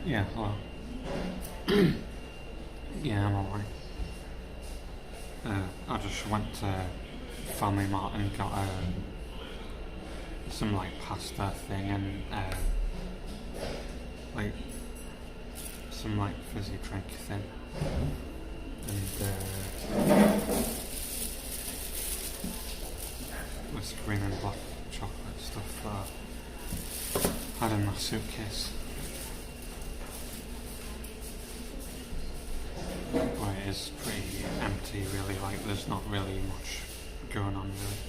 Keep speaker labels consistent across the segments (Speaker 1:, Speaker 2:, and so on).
Speaker 1: Yeah, hello. Yeah, I'm alright. I just went to Family Mart and got some like pasta thing and like some like fizzy drink thing and this green and black chocolate stuff that I had in my suitcase. Well, it is pretty empty really, like there's not really much going on really.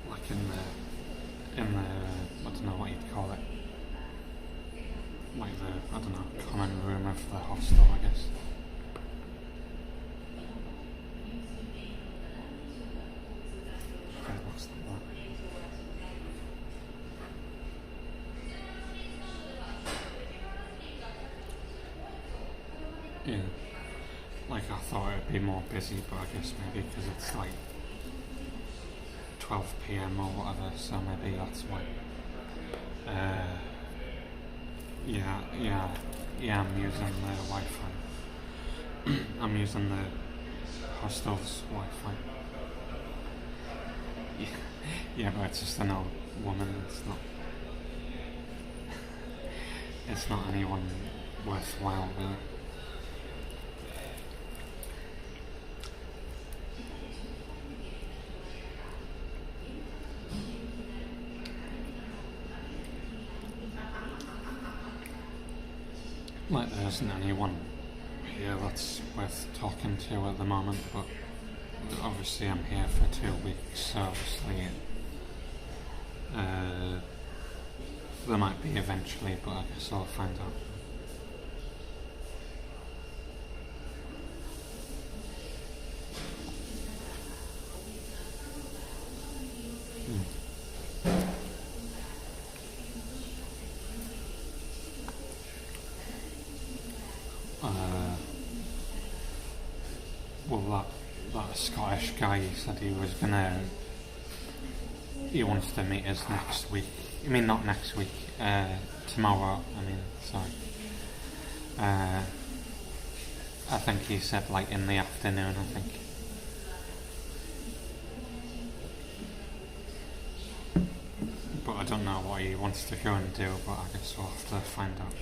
Speaker 1: Like in the, I don't know what you'd call it. Like the, I don't know, common room of the hostel, I guess. Okay, looks like that. Yeah, like I thought it'd be more busy, but I guess maybe because it's like 12 PM or whatever, so maybe that's why. Yeah, I'm using the Wi-Fi. I'm using the hostel's Wi-Fi. Yeah, but it's just an old woman, it's not anyone worthwhile really. Like there isn't anyone here that's worth talking to at the moment, but obviously I'm here for 2 weeks, so obviously there might be eventually, but I guess I'll find out. Well, that Scottish guy, he said he wants to meet us next week. I mean, not next week, tomorrow, sorry. I think he said like in the afternoon, I think. But I don't know what he wants to go and do, but I guess we'll have to find out.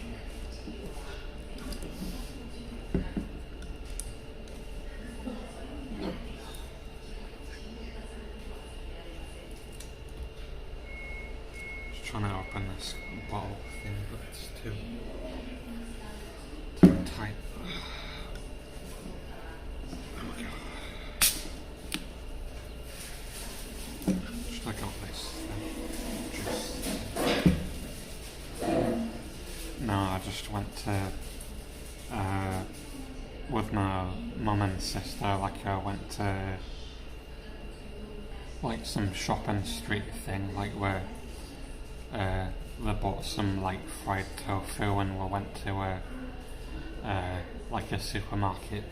Speaker 1: Trying to open this bottle thing, but it's too tight. Should I got this thing? No, I just went to with my mum and sister. Like I went to like some shopping street thing, like where. They bought some like fried tofu and we went to like a supermarket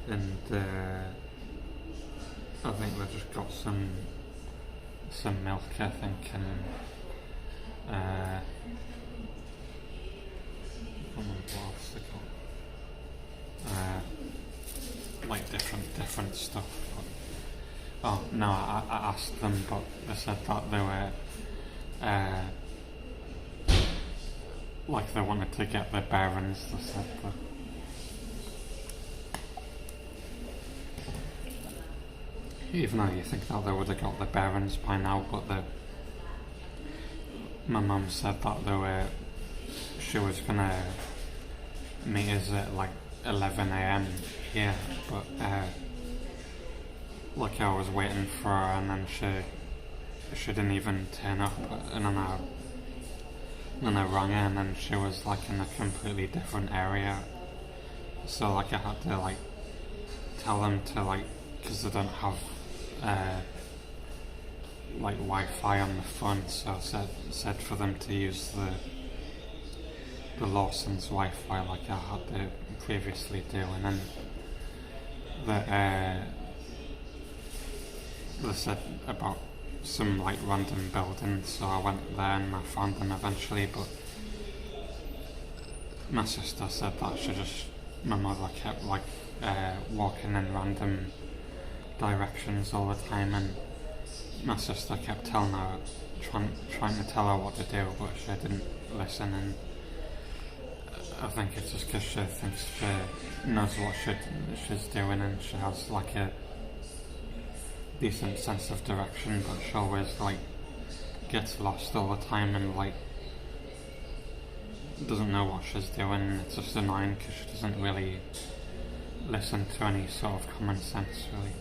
Speaker 1: and I think they just got some milk, I think, and I don't remember what else they got. Like different stuff. But, oh no, I asked them, but they said that they were like they wanted to get their bearings, they said, but even though you think that they would have got the bearings by now, but my mum said that she was gonna meet us at like 11 a.m. here, but like I was waiting for her and then she didn't even turn up, and then I rang her and then she was like in a completely different area, so like I had to like tell them to like, because they don't have like Wi-Fi on the phone, so I said for them to use the Lawson's Wi-Fi like I had to previously do, and then they said about some like random buildings, so I went there and I found them eventually, but my sister said that my mother kept like walking in random directions all the time, and my sister kept telling her, trying to tell her what to do, but she didn't listen, and I think it's just because she thinks she knows what she's doing and she has like a decent sense of direction, but she always like gets lost all the time and like doesn't know what she's doing. It's just annoying because she doesn't really listen to any sort of common sense, really.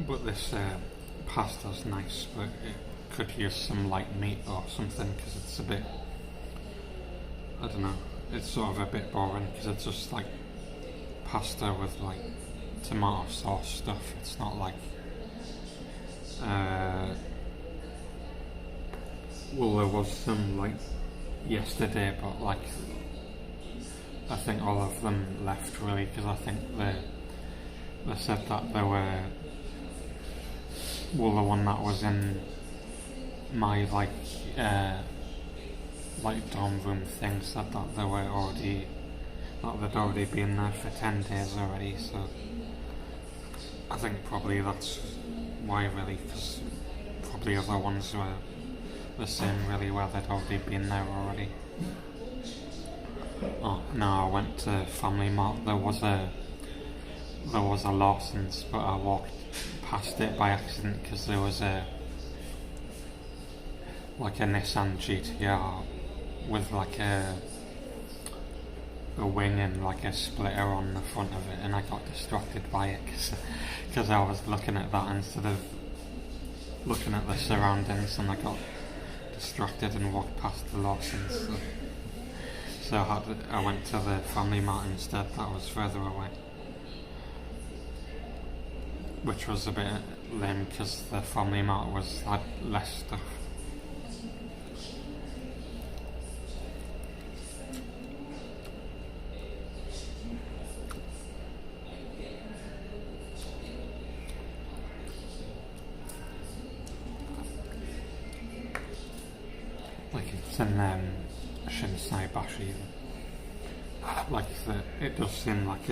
Speaker 1: But this pasta's nice, but it could use some like meat or something, because it's a bit, I don't know, it's sort of a bit boring because it's just like pasta with like tomato sauce stuff. It's not like well, there was some like yesterday, but like I think all of them left really, because I think they said that they were, well, the one that was in my like dorm room thing said that they'd already been there for 10 days already, so I think probably that's why really, because probably other ones were the same really, where they'd already been there already. Oh no, I went to Family Mart. There was a Lawson's, but I walked past it by accident because there was a Nissan GTR with like a wing and like a splitter on the front of it, and I got distracted by it because I was looking at that instead of looking at the surroundings, and I got distracted and walked past the Lawson's. So I went to the Family Mart instead, that was further away. Which was a bit lame because the Family Mart had less stuff. Like it's in Shinsai Bashi. Like it does seem like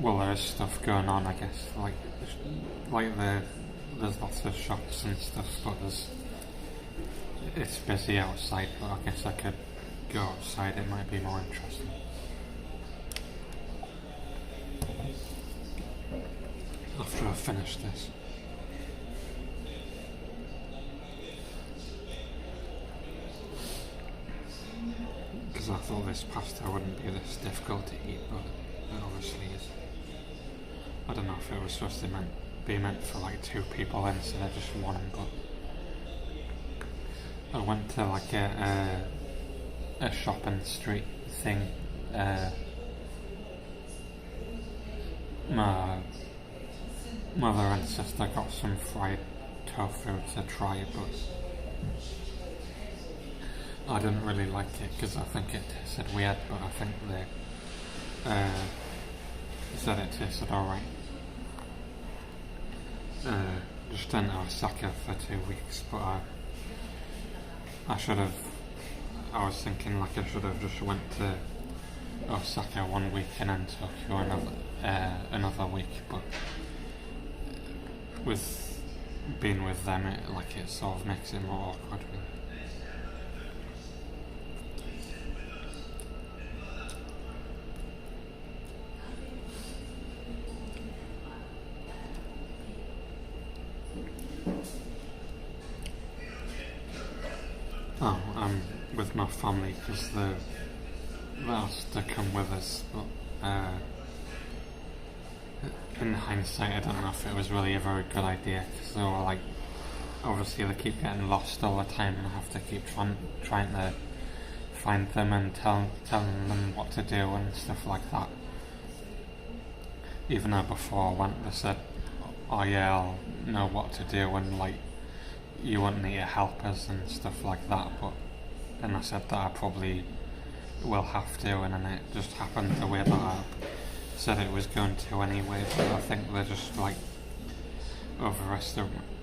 Speaker 1: well, there's stuff going on, I guess. There's lots of shops and stuff, but it's busy outside. But I guess I could go outside. It might be more interesting. After I finish this. Because I thought this pasta wouldn't be this difficult to eat, but it obviously is. I don't know if it was supposed to be meant for like 2 people instead of just 1, but I went to like a shopping street thing. My mother and sister got some fried tofu to try, but I didn't really like it because I think it tasted weird, but I think they said it tasted alright. Just in Osaka for 2 weeks, but I was thinking like I should have just went to Osaka 1 week and then Tokyo another week, but with being with them, it sort of makes it more awkward. Really. Oh, I'm with my family because they asked to come with us, but in hindsight, I don't know if it was really a very good idea because they were obviously they keep getting lost all the time, and I have to keep trying to find them and telling them what to do and stuff like that. Even though before I went, they said, "Oh yeah, I'll know what to do and you wouldn't need to help us and stuff like that." But then I said that I probably will have to, and then it just happened the way that I said it was going to anyway. But I think they just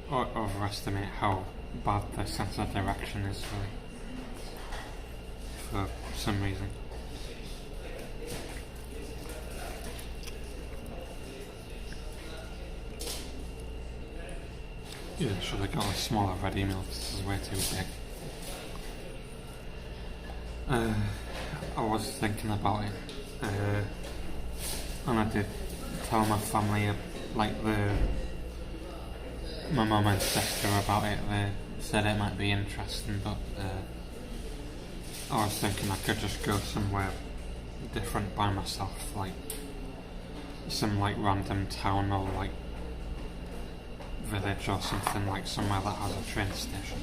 Speaker 1: overestimate how bad the sense of direction is really, for some reason. Yeah, should have got a smaller ready meal because this is way too big. I was thinking about it, and I did tell my family, my mum and sister about it. They said it might be interesting, but I was thinking I could just go somewhere different by myself, some random town or village or something, somewhere that has a train station.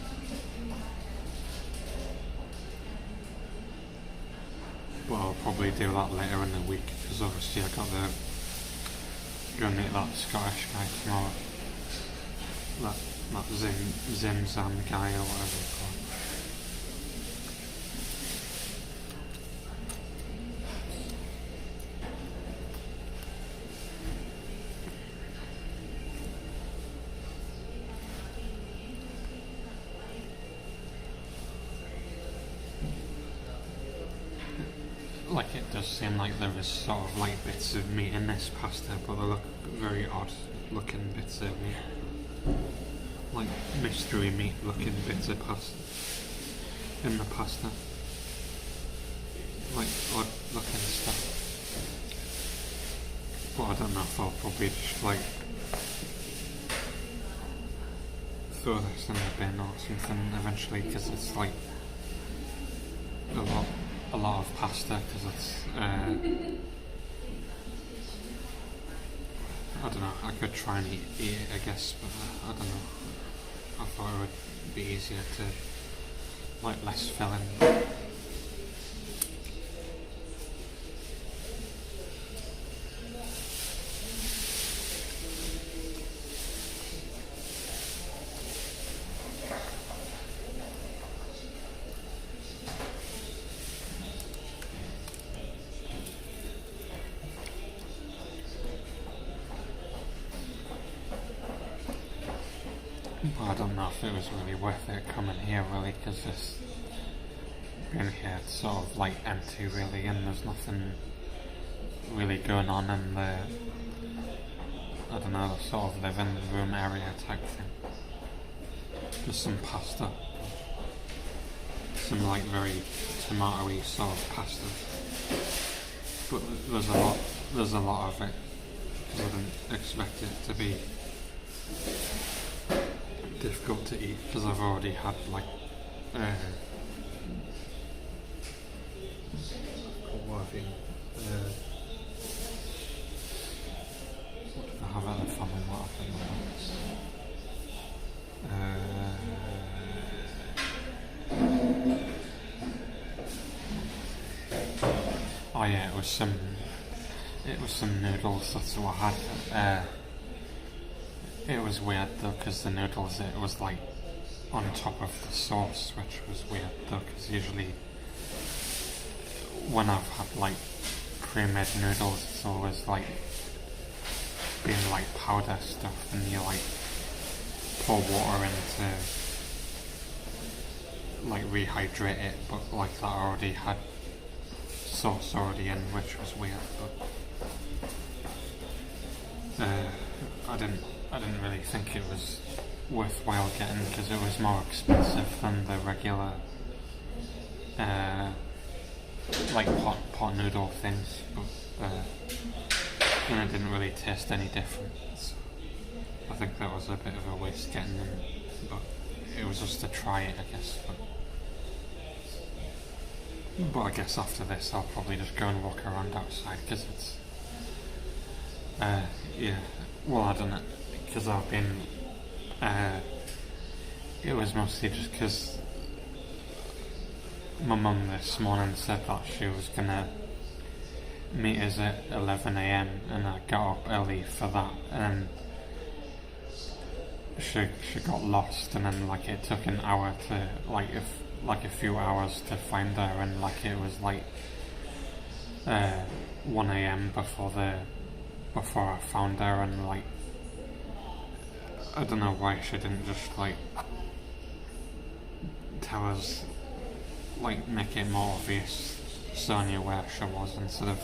Speaker 1: But I'll probably do that later in the week because obviously I got to go meet that Scottish guy tomorrow. That Zimzam guy or whatever you call him. It does seem like there is sort of bits of meat in this pasta, but they look very odd looking bits of meat. Mystery meat looking bits of pasta in the pasta. Odd looking stuff. But I don't know if I'll probably just throw this in the bin or something eventually, because it's a lot of pasta, because it's I don't know, I could try and eat it I guess, but I don't know, I thought it would be easier to less filling. I don't know if it was really worth it coming here really, because this being here it's sort of empty really, and there's nothing really going on in the, I don't know, the sort of living room area type thing. Just some pasta, some very tomatoey sort of pasta, but there's a lot of it because I didn't expect it to be difficult to eat, because I've already had what have you, what did I have at the family? What oh yeah, it was some noodles. That's what I had. It was weird though, because the noodles, it was on top of the sauce, which was weird though, because usually when I've had pre-made noodles, it's always being powder stuff, and you pour water in to rehydrate it, but that already had sauce already in, which was weird. But I didn't really think it was worthwhile getting because it was more expensive than the regular like pot noodle things, but and it didn't really taste any different. So I think that was a bit of a waste getting them, but it was just to try it, I guess. But I guess after this I'll probably just go and walk around outside because it's yeah, well I don't know, because I've been it was mostly just because my mum this morning said that she was gonna meet us at 11 AM and I got up early for that, and she got lost, and then like it took an hour to like a few hours to find her, and like it was like 1 AM before I found her, and like I don't know why she didn't just like tell us, like make it more obvious so I knew where she was instead of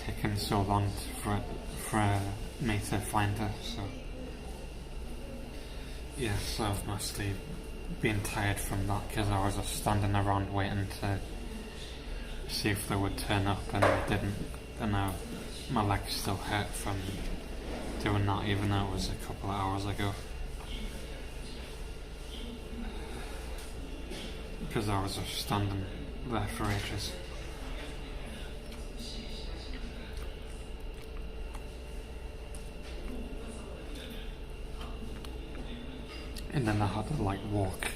Speaker 1: taking so long for me to find her. So yeah, so I've mostly been tired from that because I was just standing around waiting to see if they would turn up, and they didn't, and now my legs still hurt from doing that even though it was a couple of hours ago, because I was just standing there for ages. And then I had to like walk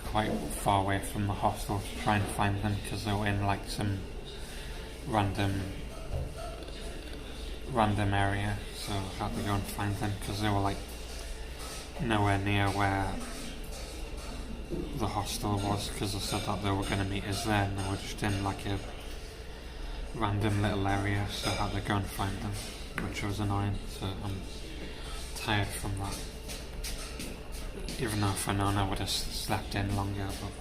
Speaker 1: quite far away from the hostel to try and find them because they were in like some random area, so I had to go and find them because they were like nowhere near where the hostel was, because I said that they were going to meet us there and they were just in like a random little area, so I had to go and find them, which was annoying. So I'm tired from that, even though if I'd known I would have slept in longer, but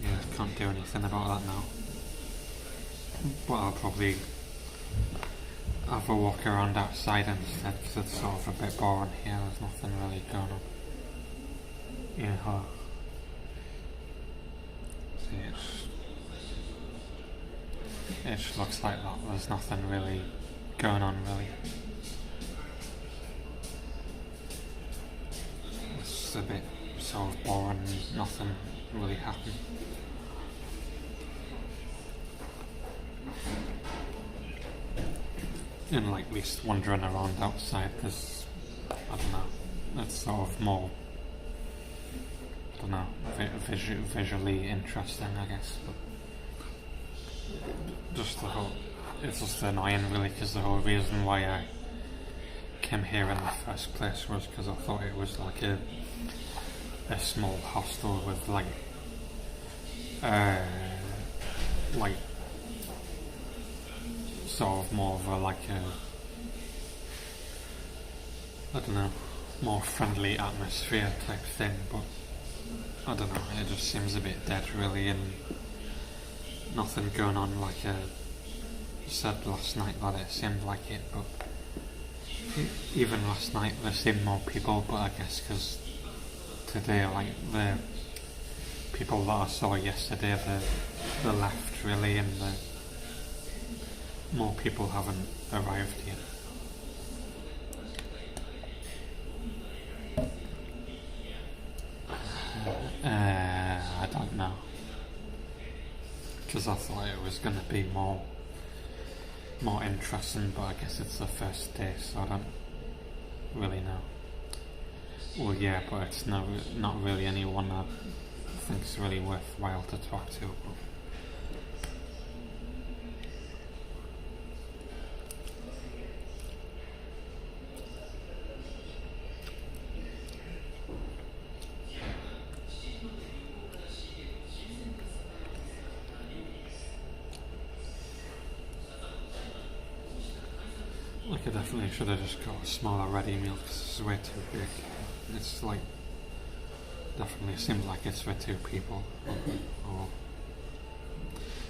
Speaker 1: yeah, I can't do anything about that now. But I'll probably have a walk around outside instead because it's sort of a bit boring here, there's nothing really going on. Yeah, see, it just looks like that, there's nothing really going on really. It's a bit sort of boring, nothing really happened. And like at least wandering around outside, because I don't know, it's sort of more, I don't know, visually interesting, I guess. But just the whole, it's just annoying really, because the whole reason why I came here in the first place was because I thought it was like a small hostel with like sort of more of a like a, I don't know, more friendly atmosphere type thing, but I don't know, it just seems a bit dead really, and nothing going on. Like I said last night that it seemed like it, but even last night there seemed more people, but I guess because today, like the people that I saw yesterday, they left really, and more people haven't arrived yet. I don't know, because I thought it was going to be more interesting, but I guess it's the first day, so I don't really know. Well, yeah, but it's not really anyone I think's really worthwhile to talk to. But like I definitely should have just got a smaller ready meal because it's way too big. It's like, definitely seems like it's for 2 people. Or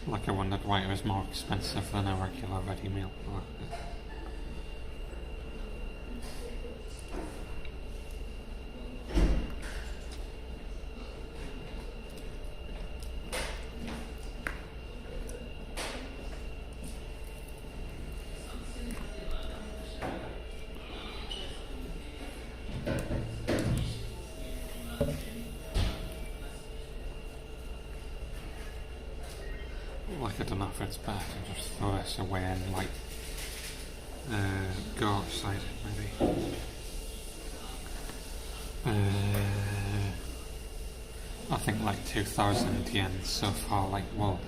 Speaker 1: like I wondered why it was more expensive than a regular ready meal. I don't know if it's better to just throw this away and like go outside maybe. I think like 2,000 yen so far, like, well,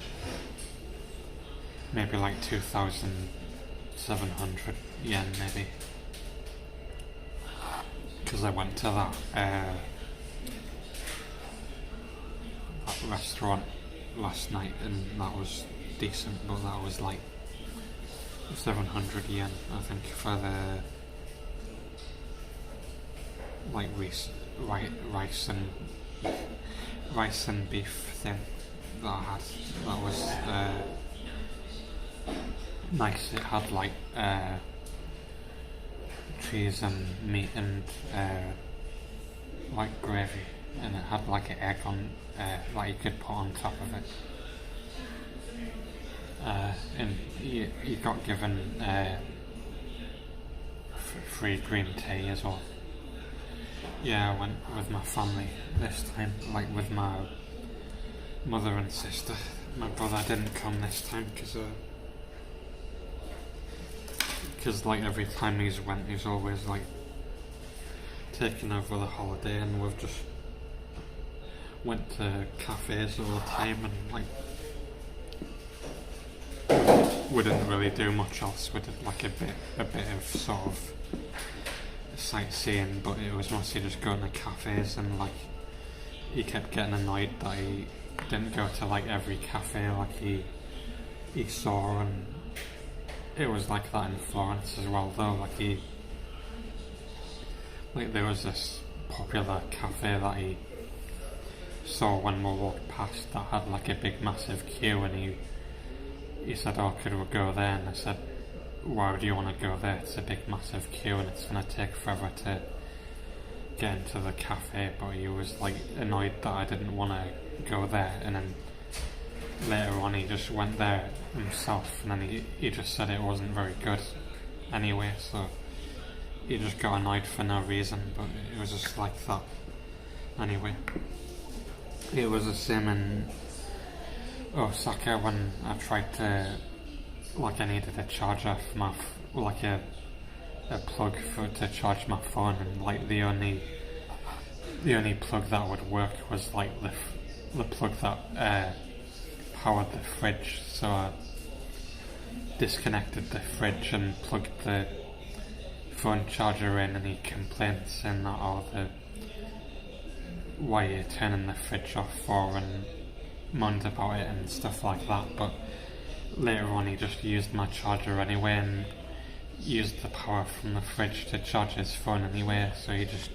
Speaker 1: maybe like 2,700 yen maybe. Because I went to that restaurant last night and that was decent, but that was like 700 yen I think for the like rice and beef thing that I had. That was nice. It had like cheese and meat and like gravy, and it had like an egg on like you could put on top of it. And you got given free green tea as well. Yeah, I went with my family this time, like with my mother and sister. My brother didn't come this time because like every time he's went, he's always like taking over the holiday, and we've just went to cafes all the time, and like we didn't really do much else. We did like a bit of sort of sightseeing, but it was mostly just going to cafes, and like he kept getting annoyed that he didn't go to like every cafe like he saw, and it was like that in Florence as well though. Like there was this popular cafe that he saw when we walked past that had like a big massive queue, and he said, "Oh, could we go there?" And I said, "Why would you want to go there? It's a big massive queue and it's going to take forever to get into the cafe." But he was like annoyed that I didn't want to go there, and then later on he just went there himself, and then he just said it wasn't very good anyway, so he just got annoyed for no reason. But it was just like that anyway. It was the same in Osaka when I tried to, like, I needed a charger for my like a plug to charge my phone, and like the only plug that would work was like the plug that powered the fridge. So I disconnected the fridge and plugged the phone charger in, and he complained saying that why you're turning the fridge off for, and moaned about it and stuff like that. But later on he just used my charger anyway and used the power from the fridge to charge his phone anyway, so he just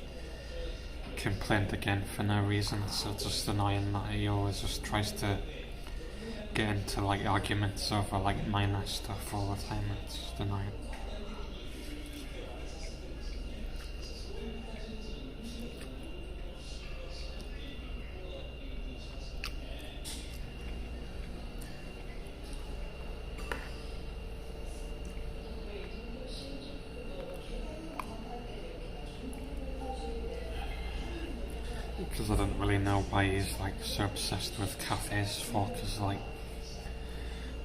Speaker 1: complained again for no reason. So it's just annoying that he always just tries to get into like arguments over like minor stuff all the time. It's just annoying. Because I don't really know why he's like so obsessed with cafes for, because like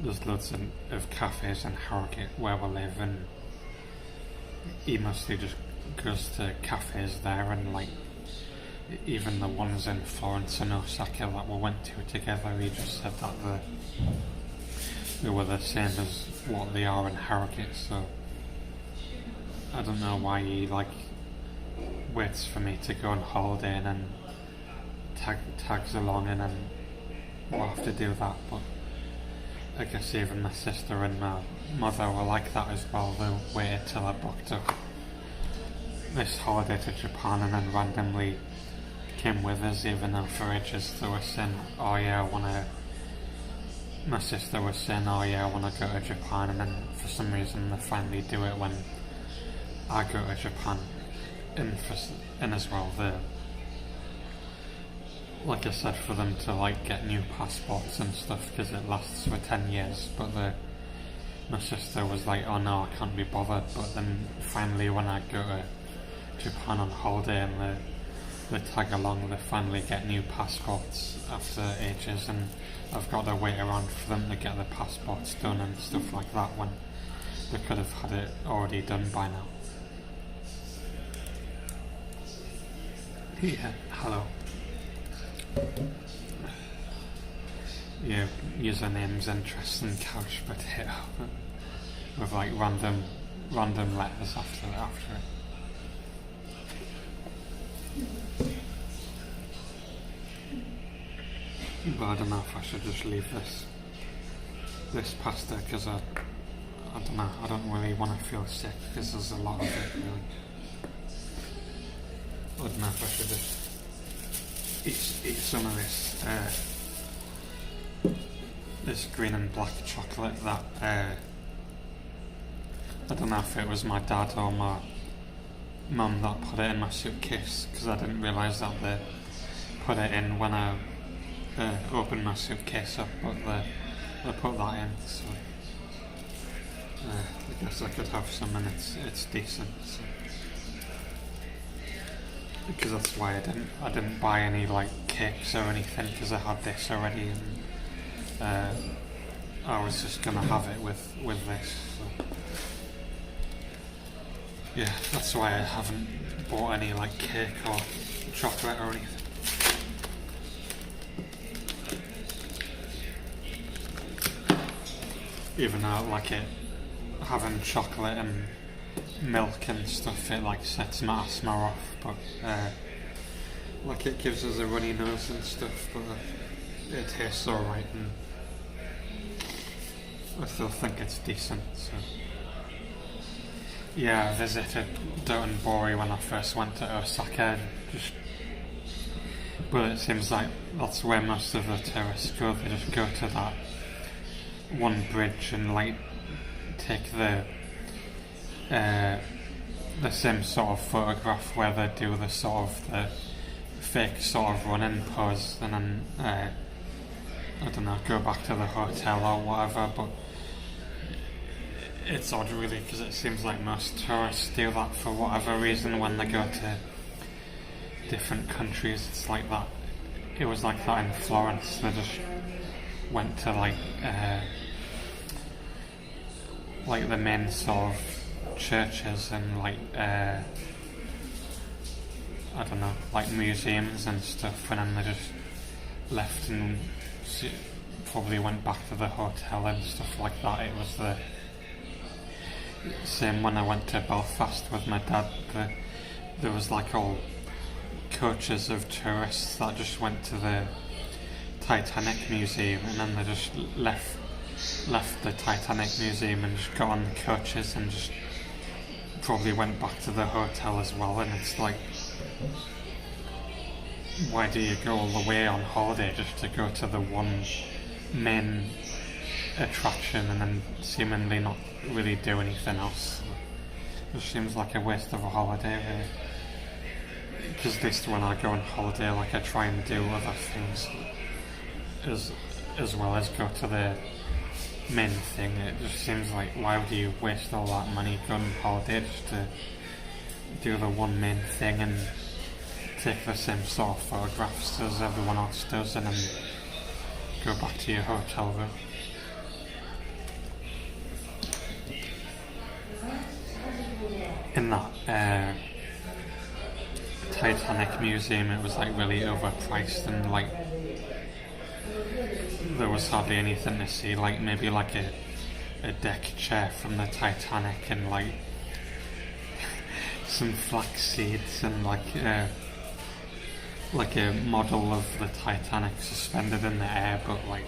Speaker 1: there's loads of cafes in Harrogate where we live, and he mostly just goes to cafes there, and like even the ones in Florence and Osaka that we went to together, he just said that they were the same as what they are in Harrogate. So I don't know why he like waits for me to go on holiday and then tags along, and then we'll have to do that. But I guess even my sister and my mother were like that as well. They waited till I booked up this holiday to Japan and then randomly came with us, even though for ages they were saying, "Oh yeah, my sister was saying, "Oh yeah, I want to go to Japan," and then for some reason they finally do it when I go to Japan. And as well, like I said, for them to like get new passports and stuff, because it lasts for 10 years, but my sister was like, "Oh no, I can't be bothered." But then finally when I go to Japan on holiday and they tag along, they finally get new passports after ages, and I've got to wait around for them to get the passports done and stuff like that when they could have had it already done by now. Yeah, hello. Your username's interesting, couch potato, with like random letters after it. But I don't know if I should just leave this pasta, because I don't know, I don't really want to feel sick because there's a lot of it really. I don't know if I should just eat some of this green and black chocolate that I don't know if it was my dad or my mum that put it in my suitcase, because I didn't realise that they put it in when I opened my suitcase up, but they put that in, so I guess I could have some, and it's decent. So. Because that's why I didn't buy any like cakes or anything, because I had this already, and I was just gonna have it with this. So. Yeah, that's why I haven't bought any like cake or chocolate or anything. Even though I like it, having chocolate and milk and stuff, it like sets my asthma off, but like it gives us a runny nose and stuff, but it tastes alright, and I still think it's decent. So yeah, I visited Dotonbori when I first went to Osaka, but it seems like that's where most of the tourists go. They just go to that one bridge and like take the same sort of photograph where they do the sort of the fake sort of running pose, and then I don't know, go back to the hotel or whatever. But it's odd really, because it seems like most tourists do that for whatever reason when they go to different countries. It's like that. It was like that in Florence. They just went to like the main sort of churches and like I don't know, like museums and stuff, and then they just left and probably went back to the hotel and stuff like that. It was the same when I went to Belfast with my dad. There was like all coaches of tourists that just went to the Titanic Museum, and then they just left the Titanic Museum and just got on the coaches and just probably went back to the hotel as well. And it's like, why do you go all the way on holiday just to go to the one main attraction and then seemingly not really do anything else? It just seems like a waste of a holiday really. Because at least when I go on holiday, like I try and do other things as well as go to the main thing. It just seems like, why would you waste all that money going on holiday just to do the one main thing and take the same sort of photographs as everyone else does, and then go back to your hotel room? In that Titanic Museum, it was like really overpriced, and like there was hardly anything to see, like maybe like a deck chair from the Titanic and like some flax seeds and like a model of the Titanic suspended in the air, but like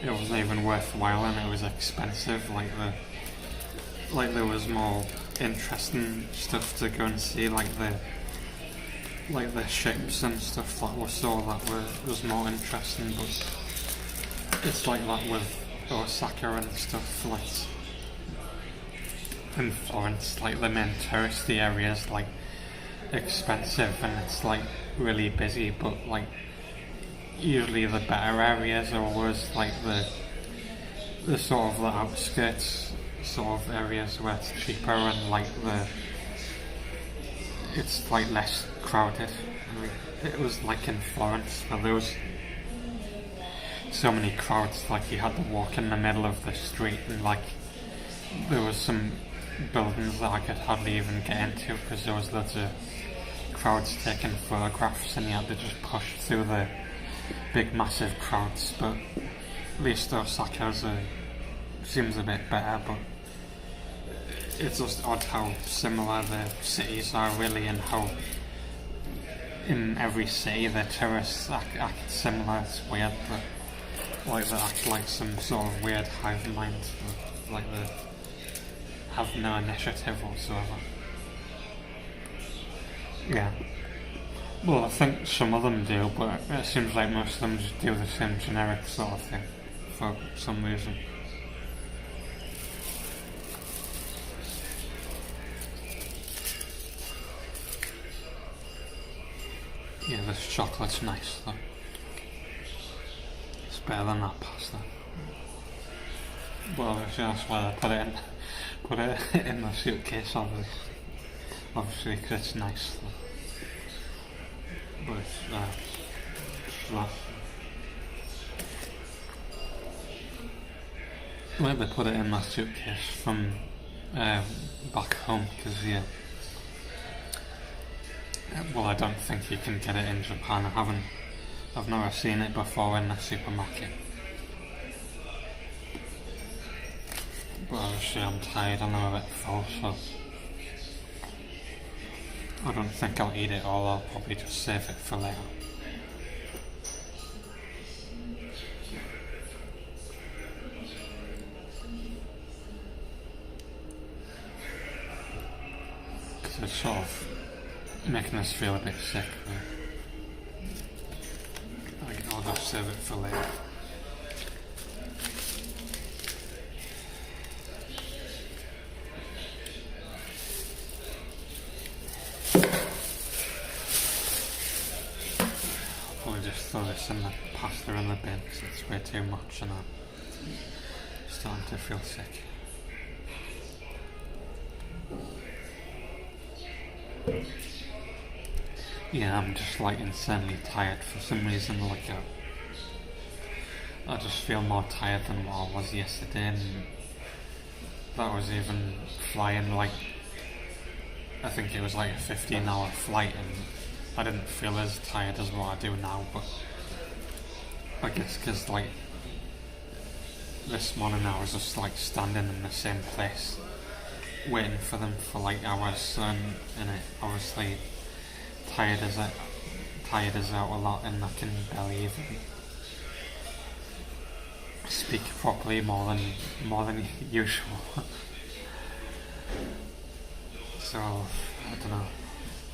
Speaker 1: it wasn't even worthwhile, and it was expensive. Like there was more interesting stuff to go and see, like the ships and stuff that we saw that was more interesting. But it's like that with Osaka and stuff, like in Florence, like the main touristy areas like expensive and it's like really busy, but like usually the better areas are always like the sort of the outskirts sort of areas where it's cheaper, and like it's like less crowded. It was like in Florence where there was so many crowds, like you had to walk in the middle of the street, and like there was some buildings that I could hardly even get into because there was loads of crowds taking photographs, and you had to just push through the big massive crowds. But at least Osaka seems a bit better, but it's just odd how similar the cities are really, and how in every city the tourists act similar. It's weird, but like they act like some sort of weird hive mind, like they have no initiative whatsoever. Yeah. Well, I think some of them do, but it seems like most of them just do the same generic sort of thing for some reason. Yeah, this chocolate's nice though. It's better than that pasta. Well, that's why I put it in my suitcase, obviously, because it's nice though. But it's rough. Well, they put it in my suitcase from back home, because well, I don't think you can get it in Japan. I've never seen it before in a supermarket. But obviously I'm tired and I'm a bit full, so I don't think I'll eat it all. I'll probably just save it for later. Because it's sort of making us feel a bit sick. I'll just save it for later. I'll probably just throw this in the pasta in the bin because it's way too much and I'm starting to feel sick. Yeah, I'm just like insanely tired for some reason. Like I just feel more tired than what I was yesterday, and that was even flying like, I think it was like a 15-hour flight, and I didn't feel as tired as what I do now. But I guess because like this morning I was just like standing in the same place waiting for them for like hours, and it obviously tired us out a lot, and I can barely even speak properly more than usual. So I don't know.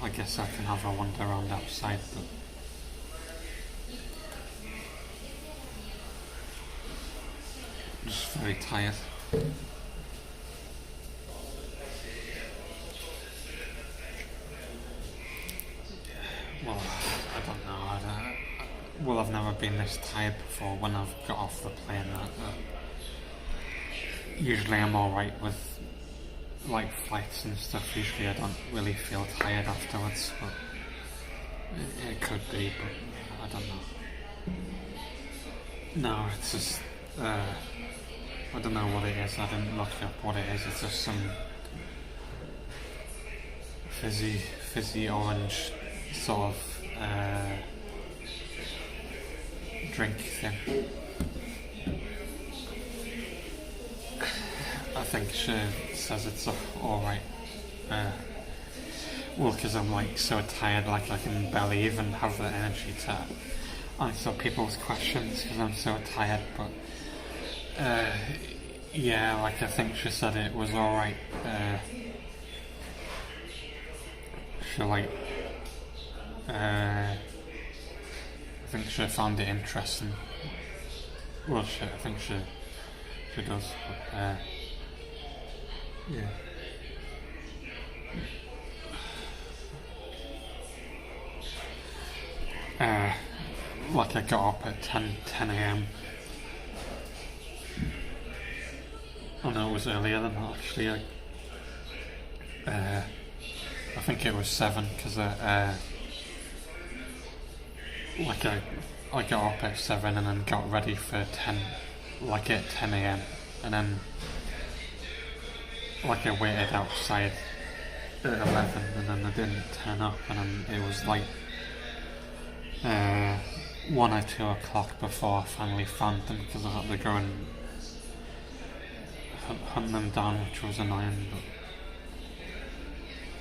Speaker 1: I guess I can have a wander around outside, but I'm just very tired. Well, I don't know. Well, I've never been this tired before when I've got off the plane. Usually I'm alright with like flights and stuff. Usually I don't really feel tired afterwards, but it could be, but I don't know. No, it's just I don't know what it is. I didn't look up what it is. It's just some fizzy orange sort of drink thing. I think she says it's alright. Well, because I'm like so tired, like I can barely even have the energy to answer people's questions because I'm so tired. But yeah, like I think she said it was alright. She like I think she found it interesting. Well, I think she does. But, yeah. Like I got up at 10 a.m. I know it was earlier than that actually. I I think it was 7 because like I got up at 7 and then got ready for 10, like at 10 a.m. and then like I waited outside at 11 and then I didn't turn up and then it was like 1 or 2 o'clock before I finally found them because I had to go and hunt them down, which was annoying, but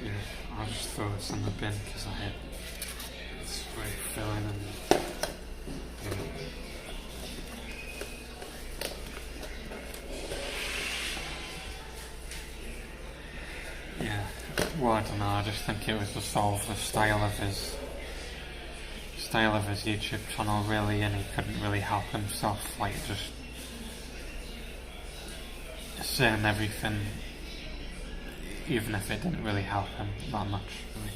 Speaker 1: yeah, I'll just throw this in the bin because it's very filling and yeah, well I don't know, I just think it was the sort of the style of his YouTube channel really, and he couldn't really help himself, like just saying everything even if it didn't really help him that much really.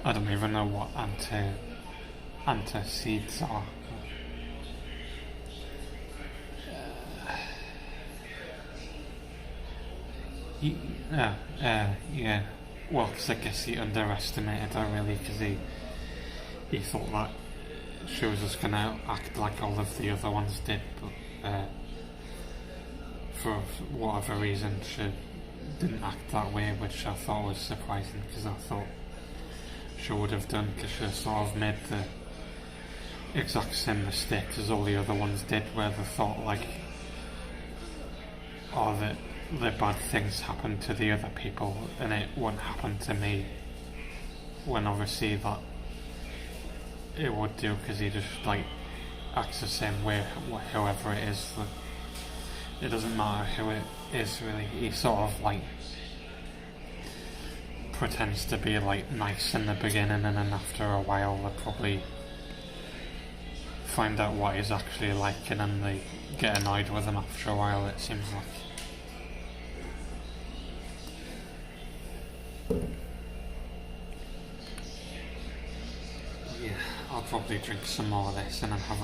Speaker 1: I don't even know what antacids are. Yeah. Well, because I guess he underestimated her really, because he thought that she was just gonna act like all of the other ones did, but for whatever reason she didn't act that way, which I thought was surprising because I thought she would have done, because she sort of made the exact same mistakes as all the other ones did, where they thought like, oh, the bad things happen to the other people and it won't happen to me, when obviously that it would do, because he just like acts the same way whoever it is. It doesn't matter who it is really, he sort of like pretends to be like nice in the beginning, and then after a while they probably find out what he's actually like, and then they get annoyed with him after a while, it seems like. Yeah, I'll probably drink some more of this and then have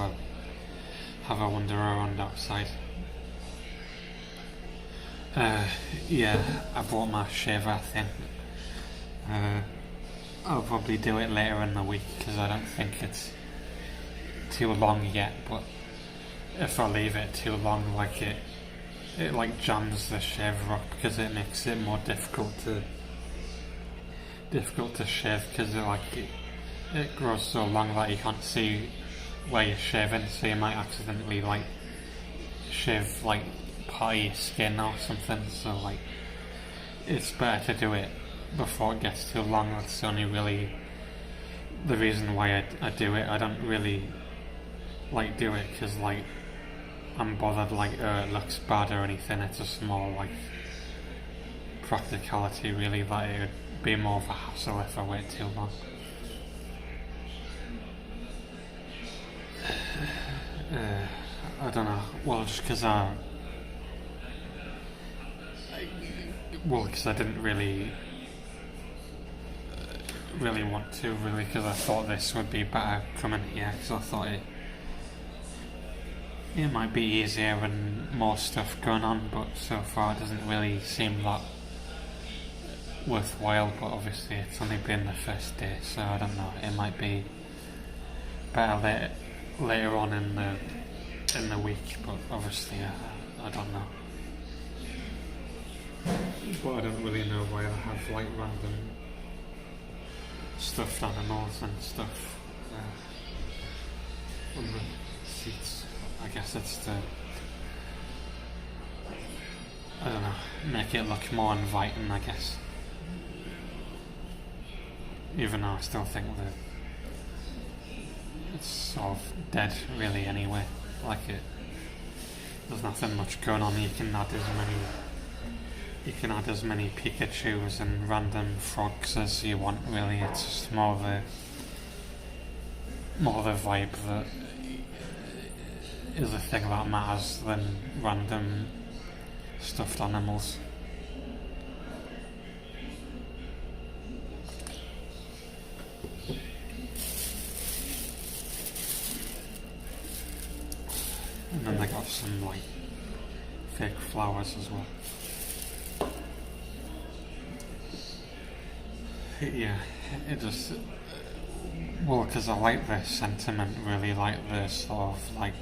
Speaker 1: a wander around outside. Yeah, I bought my shaver thing. I'll probably do it later in the week because I don't think it's too long yet, but if I leave it too long, like it like jams the shaver up, because it makes it more difficult to shave, because it grows so long that you can't see where you're shaving, so you might accidentally like shave like part of your skin or something, so like it's better to do it before it gets too long. That's only really the reason why I do it. I don't really like do it because like I'm bothered like it looks bad or anything. It's just more like practicality really, that it would be more of a hassle if I wait too long. I don't know, well just because I didn't really want to really, because I thought this would be better coming here, because I thought it might be easier and more stuff going on, but so far it doesn't really seem that worthwhile. But obviously it's only been the first day, so I don't know, it might be better later on in the week, but obviously I don't know. But I don't really know why I have like random stuffed animals and stuff on the seats. I guess it's to, I don't know, make it look more inviting, I guess. even though I still think that it's sort of dead really anyway. Like there's nothing much going on. You can add as many Pikachus and random frogs as you want really. It's just more of a vibe that is a thing that matters than random stuffed animals. And then they got some like fake flowers as well. Yeah, it just well, because I like the sentiment really, like the sort of like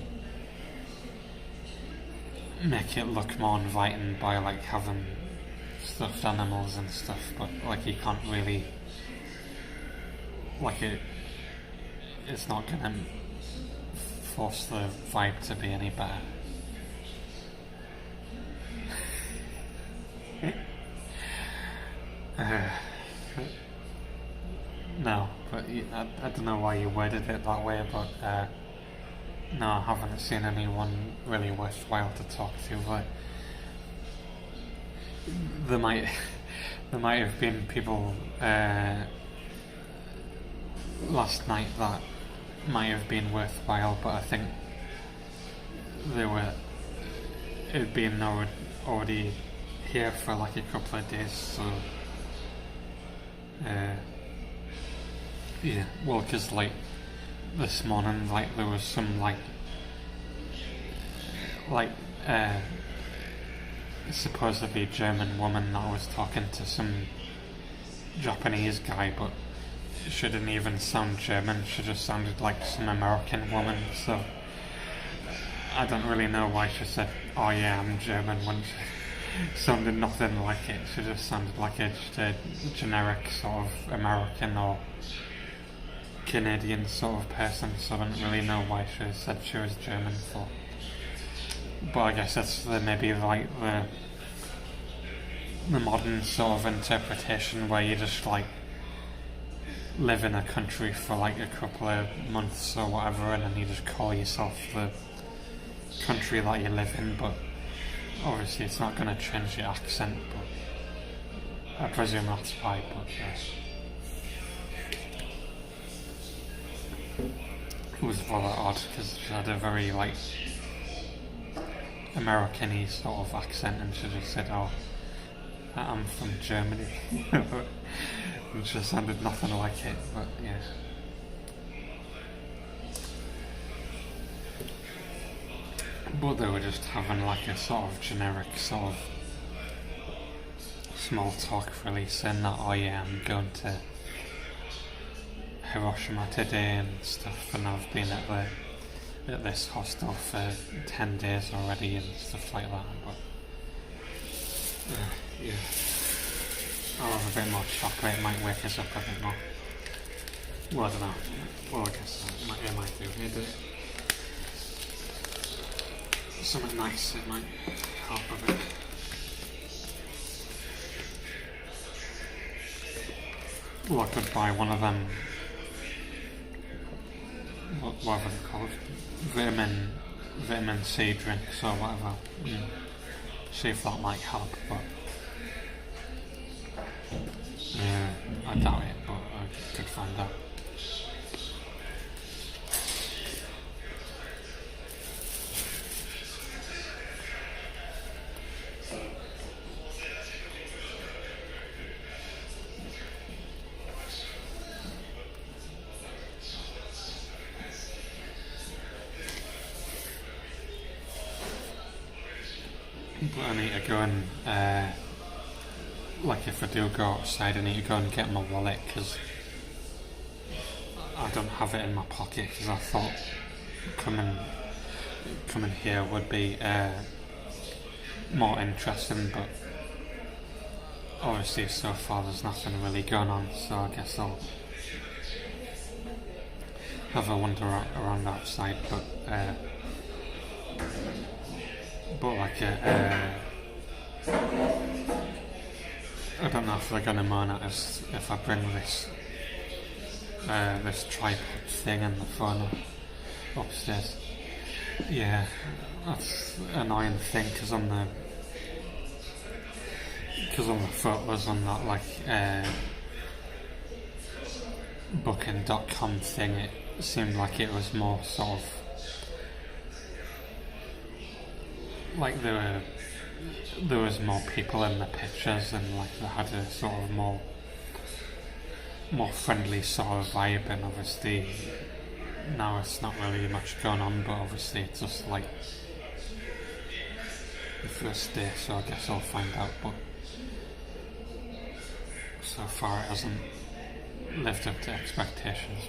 Speaker 1: make it look more inviting by like having stuffed animals and stuff, but like you can't really like it's not gonna force the vibe to be any better. No, but I don't know why you worded it that way, but no, I haven't seen anyone really worthwhile to talk to, but there might have been people last night that might have been worthwhile, but I think it'd been already here for like a couple of days, so yeah, well, because like this morning, like there was some like supposedly German woman that was talking to some Japanese guy, but she didn't even sound German, she just sounded like some American woman, so I don't really know why she said, oh yeah, I'm German, when she sounded nothing like it. She just sounded like just a generic sort of American or Canadian sort of person, so I don't really know why she said she was German for. But I guess that's maybe like the modern sort of interpretation where you just like live in a country for like a couple of months or whatever, and then you just call yourself the country that you live in, but obviously it's not going to change your accent, but I presume that's why, but it was rather odd because she had a very like American-y sort of accent, and she just said, oh, I'm from Germany. It just sounded nothing like it, but yeah. But they were just having like a sort of generic sort of small talk really, saying that, oh yeah, I'm going to Hiroshima today and stuff, and I've been at this hostel for 10 days already and stuff like that, but yeah, I'll have a bit more chocolate, it might wake us up a bit more. Well, I don't know, well I guess it might do, maybe something nice, it might help a bit. Well, I could buy one of them, whatever they're called, vitamin C drinks or whatever, see if that might help, but yeah, I doubt it, but I could find out. But I need to go and, like if I do go outside, I need to go and get my wallet because I don't have it in my pocket, because I thought coming here would be more interesting, but obviously so far there's nothing really going on, so I guess I'll have a wander around outside, but like I don't know if they're going to moan at us if I bring this this tripod thing in the phone upstairs. Yeah, that's an annoying thing because on the photos on that booking.com thing, it seemed like it was more sort of like there was more people in the pictures and like they had a sort of more friendly sort of vibe, and obviously now it's not really much going on, but obviously it's just like the first day, so I guess I'll find out, but so far it hasn't lived up to expectations.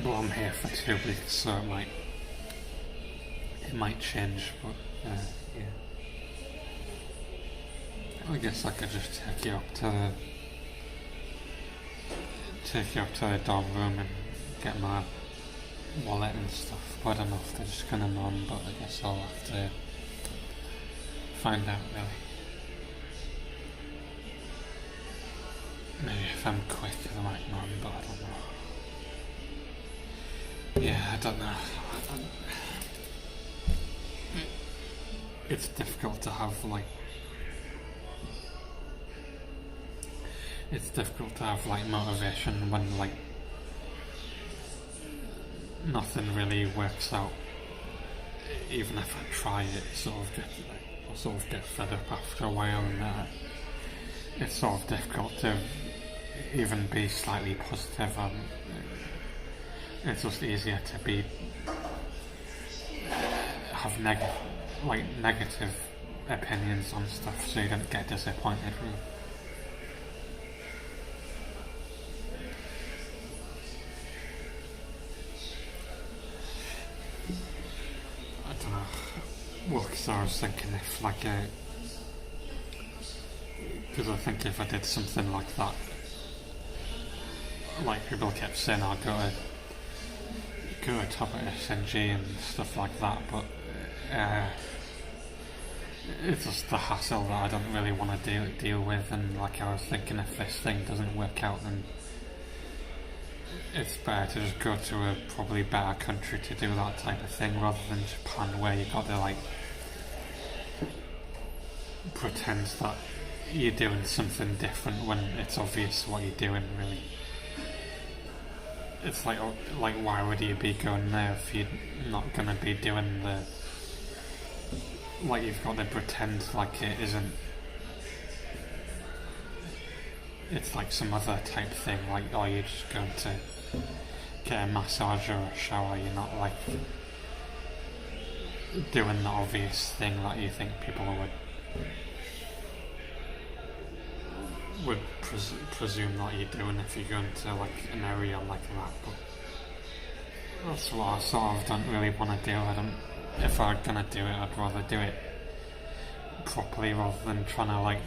Speaker 1: But I'm here for 2 weeks, so it might change, but yeah. I guess I could just take you up to the dorm room and get my wallet and stuff. But I don't know if they're just gonna know, but I guess I'll have to find out really. Maybe if I'm quick they might know, but I don't know. Yeah, I don't know. It's difficult to have motivation when nothing really works out. Even if I try, I'll sort of get fed up after a while, and it's sort of difficult to even be slightly positive. It's just easier to have negative opinions on stuff, so you don't get disappointed. Really. I don't know. Well, because I was thinking if because I think if I did something like that, like people kept saying I'd go to top at SNG and stuff like that, but it's just the hassle that I don't really want to deal with, and I was thinking if this thing doesn't work out, then it's better to just go to a probably better country to do that type of thing rather than Japan, where you got to pretend that you're doing something different when it's obvious what you're doing. Really, it's like why would you be going there if you're not gonna be doing you've got to pretend like it isn't. It's like some other type thing, you're just going to get a massage or a shower. You're not doing the obvious thing that you think people would presume that you're doing if you're going to an area like that. But that's what I sort of don't really want to do. If I'm gonna do it, I'd rather do it properly rather than trying to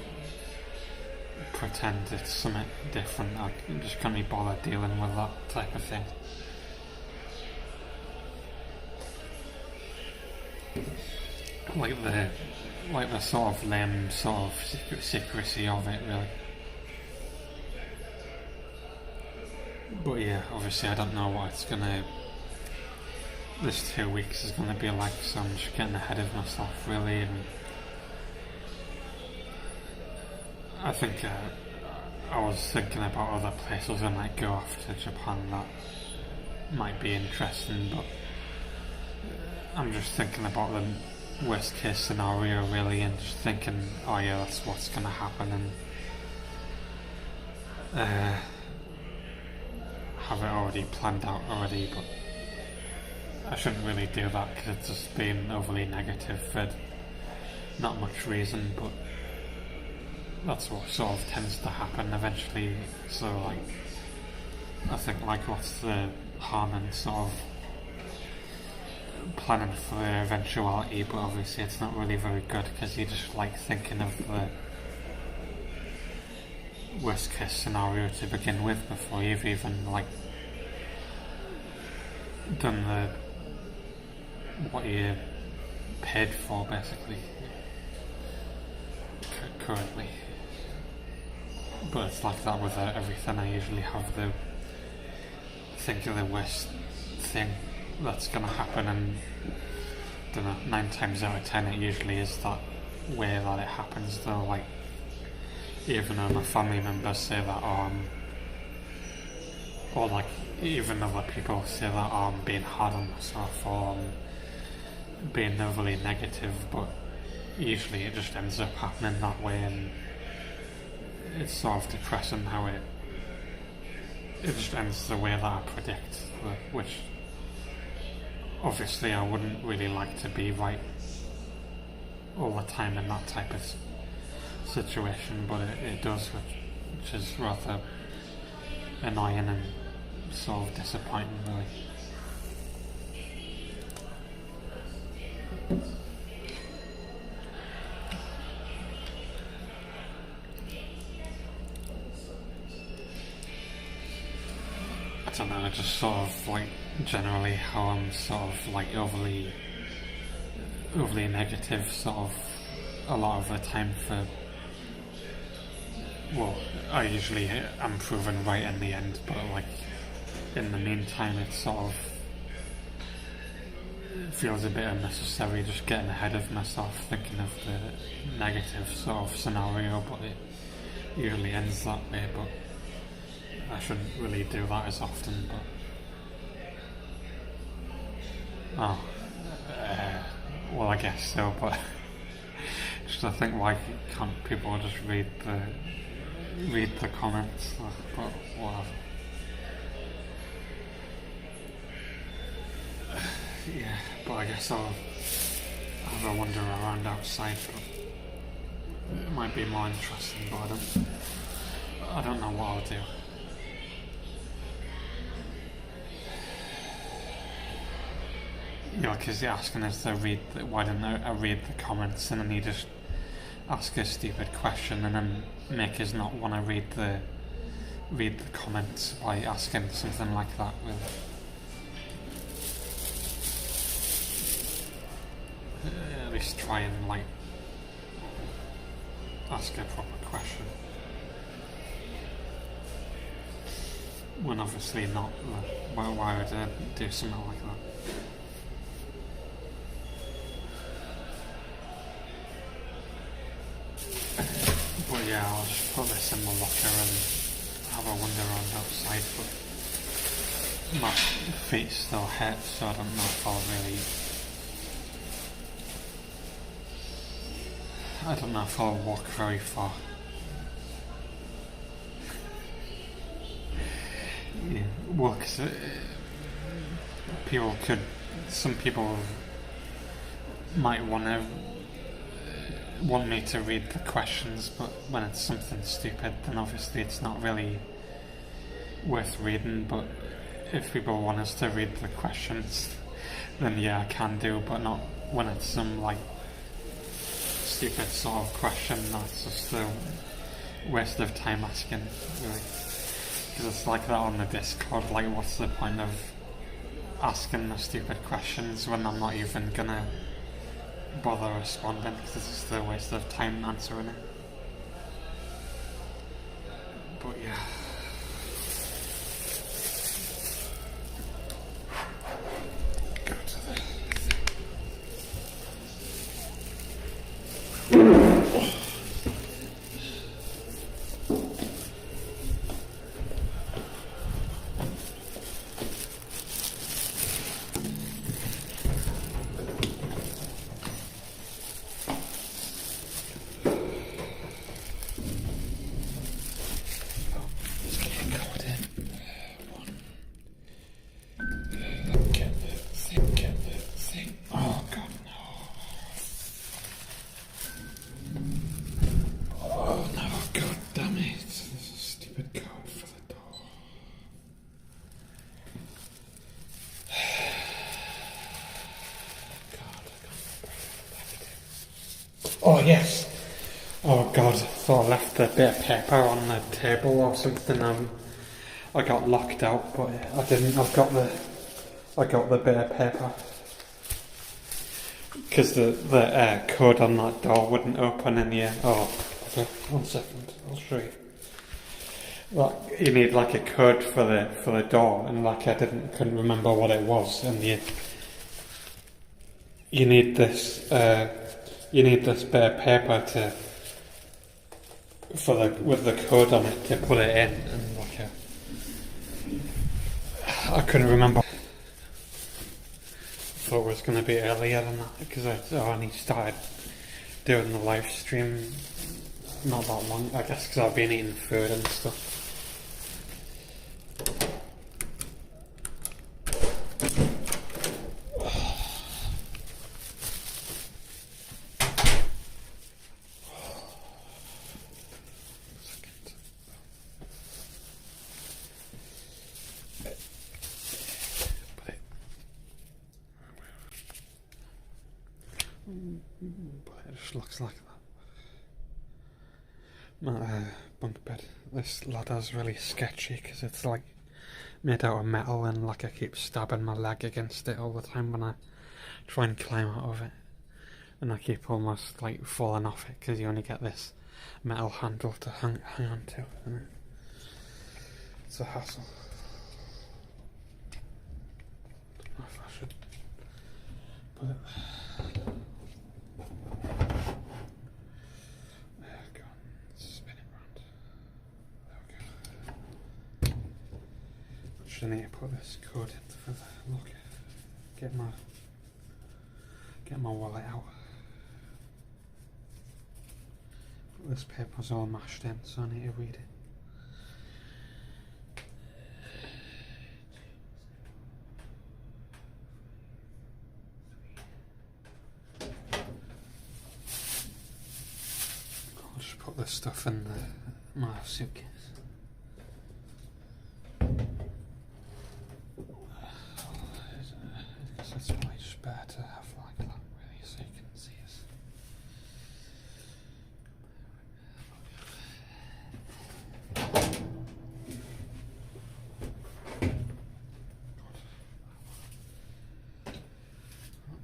Speaker 1: pretend it's something different. I just can't be bothered dealing with that type of thing. The sort of lame sort of secrecy of it, really. But yeah, obviously I don't know what this 2 weeks is gonna be like, so I'm just getting ahead of myself, really, and I think I was thinking about other places I might go after Japan that might be interesting, but I'm just thinking about the worst case scenario, really, and just thinking, oh yeah, that's what's gonna happen, and have it already planned out already, but I shouldn't really do that because it's just being overly negative for not much reason, but that's what sort of tends to happen eventually. So I think what's the harm in sort of planning for the eventuality, but obviously it's not really very good because you're just thinking of the worst case scenario to begin with before you've even done what you paid for, basically, currently. But it's like that with everything. I usually have the think of the worst thing that's gonna happen, and I don't know, 9 times out of 10 it usually is that way that it happens though. Like, even though my family members say that or like even other people say that I'm being hard on myself or I'm being overly negative, but usually it just ends up happening that way, and it's sort of depressing how it just ends the way that I predict, which obviously I wouldn't really like to be right all the time in that type of situation, but it does, which is rather annoying and sort of disappointing, really. I don't know, just sort of like generally how I'm sort of like overly negative sort of a lot of the time I usually am proven right in the end, but like in the meantime it sort of feels a bit unnecessary, just getting ahead of myself thinking of the negative sort of scenario, but it usually ends that way. But I shouldn't really do that as often, but well, I guess so, but just I think, why can't people just read the comments? But whatever. Yeah, but I guess I'll have a wander around outside, but it might be more interesting, but I don't know what I'll do. You know, because you're asking us to why don't I read the comments, and then you just ask a stupid question and then make us not want to read the comments by asking something like that. At least try and like ask a proper question. When obviously not. Why would I do something like that? But yeah, I'll just put this in my locker and have a wander around outside, but my feet still hurt, so I don't know if I'll walk very far. Yeah, well, because some people might want me to read the questions, but when it's something stupid, then obviously it's not really worth reading. But if people want us to read the questions, then yeah, I can do, but not when it's some like stupid sort of question that's just a waste of time asking, really. Because it's like that on the Discord, like what's the point of asking the stupid questions when I'm not even gonna bother responding, because it's just a waste of time answering it. But yeah. Go to the Oh yes. Oh god, I thought I left a bit of paper on the table or something. I got locked out, but I didn't. I got the bit of paper because the code on that door wouldn't open in here. Oh, okay, 1 second. I'll show you. like you need like a code for the door, and like I couldn't remember what it was, and you need this bit of paper with the code on it to put it in, and like I couldn't remember. I thought it was going to be earlier than that because I only started doing the live stream not that long, I guess, because I've been eating food and stuff. But it just looks like that. My bunk bed. This ladder's really sketchy because it's like made out of metal, and like I keep stabbing my leg against it all the time when I try and climb out of it, and I keep almost like falling off it because you only get this metal handle to hang on to, and it's a hassle. Don't know if I should put it there. I need to put this code in for the lock. Get my wallet out. This paper's all mashed in, so I need to read it. I'll just put this stuff in my suitcase. It's probably just better to have like that, really, so you can see us.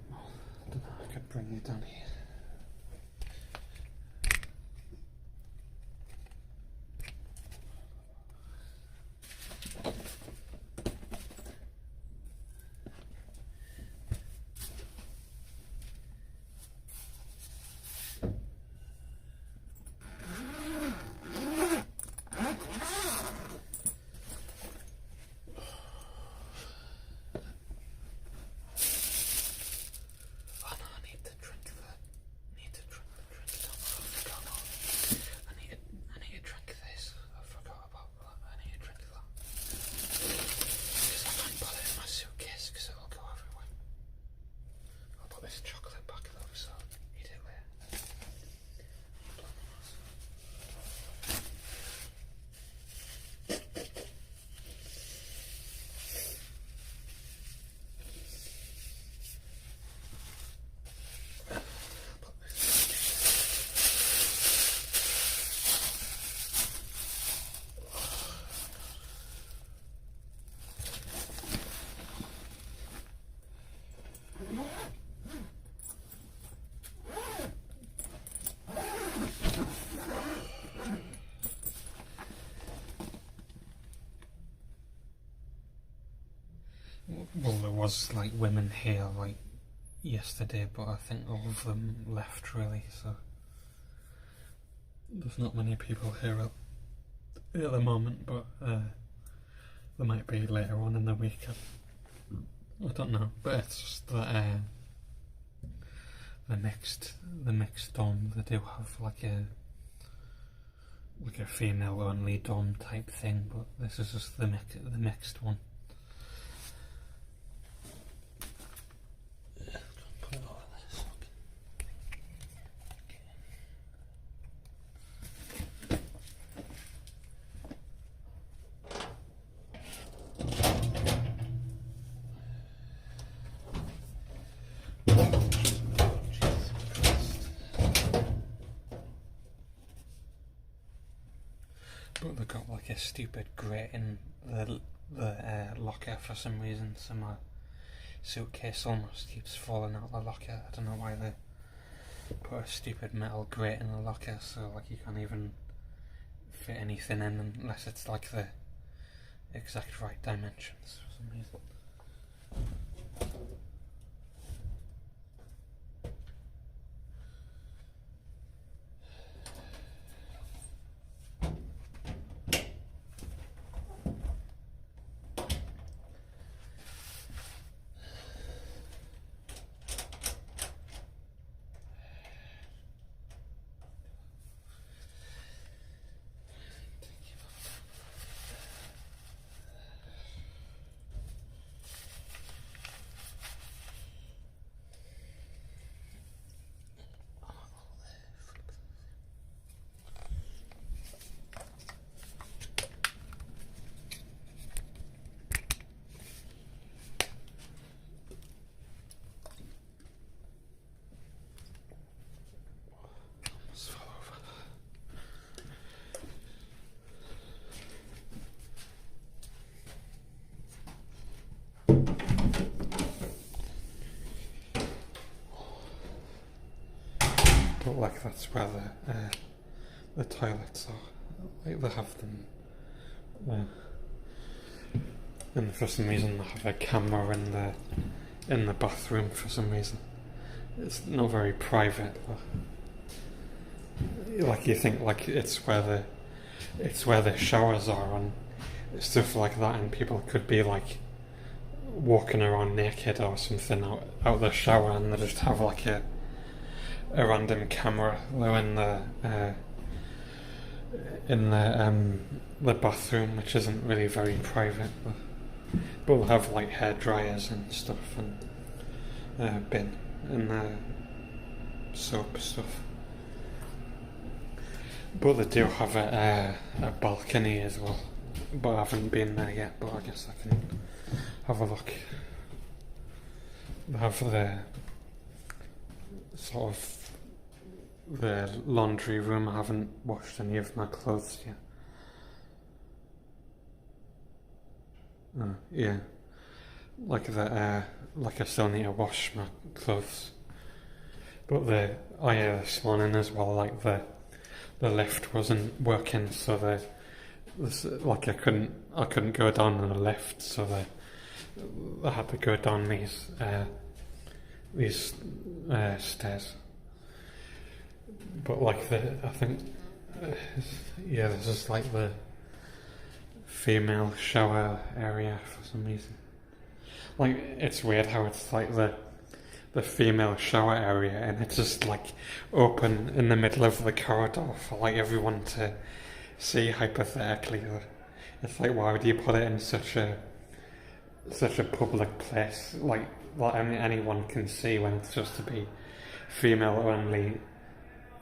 Speaker 1: Well, I don't know, I could bring you down here. Well, there was like women here like yesterday, but I think all of them left really, so there's not many people here at the moment, but there might be later on in the week. I don't know, but it's just that the mixed dorm, they do have like a female only dorm type thing, but this is just the mixed one. But they got like a stupid grate in the locker for some reason, so my suitcase almost keeps falling out of the locker. I don't know why they put a stupid metal grate in the locker, so like you can't even fit anything in unless it's like the exact right dimensions for some reason. But like that's where the toilets are. Like they have them and for some reason they have a camera in the bathroom for some reason. It's not very private, but like you think like it's where the showers are and stuff like that, and people could be like walking around naked or something out the shower, and they just have like a random camera though in the bathroom, which isn't really very private, but we'll have like hair dryers and stuff and bin and soap stuff. But they do have a balcony as well, but I haven't been there yet, but I guess I can have a look. They have the sort of the laundry room. I haven't washed any of my clothes yet. Yeah, like I still need to wash my clothes. But this morning as well, like the lift wasn't working, so like I couldn't go down on the lift, so I had to go down these stairs. But like I think this is like the female shower area for some reason. Like it's weird how it's like the female shower area and it's just like open in the middle of the corridor for like everyone to see hypothetically. It's like, why would you put it in such a public place like anyone can see when it's just to be female only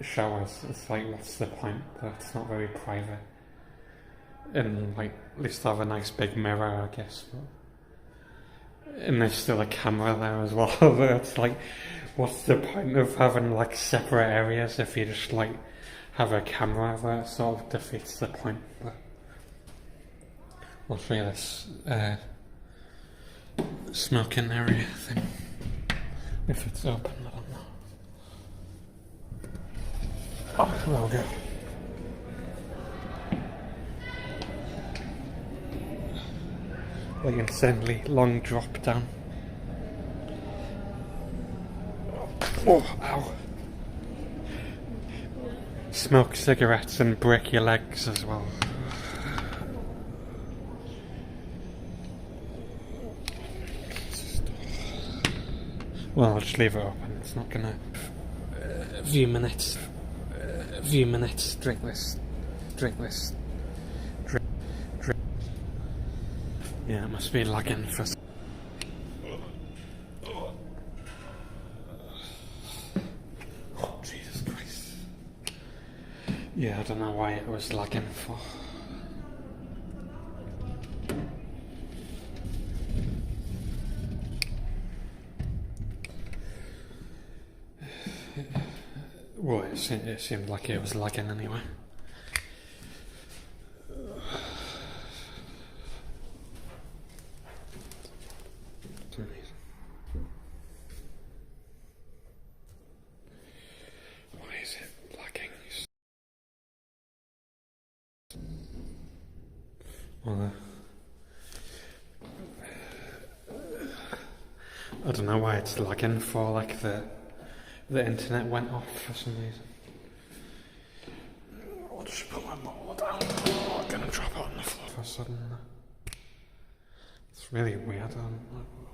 Speaker 1: showers? It's like, what's the point? That's not very private. And like at least have a nice big mirror, I guess. And there's still a camera there as well. But it's like, what's the point of having like separate areas if you just like have a camera there? It sort of defeats the point. But I'll show you this smoking area thing. If it's open, I don't know. Oh, there we go. Like insanely long drop down. Oh, ow. Smoke cigarettes and break your legs as well. Well, I'll just leave it open. It's not gonna. A few minutes. Drink this. Yeah, it must be lagging for. Oh, Jesus Christ. Yeah, I don't know why it was lagging for. Well, it seemed like it was lagging anyway. Well, I don't know why it's lagging for, like the internet went off for some reason. I'll just put my bottle down. I'm gonna drop it on the floor for a sudden. It's really weird.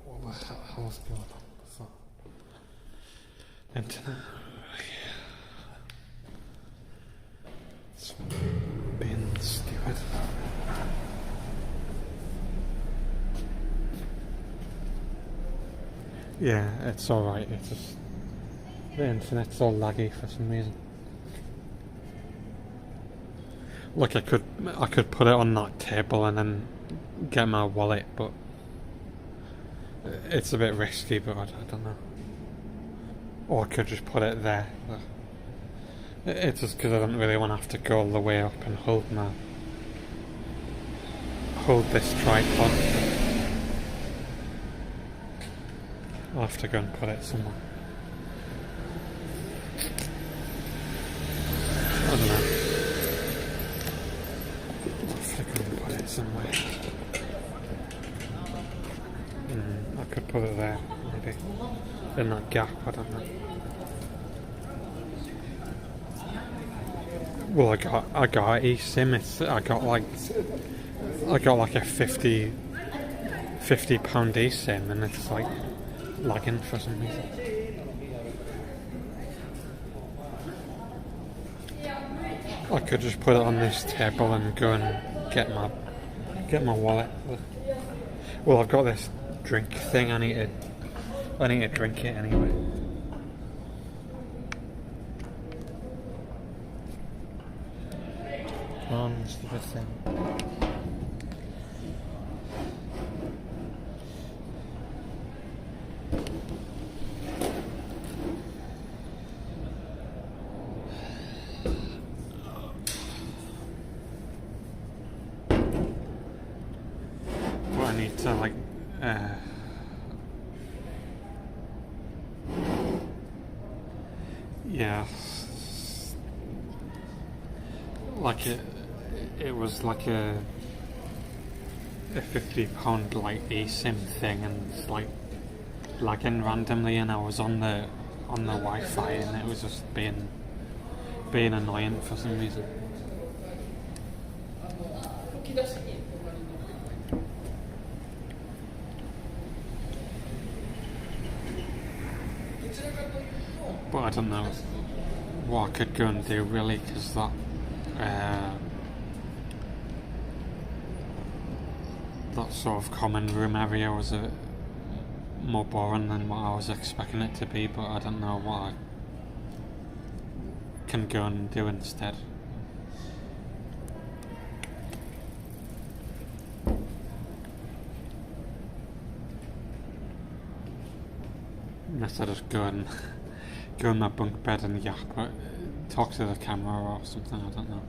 Speaker 1: What the hell's going on with the internet? It's being stupid. Yeah, it's alright. It's just the internet's all laggy for some reason. Look, I could put it on that table and then get my wallet, but it's a bit risky. But I don't know. Or I could just put it there. It's just because I don't really want to have to go all the way up and hold this tripod. I'll have to go and put it somewhere. I don't know. I'll have to go and put it somewhere. I could put it there, maybe. In that gap, I don't know. Well, I got eSIM. I got like a £50 eSIM, and it's like lagging for some reason. I could just put it on this table and go and get my wallet. Well, I've got this drink thing. I need to drink it anyway. Stupid thing. But I need to yeah, like it was like a £50 like eSIM thing, and it's like lagging randomly, and I was on the Wi-Fi, and it was just being annoying for some reason. But I don't know what I could go and do really, because that sort of common room area was a bit more boring than what I was expecting it to be, but I don't know what I can go and do instead. Unless I just go in my bunk bed and yap, or talk to the camera or something, I don't know.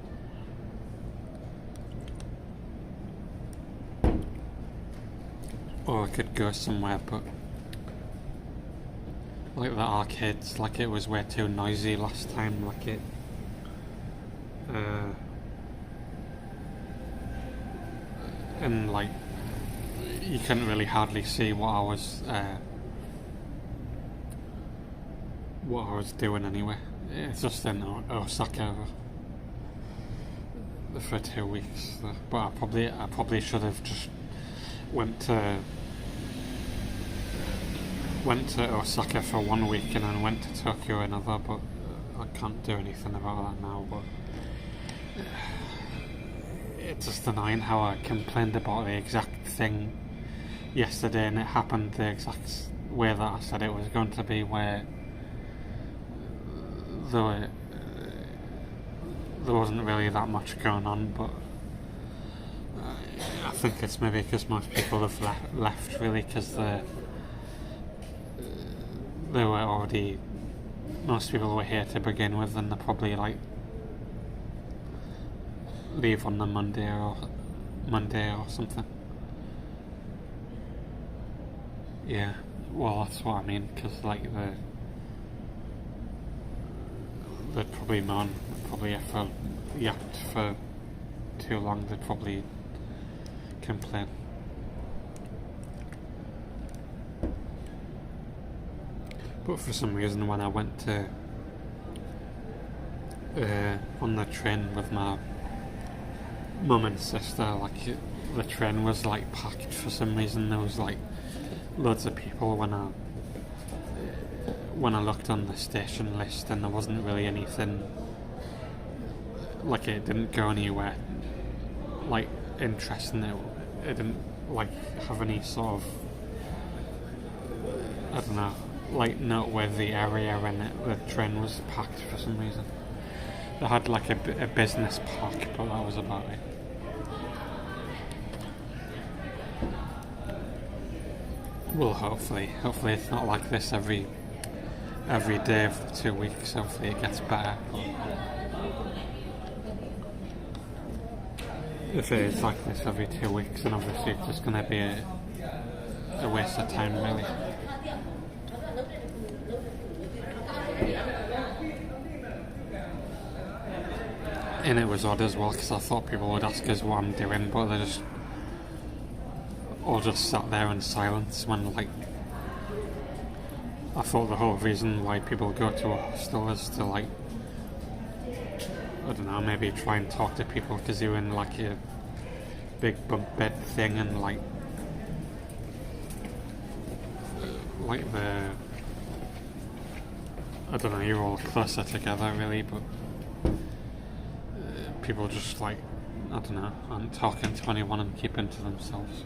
Speaker 1: Or I could go somewhere, but like the arcades, like it was way too noisy last time, like it and like you couldn't really hardly see what I was doing anyway. It's just in Osaka for 2 weeks, but I probably should have just went to Osaka for 1 week and then went to Tokyo another, but I can't do anything about that now. But it's just annoying how I complained about the exact thing yesterday and it happened the exact way that I said it was going to be, where there wasn't really that much going on, but I think it's maybe because most people have left really, because they were already, most people were here to begin with, and they probably like leave on the Monday or something. Yeah, well that's what I mean, because like they'd probably moan, probably if I yapped for too long, they'd probably complain. But for some reason, when I went to on the train with my mum and sister, like the train was like packed for some reason. There was like loads of people when I looked on the station list, and there wasn't really anything, like it didn't go anywhere like interesting. It didn't like have any sort of, I don't know, like noteworthy area, and the train was packed for some reason. They had like a business park, but that was about it. Well, hopefully it's not like this every day for 2 weeks. Hopefully it gets better. If it is like this every 2 weeks, then obviously it's just going to be a waste of time, really. And it was odd as well, because I thought people would ask us what I'm doing, but they just all just sat there in silence when, like, I thought the whole reason why people go to a hostel is to, like, I don't know, maybe try and talk to people because you're in like a big bunk bed thing, and like the, I don't know, you're all closer together really, but people just like, I don't know, aren't talking to anyone and keeping to themselves. So.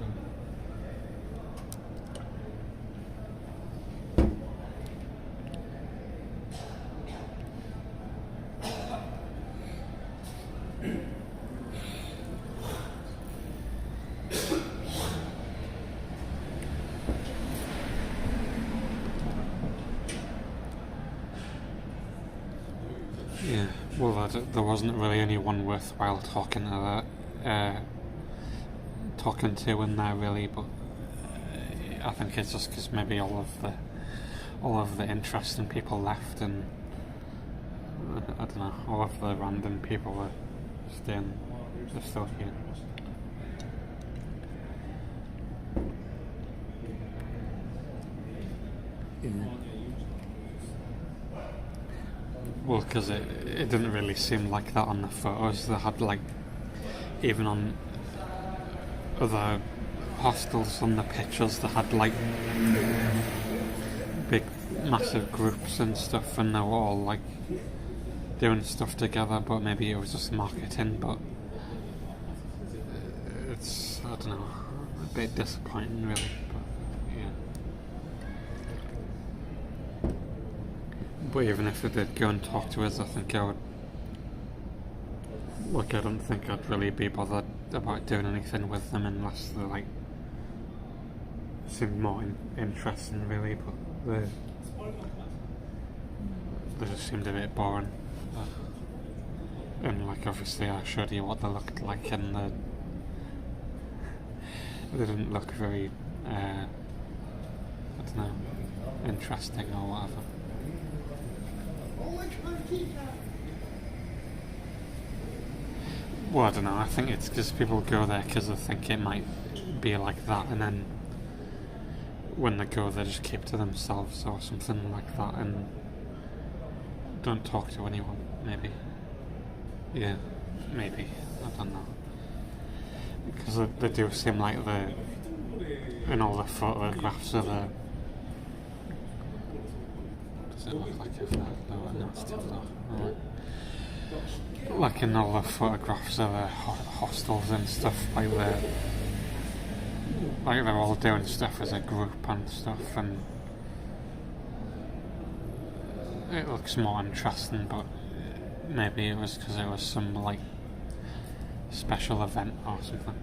Speaker 1: Yeah, well, there wasn't really anyone worthwhile talking to in there really, but I think it's just because maybe all of the interesting people left, and I don't know, all of the random people are still here. Yeah. Well, because it didn't really seem like that on the photos. They had like, even on other hostels on the pictures, they had like big massive groups and stuff, and they were all like doing stuff together, but maybe it was just marketing. But it's, I don't know, a bit disappointing really, but yeah. But even if they did go and talk to us, I think I would, like, I don't think I'd really be bothered about doing anything with them unless they like seemed more interesting really, but they just seemed a bit boring. And like, obviously I showed you what they looked like, and they didn't look very I don't know, interesting or whatever. Well, I don't know, I think it's because people go there because they think it might be like that, and then when they go they just keep to themselves or something like that and don't talk to anyone, maybe. Yeah, maybe, I don't know. Because they do seem like in all the photographs of the... Does it look like if they're lower? No, it's too low. Right. Like in all the photographs of the hostels and stuff, like they're all doing stuff as a group and stuff, and it looks more interesting, but maybe it was because it was some like special event or something.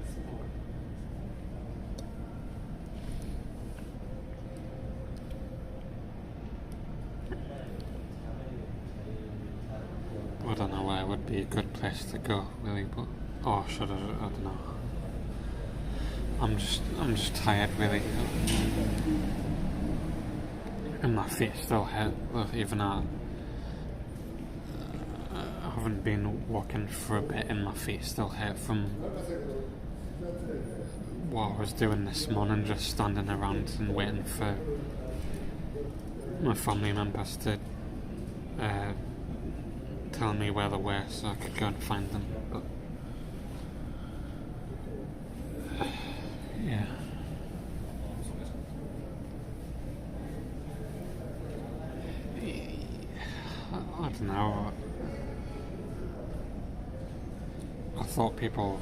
Speaker 1: I don't know where would be a good place to go really, but should I don't know. I'm just tired really, and my feet still hurt. Even I haven't been walking for a bit, and my feet still hurt from what I was doing this morning, just standing around and waiting for my family members to tell me where they were so I could go and find them. But yeah. I don't know. I thought people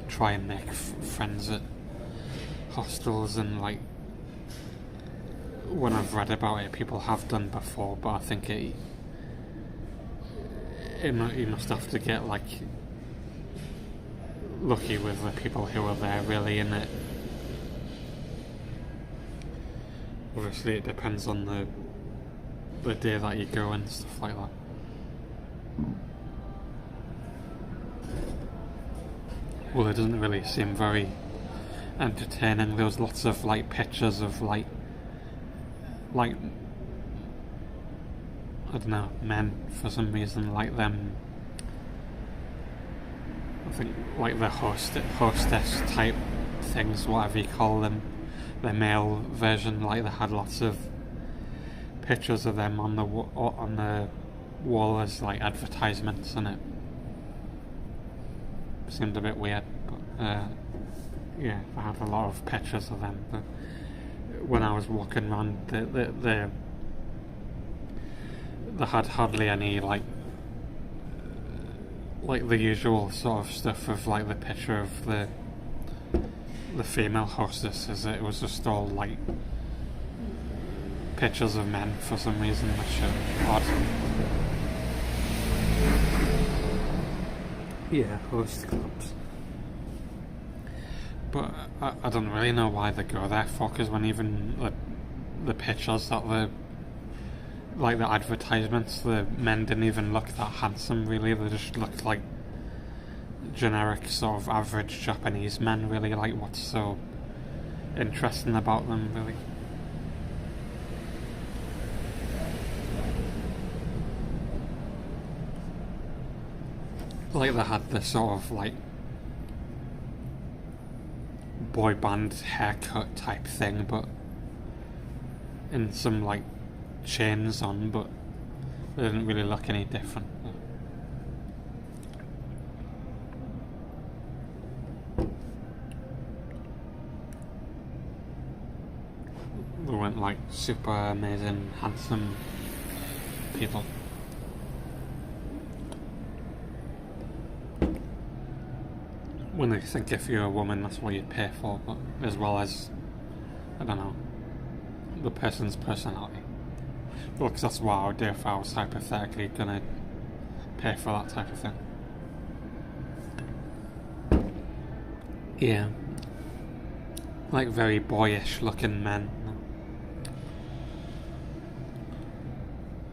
Speaker 1: try and make friends at hostels, and like when I've read about it, people have done before. But I think you must have to get like lucky with the people who are there, really, in it. Obviously, it depends on the day that you go and stuff like that. Well, it doesn't really seem very entertaining. There was lots of like pictures of like I don't know, men for some reason, like them. I think like the hostess type things, whatever you call them, the male version. Like they had lots of pictures of them on the wall as like advertisements, and it seemed a bit weird. But yeah, I had a lot of pictures of them. But when I was walking around, they had hardly any like the usual sort of stuff of like the picture of the female hostesses. It was just all like pictures of men for some reason, which are odd. Yeah, host clubs. But I don't really know why they go there for, because when even the pictures that like the advertisements, the men didn't even look that handsome, really. They just looked like generic sort of average Japanese men, really. Like, what's so interesting about them, really? Like, they had this sort of like boy band haircut type thing, but in some like chains on, but they didn't really look any different. They weren't like super amazing, handsome people. When I think if you're a woman, that's what you'd pay for, but as well as, I don't know, the person's personality. Well, because that's what I would do if I was hypothetically gonna pay for that type of thing. Yeah. Like very boyish looking men.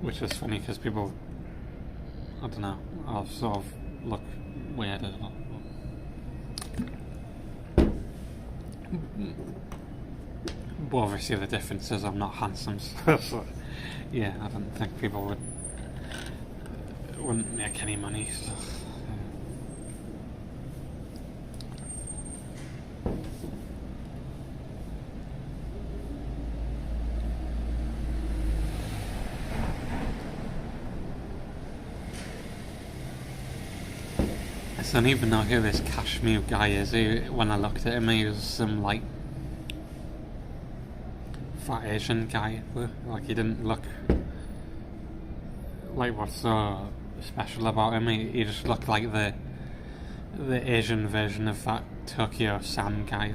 Speaker 1: Which is funny because people, I don't know, I'll sort of look weird as well. But obviously the difference is I'm not handsome, so yeah, I don't think people wouldn't make any money. So, I don't even know who this Kashmir guy is. When I looked at him, he was some like fat Asian guy. Like, he didn't look like what's so special about him. He just looked like the Asian version of that Tokyo Sam guy.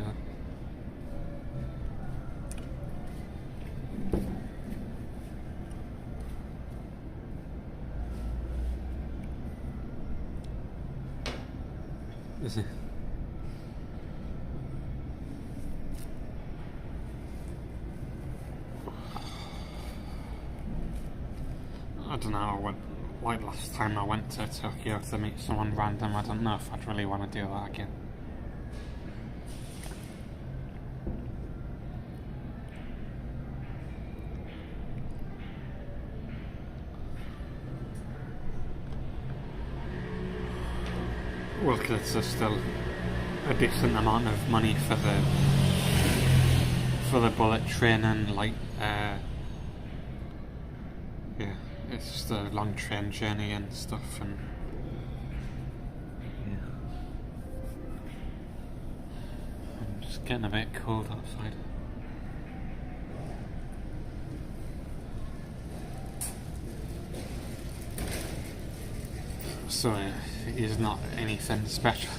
Speaker 1: Is it? I don't know, like last time I went to Tokyo to meet someone random, I don't know if I'd really want to do that again. Well, because it's still a decent amount of money for the bullet train, and like yeah, it's just a long train journey and stuff, and yeah, I'm just getting a bit cold outside. So he's not anything special.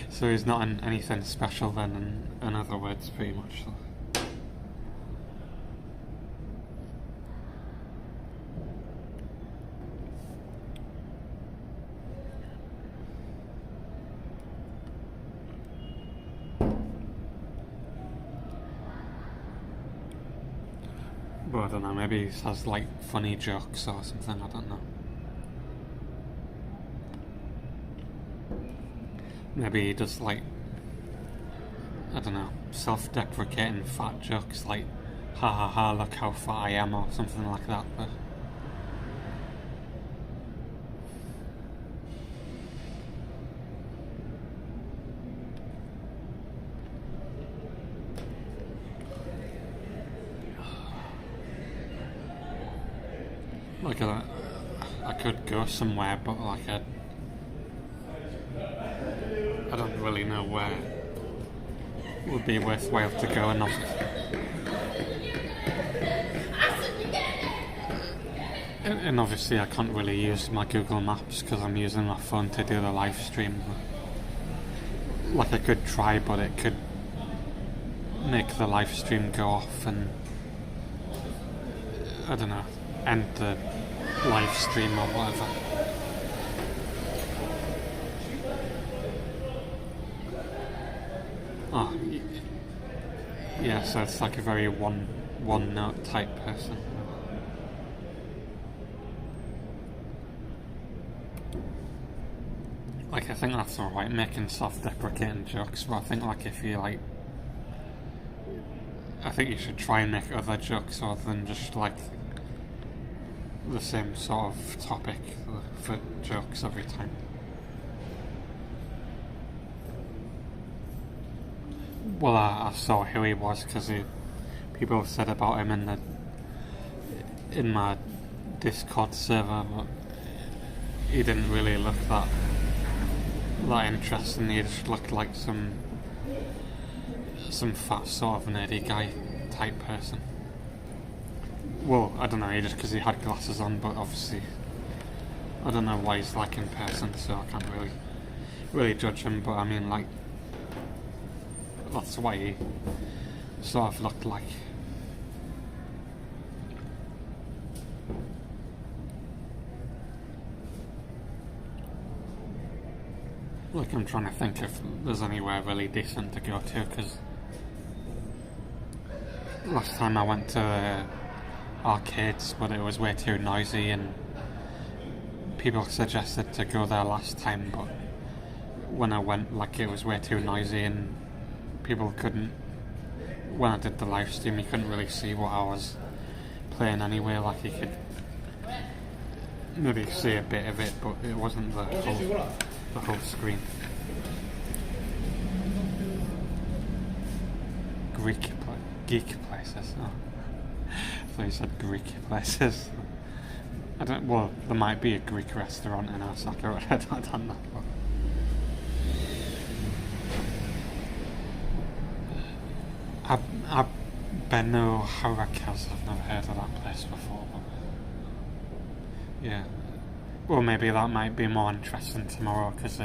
Speaker 1: So he's not anything special then, in other words, pretty much. So. But I don't know, maybe he has like funny jokes or something, I don't know. Maybe he does like, I don't know, self-deprecating fat jokes like, ha ha ha, look how fat I am, or something like that. But like I could go somewhere, but like I don't really know where would be worthwhile to go, and obviously I can't really use my Google Maps because I'm using my phone to do the live stream. Like I could try, but it could make the live stream go off and I don't know, end the live stream or whatever. Oh, yeah, so it's like a very one note type person. Like, I think that's alright, making self-deprecating jokes, but I think like if you like, I think you should try and make other jokes other than just like the same sort of topic for jokes every time. Well, I saw who he was because people said about him in my Discord server, but he didn't really look that interesting. He just looked like some fat sort of nerdy guy type person. Well, I don't know, just because he had glasses on, but obviously I don't know why he's like in person, so I can't really judge him. But I mean, like, that's what he sort of looked like. Like, I'm trying to think if there's anywhere really decent to go to, because last time I went to the arcades, but it was way too noisy, and people suggested to go there last time, but when I went, like, it was way too noisy, and people couldn't, when I did the live stream, you couldn't really see what I was playing anyway. Like, you could maybe see a bit of it, but it wasn't the whole screen. Geek places. Oh. I thought you said Greek places. Well, there might be a Greek restaurant in Osaka, I don't know. Beno Harakas, I've never heard of that place before, but yeah. Well, maybe that might be more interesting tomorrow, because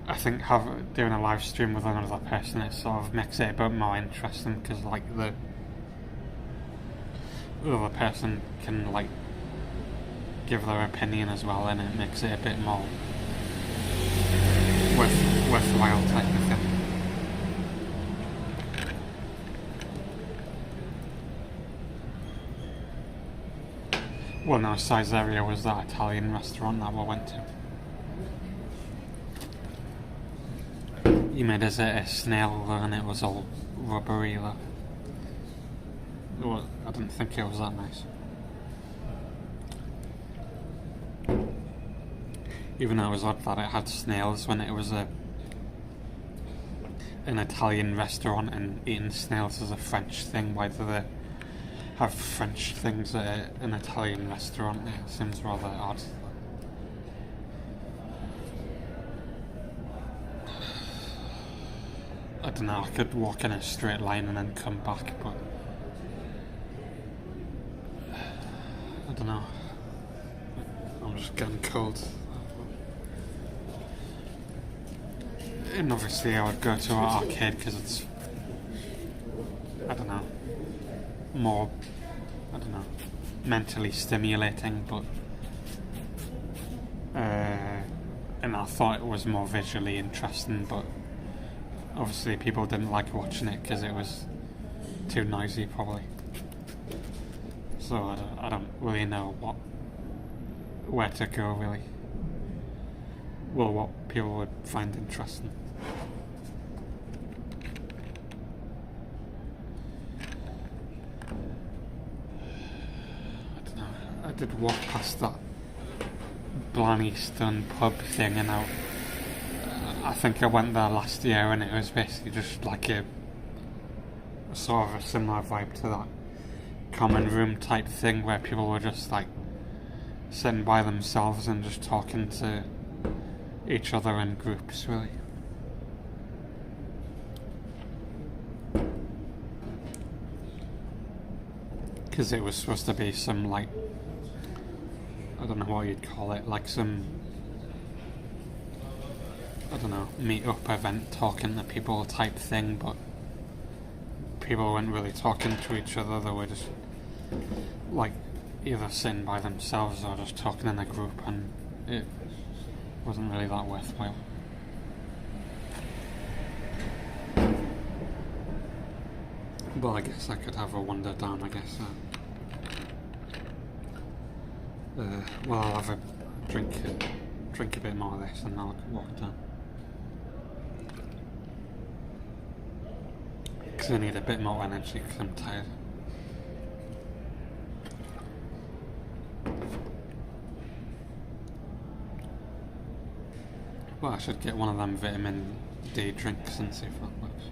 Speaker 1: I think doing a live stream with another person, it sort of makes it a bit more interesting, because like the other person can like give their opinion as well, and it makes it a bit more worthwhile type of thing. Well, no, Caesarea was that Italian restaurant that we went to. You made us a snail though, and it was all rubbery though. Well, I didn't think it was that nice. Even though it was odd that it had snails when it was a an Italian restaurant and eating snails is a French thing. Why do they have French things at an Italian restaurant? It seems rather odd. I don't know, I could walk in a straight line and then come back, but I don't know. I'm just getting cold. And obviously I would go to an arcade because it's, I don't know, more, I don't know, mentally stimulating, but and I thought it was more visually interesting, but obviously people didn't like watching it because it was too noisy probably. So I don't really know where to go really. Well, what people would find interesting. I don't know. I did walk past that Blarney Stone pub thing, and I think I went there last year, and it was basically just like a sort of a similar vibe to that common room type thing where people were just like sitting by themselves and just talking to each other in groups, really. Because it was supposed to be some, like, I don't know what you'd call it, like some, I don't know, meet-up event talking to people type thing, but people weren't really talking to each other. They were just like either sitting by themselves or just talking in a group, and it wasn't really that worthwhile. But I guess I could have a wander down, I guess. Well, I'll have a drink a bit more of this and I'll walk down. Because I need a bit more energy because I'm tired. Well, I should get one of them vitamin D drinks and see if that works.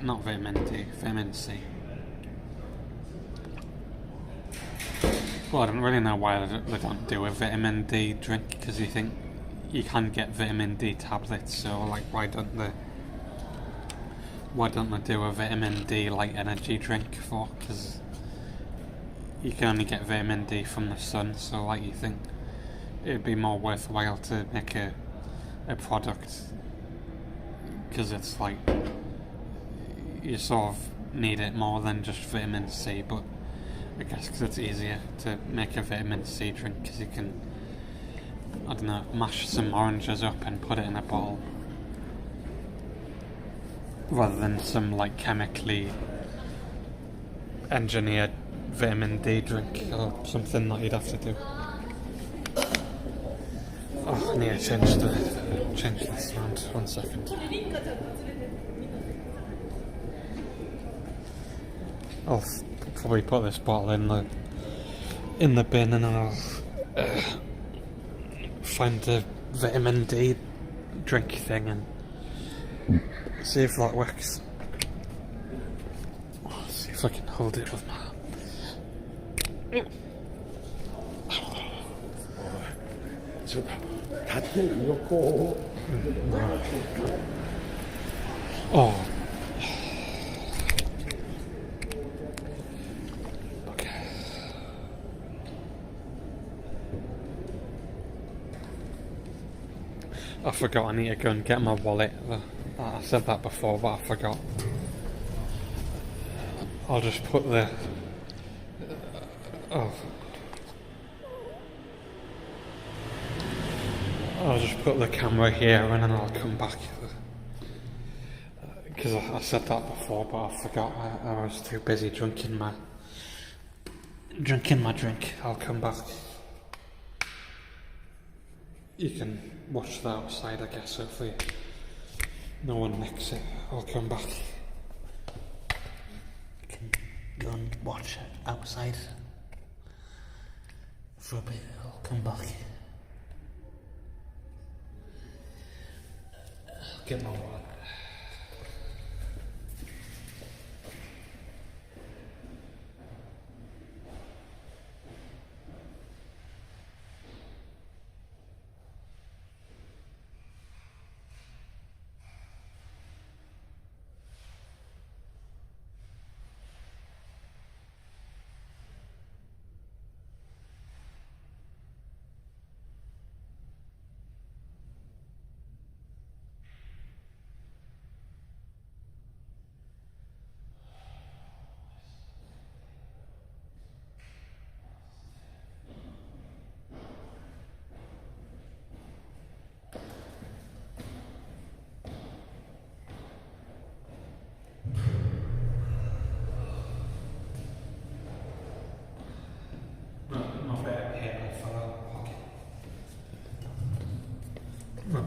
Speaker 1: Not vitamin D, vitamin C. Well, I don't really know why they don't do a vitamin D drink, because you think you can get vitamin D tablets, so like why don't they do a vitamin D like energy drink for? Because you can only get vitamin D from the sun, so like you think it'd be more worthwhile to make a product, because it's like you sort of need it more than just vitamin C, but I guess because it's easier to make a vitamin C drink, because you can, I don't know, mash some oranges up and put it in a bottle, rather than some like chemically engineered vitamin D drink or something that you'd have to do. Oh, I need to change this around. 1 second. I'll probably put this bottle in the bin, and I'll find the vitamin D drink thing and see if that works. See if I can hold it with my hand. Oh. Okay. I forgot I need to go and get my wallet. I said that before, but I forgot. I'll just put the... I'll just put the camera here and then I'll come back. Because I said that before, but I forgot. I was too busy drinking my drink. I'll come back. You can watch that outside, I guess. Hopefully no one nicks it. I'll come back. You can go and watch it outside for a bit. I'll come back. Get my wallet.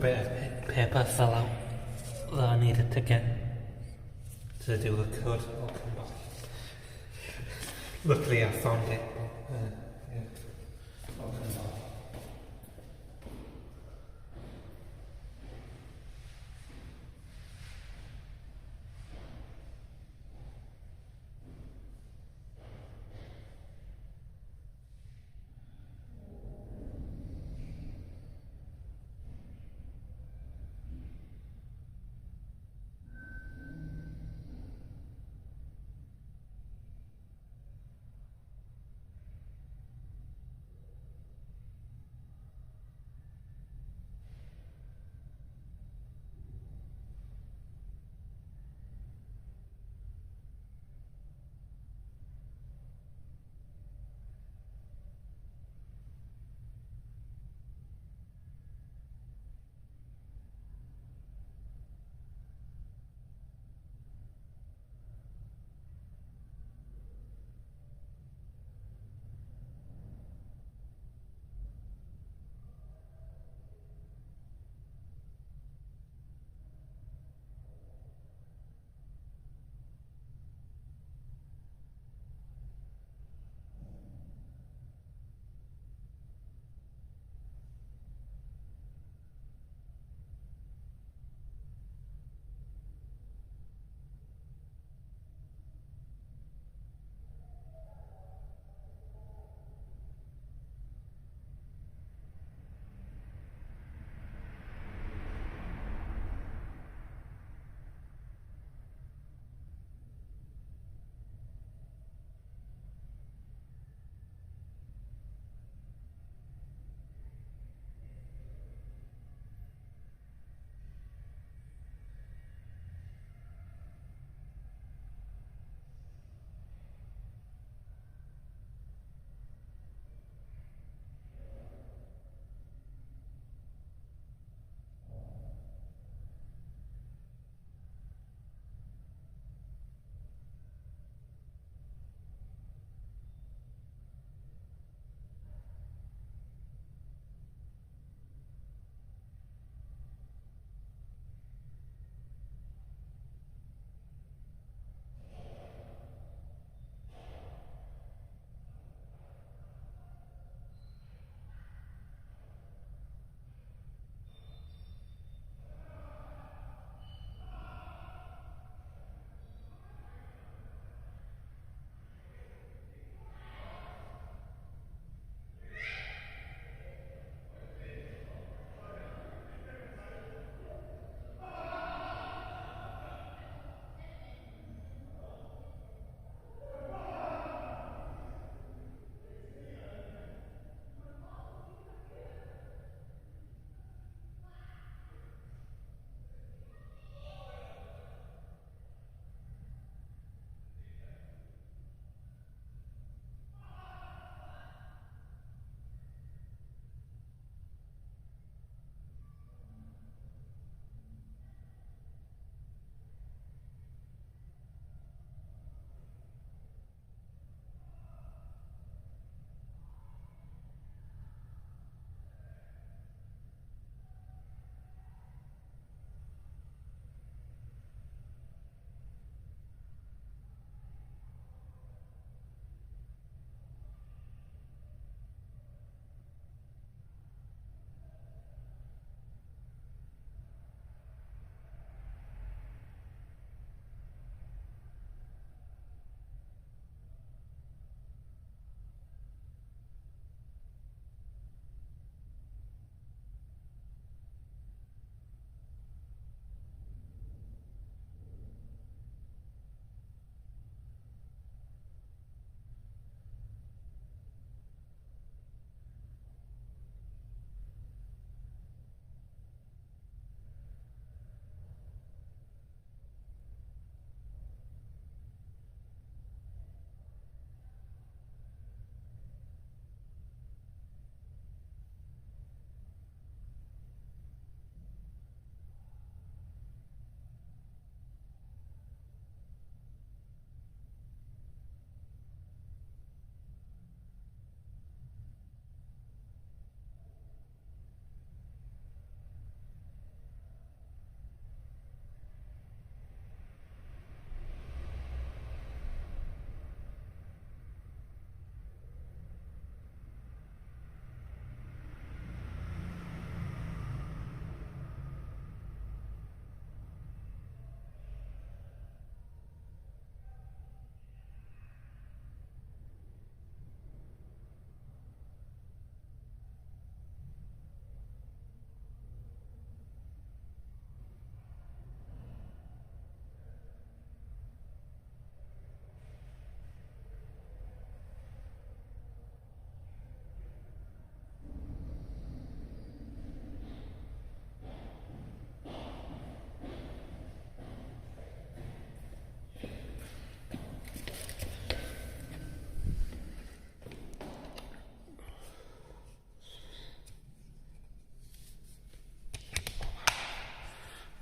Speaker 1: bit of paper fell out that I needed to get to do the code. I'll come back. Luckily I found it. Yeah. I'll come back.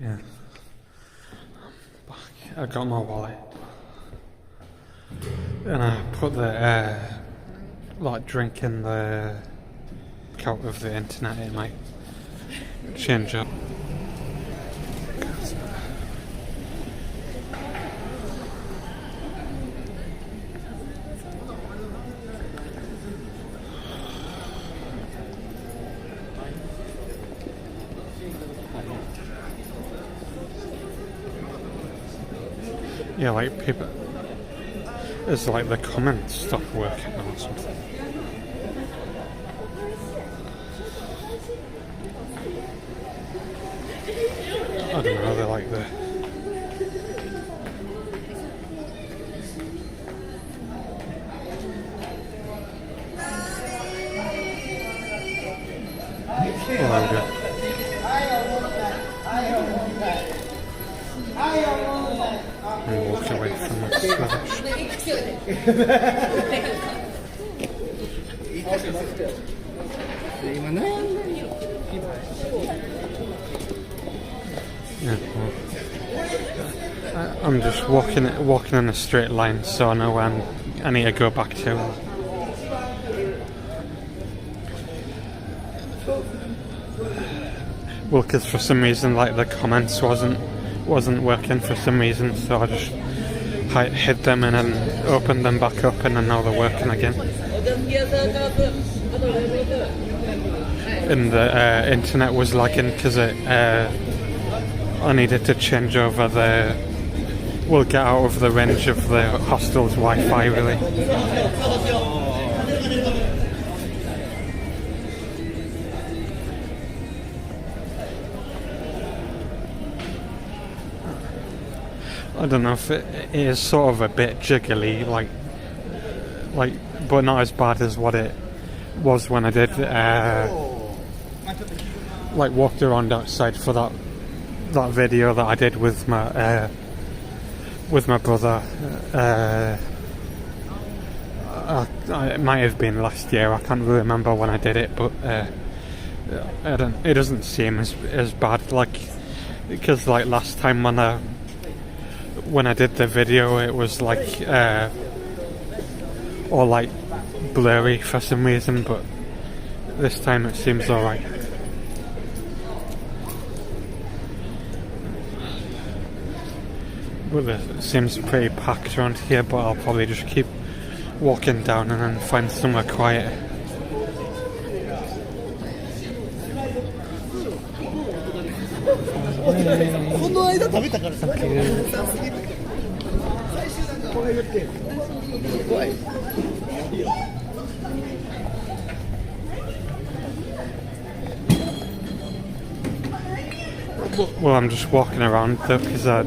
Speaker 1: Yeah. I got my wallet. And I put the like drink in the account of the internet. It might change up. Yeah, like people. It's like the comments stop working or something. I don't know, they're like the... Oh, there we go. And walk away from this rubbish. Yeah, well, I'm just walking in a straight line, so I know when I need to go back to. Well, because for some reason, like the comments wasn't working for some reason, so I just hid them and then opened them back up, and then now they're working again. And the internet was lagging because I needed to change over get out of the range of the hostel's Wi-Fi, really. I don't know if it is sort of a bit jiggly, like, but not as bad as what it was when I did, like, walked around outside for that video that I did with my brother. It might have been last year. I can't really remember when I did it, but it doesn't seem as bad, like, because like last time when I did the video, it was like all like blurry for some reason, but this time it seems alright. Well, it seems pretty packed around here, but I'll probably just keep walking down and then find somewhere quiet. Well, I'm just walking around though because I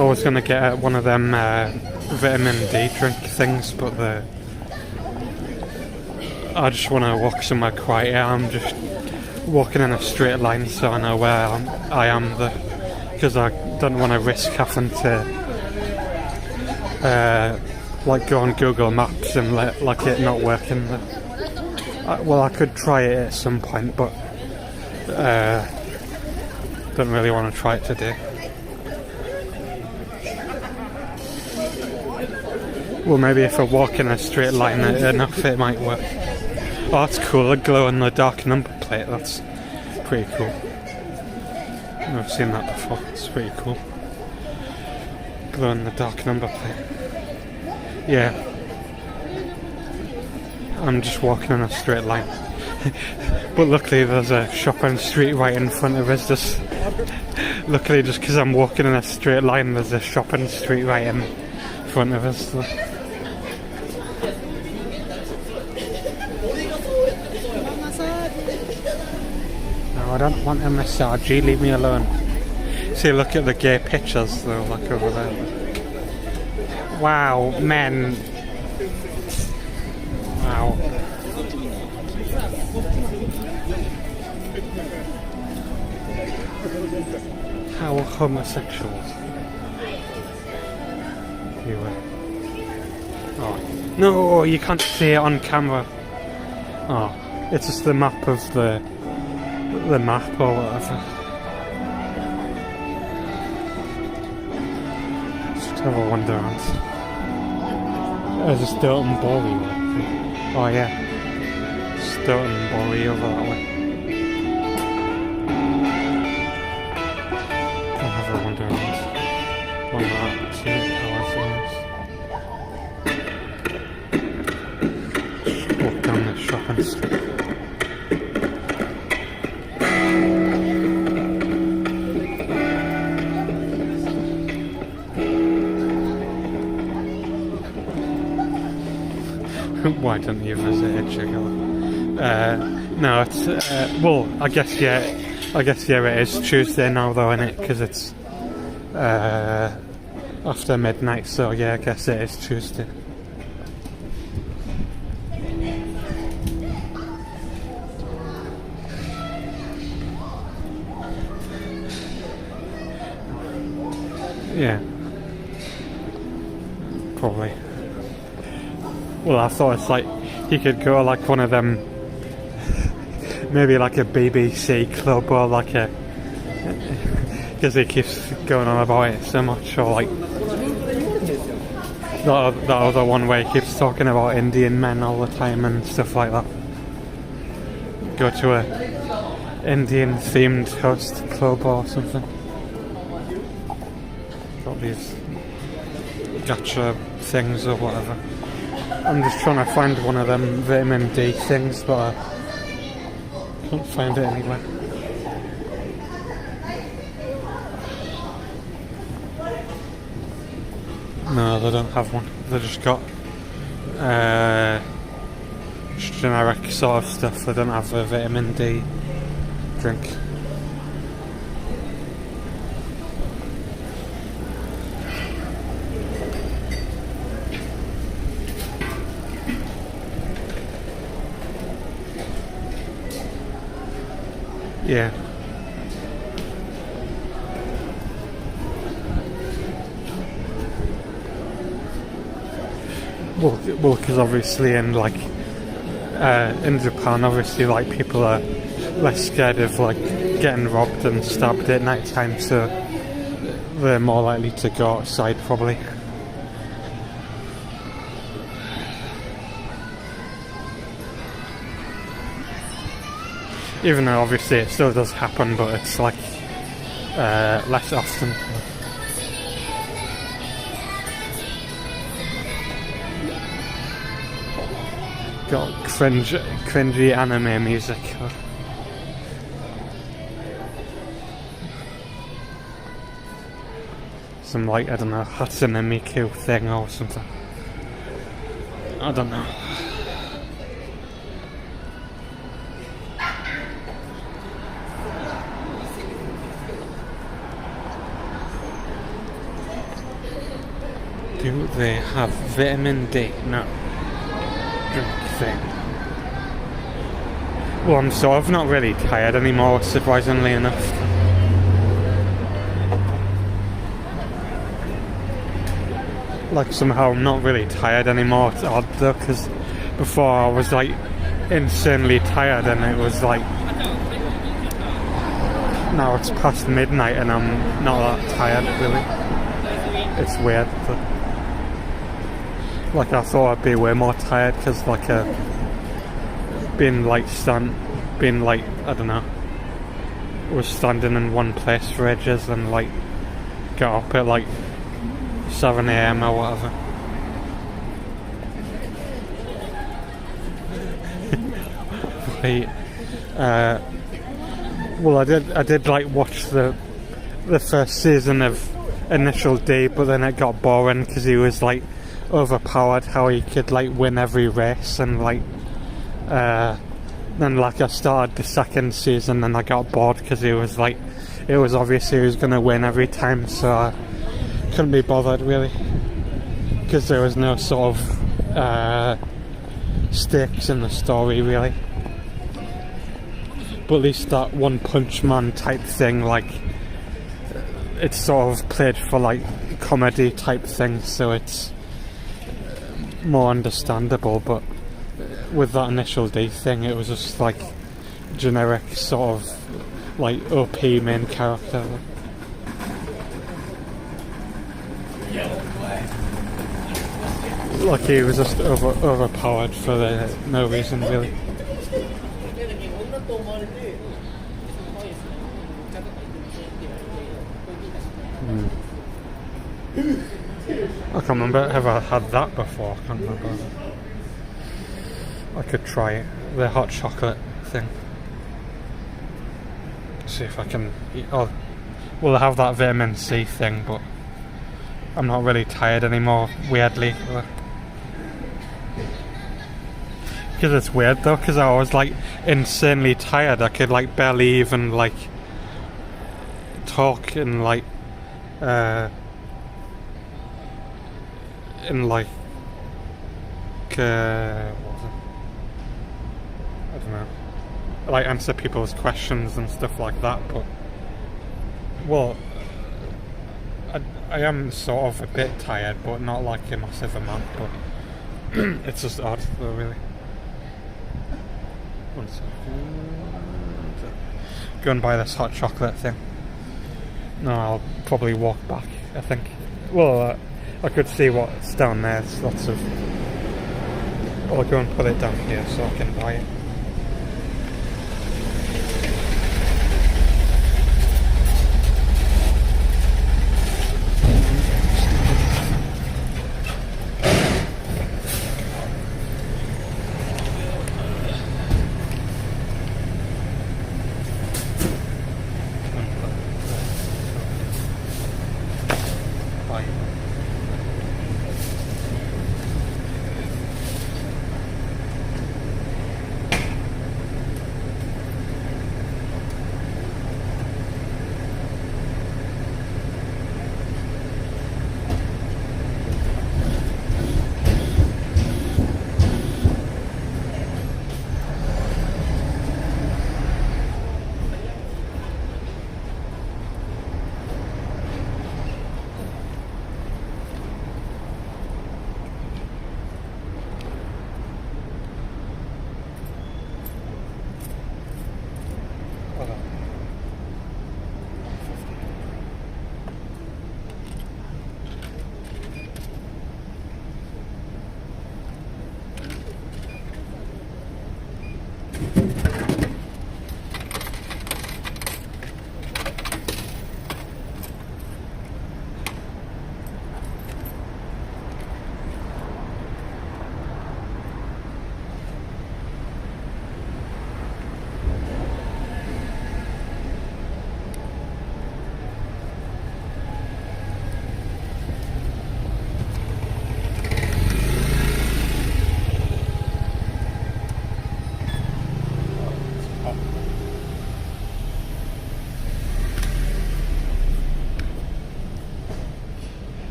Speaker 1: was going to get one of them vitamin D drink things, but I just want to walk somewhere quiet. I'm just walking in a straight line so I know where I am, because I don't want to risk having to like go on Google Maps and like it not working. Well, I could try it at some point, but don't really want to try it today. Well, maybe if I walk in a straight line enough, it might work. Oh, that's cool, a glow-in-the-dark number plate, that's pretty cool. I've never seen that before, it's pretty cool. Glow-in-the-dark number plate. Yeah. I'm just walking in a straight line. But luckily there's a shop on the street right in front of us. Luckily, just because I'm walking in a straight line, there's a shop on the street right in front of us. So. No, I don't want a massage, leave me alone. See, look at the gay pictures though, like over there. Wow, men. Wow. How homosexuals. Anyway. Oh. No, you can't see it on camera. Oh, it's just the map of the map or whatever. have a wander around. There's a Stilton Bory. Oh yeah. Stilton Bory over that way. I'll have a wander around. 1.5 2 hours. Walk down the shopping street. Why don't you visit it, Chicago? No, it's well, I guess yeah, it is Tuesday now though, isn't it? Because it's after midnight, so yeah, I guess it is Tuesday. Yeah, probably. Well, I thought it's like he could go like one of them, maybe like a BBC club or like a, because he keeps going on about it so much, or like that other one where he keeps talking about Indian men all the time and stuff like that. Go to a Indian themed host club or something. Got these gacha things or whatever. I'm just trying to find one of them vitamin D things, but I can't find it anywhere. No, they don't have one. They just got generic sort of stuff. They don't have a vitamin D drink. Yeah. Well, because obviously in Japan, obviously like people are less scared of like getting robbed and stabbed at night time, so they're more likely to go outside probably. Even though obviously it still does happen, but it's like less often. Got cringy anime music. Some like, I don't know, Hatsune Miku thing or something. I don't know. Do they have vitamin D? No. Drink thing. Well, I'm sort of not really tired anymore, surprisingly enough. Like somehow I'm not really tired anymore. It's odd though, because before I was like insanely tired, and it was like now it's past midnight and I'm not that tired really. It's weird. But like I thought I'd be way more tired because like being like I don't know, was standing in one place for ages and like got up at like 7 AM or whatever. Wait, well I did like watch the first season of Initial D, but then it got boring because he was like overpowered how he could like win every race, and like then like I started the second season and I got bored because he was like, it was obvious he was going to win every time, so I couldn't be bothered really because there was no sort of stakes in the story really. But at least that One Punch Man type thing, like it's sort of played for like comedy type things, so it's more understandable. But with that Initial D thing, it was just like generic sort of like OP main character. Like he was just overpowered for no reason really. I can't remember. Have I had that before? I can't remember. I could try it. The hot chocolate thing. See if I can eat. Oh, well, I have that vitamin C thing, but I'm not really tired anymore, weirdly. Because it's weird though, because I was like insanely tired. I could like barely even like talk in like what was it? I don't know. Like answer people's questions and stuff like that, but well, I am sort of a bit tired, but not like a massive amount. But it's just odd, though, really. 1 second. Go and buy this hot chocolate thing. No, I'll probably walk back, I think. Well, I could see what's down there. There's lots of. I'll go and put it down here so I can buy it.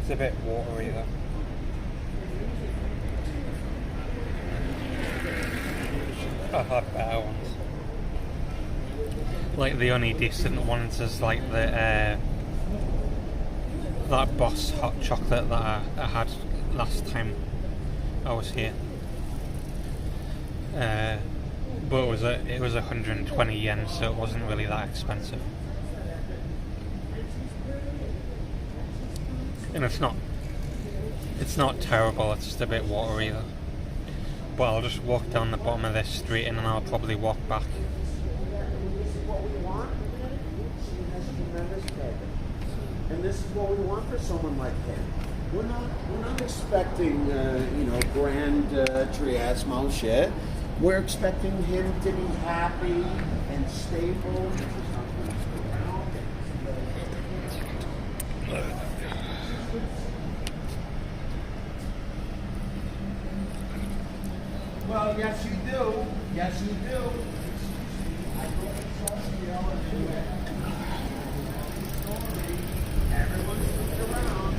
Speaker 1: It's a bit watery though. I've had better ones. Like the only decent ones is like the that Boss hot chocolate that I had last time I was here. But it was 120 yen, so it wasn't really that expensive. And it's not terrible, it's just a bit watery though. But I'll just walk down the bottom of this street and then I'll probably walk back.
Speaker 2: And this is what we want for someone like him. We're not expecting grand triasmal shit. We're expecting him to be happy and stable. Well, yes you do. Yes you do. I go to Hostel and do it. Everyone's looking around.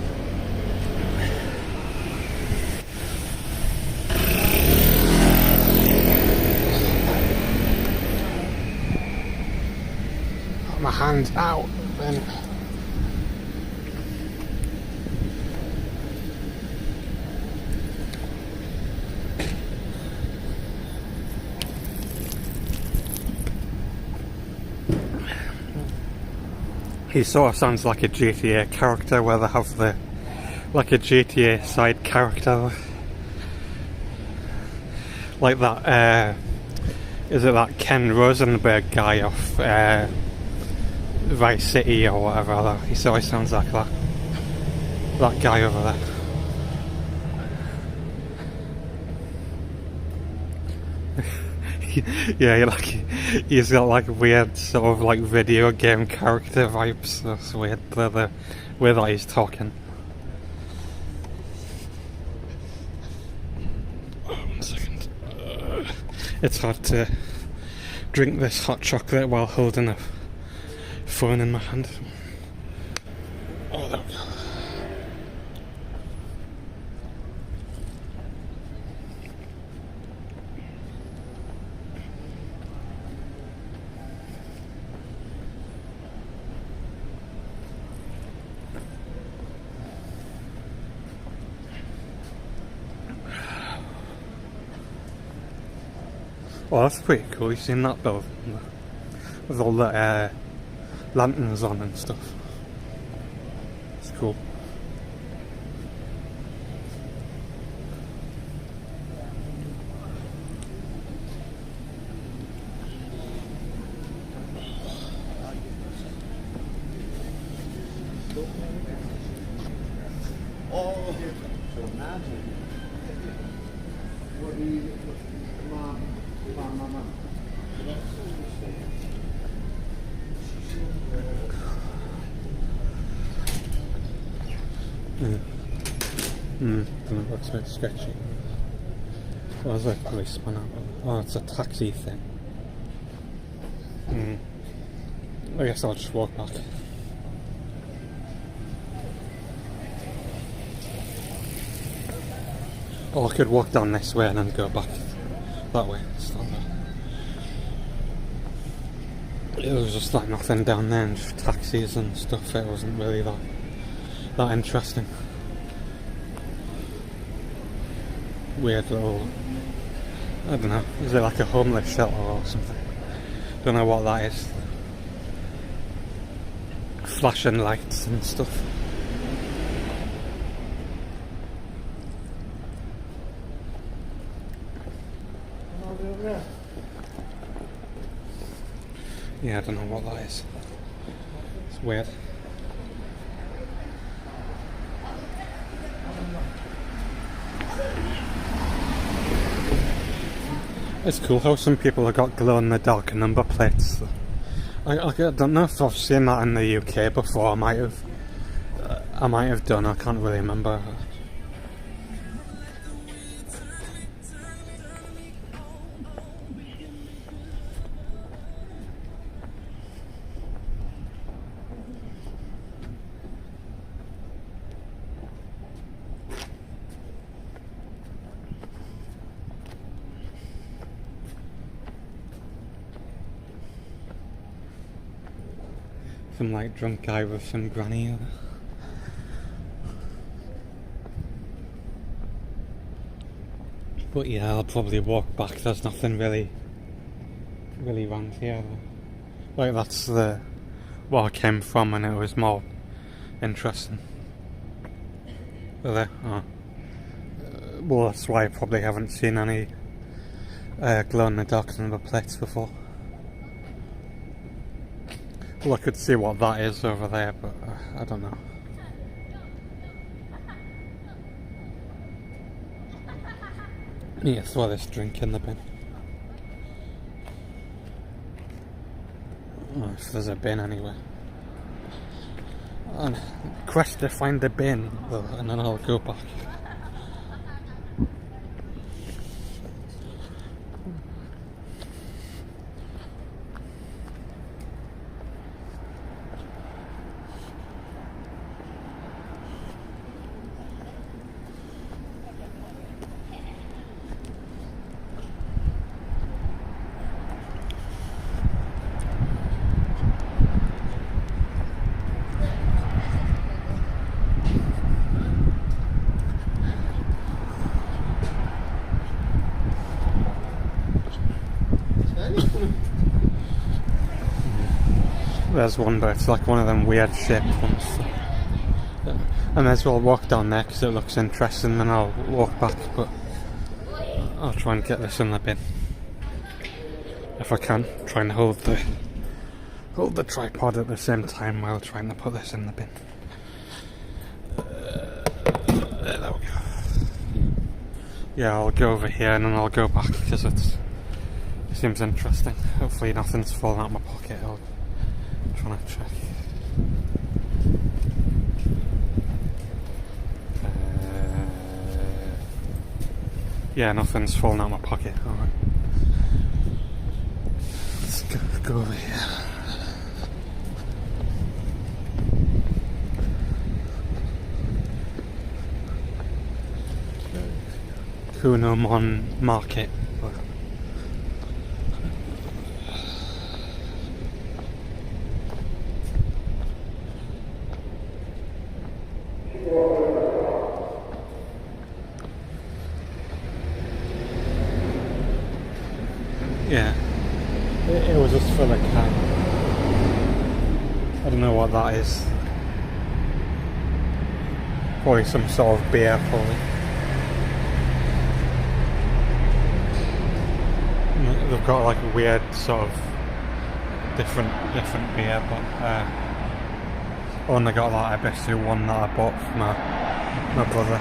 Speaker 1: Put my hands out then. He sort of sounds like a GTA character where they have the like a GTA side character, like that. Is it that Ken Rosenberg guy off Vice City or whatever? He sort of sounds like that. That guy over there. Yeah, he's got like weird sort of like video game character vibes. That's weird, the way that he's talking. One second. It's hard to drink this hot chocolate while holding a phone in my hand. Oh, there we go. Oh, that's pretty cool. You've seen that building with all the lanterns on and stuff. It's cool.
Speaker 2: Oh, so imagine. What do you, Mom?
Speaker 1: It looks a bit sketchy. What is that policeman? Oh, it's a taxi thing. I guess I'll just walk back. Or I could walk down this way and then go back that way. It's not bad. It was just like nothing down there and just taxis and stuff. It wasn't really that interesting. Weird little, I don't know, is it like a homeless shelter or something? Don't know what that is. Flashing lights and stuff. Yeah, I don't know what that is. It's weird. It's cool how some people have got glow-in-the-dark number plates. I don't know if I've seen that in the UK before. I might have done. I can't really remember. Some like drunk guy with some granny. But yeah, I'll probably walk back. There's nothing really around here. Like that's where I came from, and it was more interesting. There. Oh. Well, that's why I probably haven't seen any glow-in-the-dark number plates before. Well, I could see what that is over there, but I don't know. Yeah, throw this drink in the bin. Oh, if there's a bin anywhere. And quest to find the bin, and then I'll go back. there's one, but it's like one of them weird shaped ones. I may as well walk down there because it looks interesting, then I'll walk back, but I'll try and get this in the bin. If I can, try and hold the tripod at the same time while trying to put this in the bin. There we go. Yeah, I'll go over here and then I'll go back because it seems interesting. Hopefully nothing's fallen out of my pocket. I'm trying to check. Yeah, nothing's fallen out of my pocket. Alright. Let's go over here. Kunomon Market. Yeah, it was just for the cat. I don't know what that is. Probably some sort of beer, probably. They've got like a weird sort of different beer, but I only got that IBS one that I bought for my brother,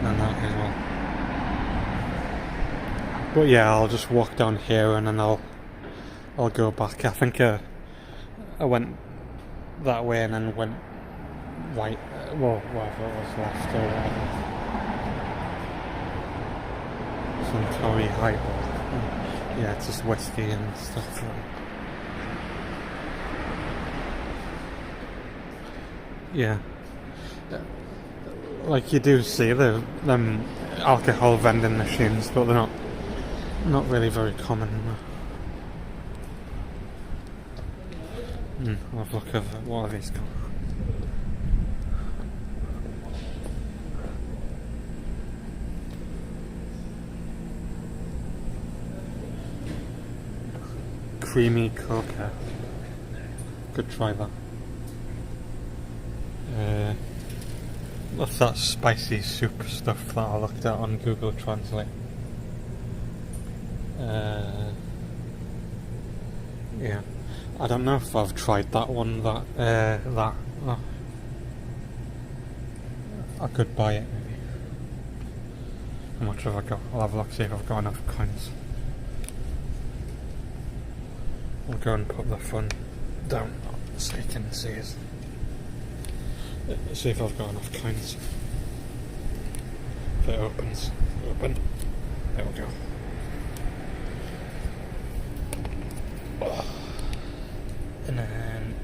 Speaker 1: and that as well. But yeah, I'll just walk down here and then I'll go back. I think I went that way and then went right, well, whatever it was, left or whatever. Suntory highball. Yeah, it's just whiskey and stuff. Yeah. Like you do see them alcohol vending machines, but they're not really very common. I'll have a look at what have these got. Creamy coca. Could try that. What's that spicy soup stuff that I looked at on Google Translate? Yeah, I don't know if I've tried that one. I could buy it maybe. How much have I got? I'll have a look, see if I've got enough coins. I'll go and put the phone down so you can see it. See if I've got enough coins. If it opens. Open. There we go. And then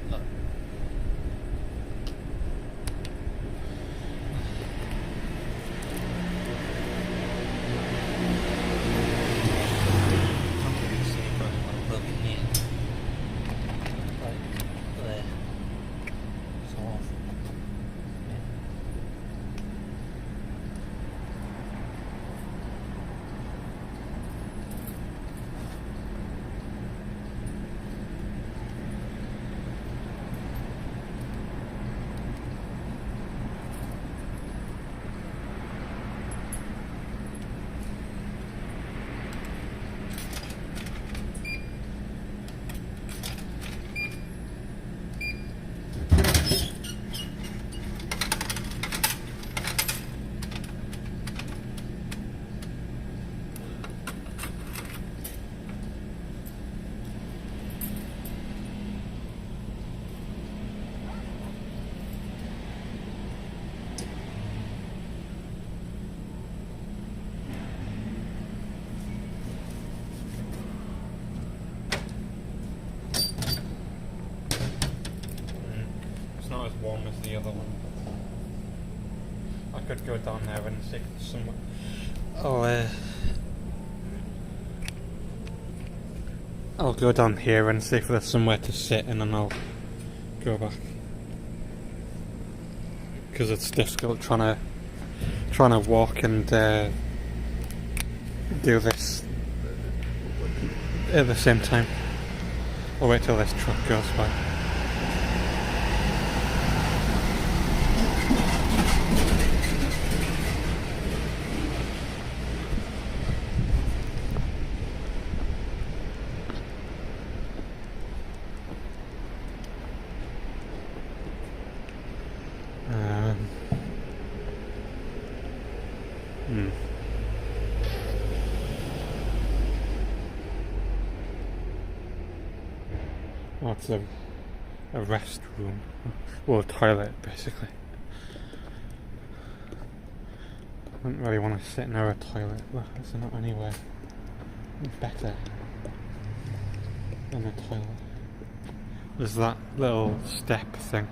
Speaker 1: not as warm as the other one. I could go down there and see somewhere. I'll go down here and see if there's somewhere to sit, and then I'll go back. Because it's difficult trying to walk and do this at the same time. I'll wait till this truck goes by. Oh, it's a restroom. Well, a toilet, basically. I wouldn't really want to sit near a toilet, but there's not anywhere better than a toilet. There's that little step thing.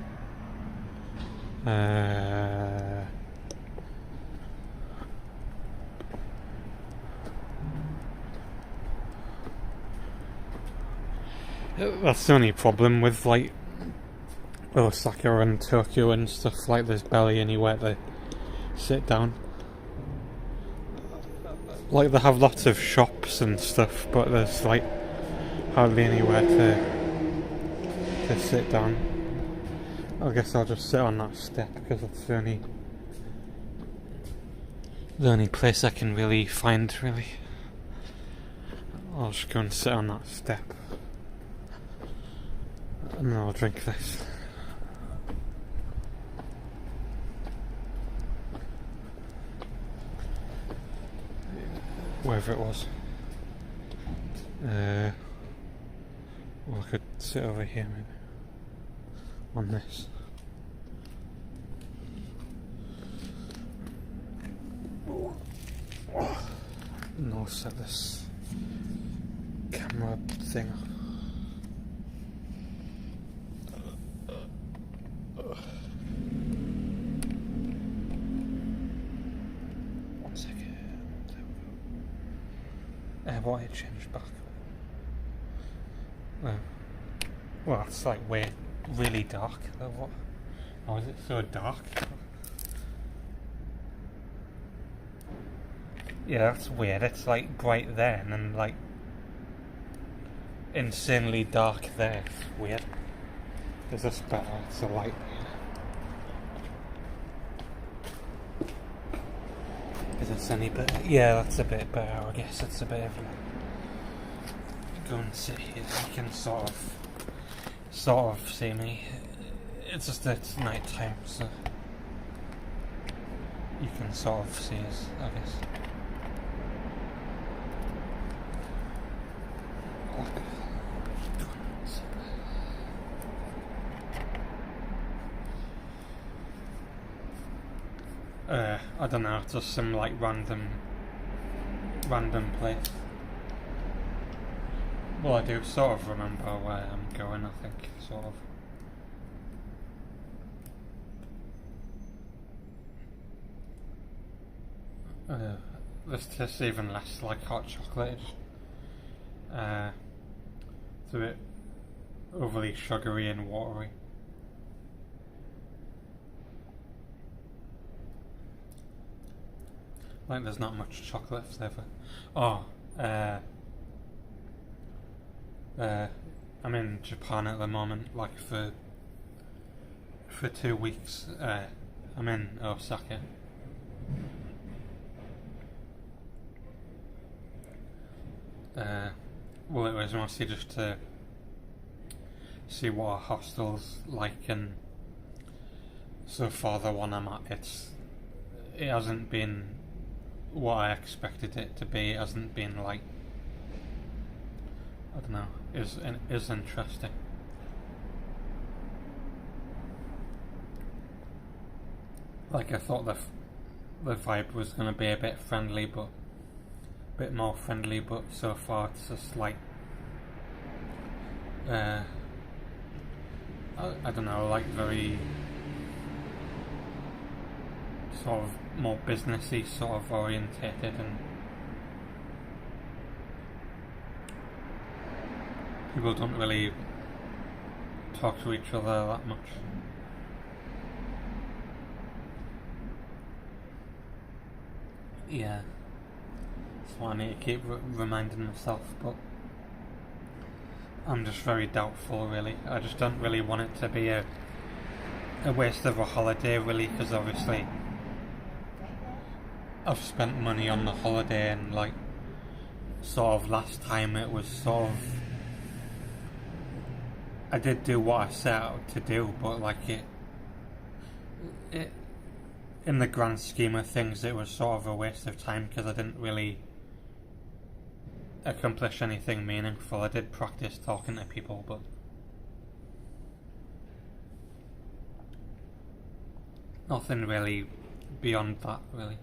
Speaker 1: That's the only problem with like Osaka and Tokyo and stuff, like there's barely anywhere to sit down. Like they have lots of shops and stuff, but there's like hardly anywhere to sit down. I guess I'll just sit on that step because that's the only place I can really find, really. I'll just go and sit on that step. And then I'll drink this. Wherever it was. Well, I could sit over here maybe. On this. And I'll set this camera thing up. Why it changed back? Well, it's like really dark. What? Oh, is it so dark? Yeah, that's weird. It's like bright there and then like insanely dark there. It's weird. Is this better? It's a light. Is this any better? Yeah, that's a bit better. I guess it's a bit of go and sit here. You can sort of see me. It's just that it's night time, so you can sort of see us, I guess. I don't know, just some like random place. Well, I do sort of remember where I'm going, I think, sort of. This tastes even less like hot chocolate. It's a bit overly sugary and watery. Like there's not much chocolate flavour. Oh, I'm in Japan at the moment, like for 2 weeks. I'm in Osaka. Well, it was mostly just to see what a hostel's like, and so far the one I'm at, it hasn't been what I expected it to be. It hasn't been like, I don't know, is interesting. Like I thought the vibe was going to be a bit friendly, but a bit more friendly, but so far it's just like I don't know, like very sort of more businessy sort of orientated, and people don't really talk to each other that much. Yeah, that's what I need to keep reminding myself, but I'm just very doubtful, really. I just don't really want it to be a waste of a holiday, really, because obviously I've spent money on the holiday, and like sort of last time it was sort of, I did do what I set out to do, but like it in the grand scheme of things, it was sort of a waste of time because I didn't really accomplish anything meaningful. I did practice talking to people, but nothing really beyond that, really.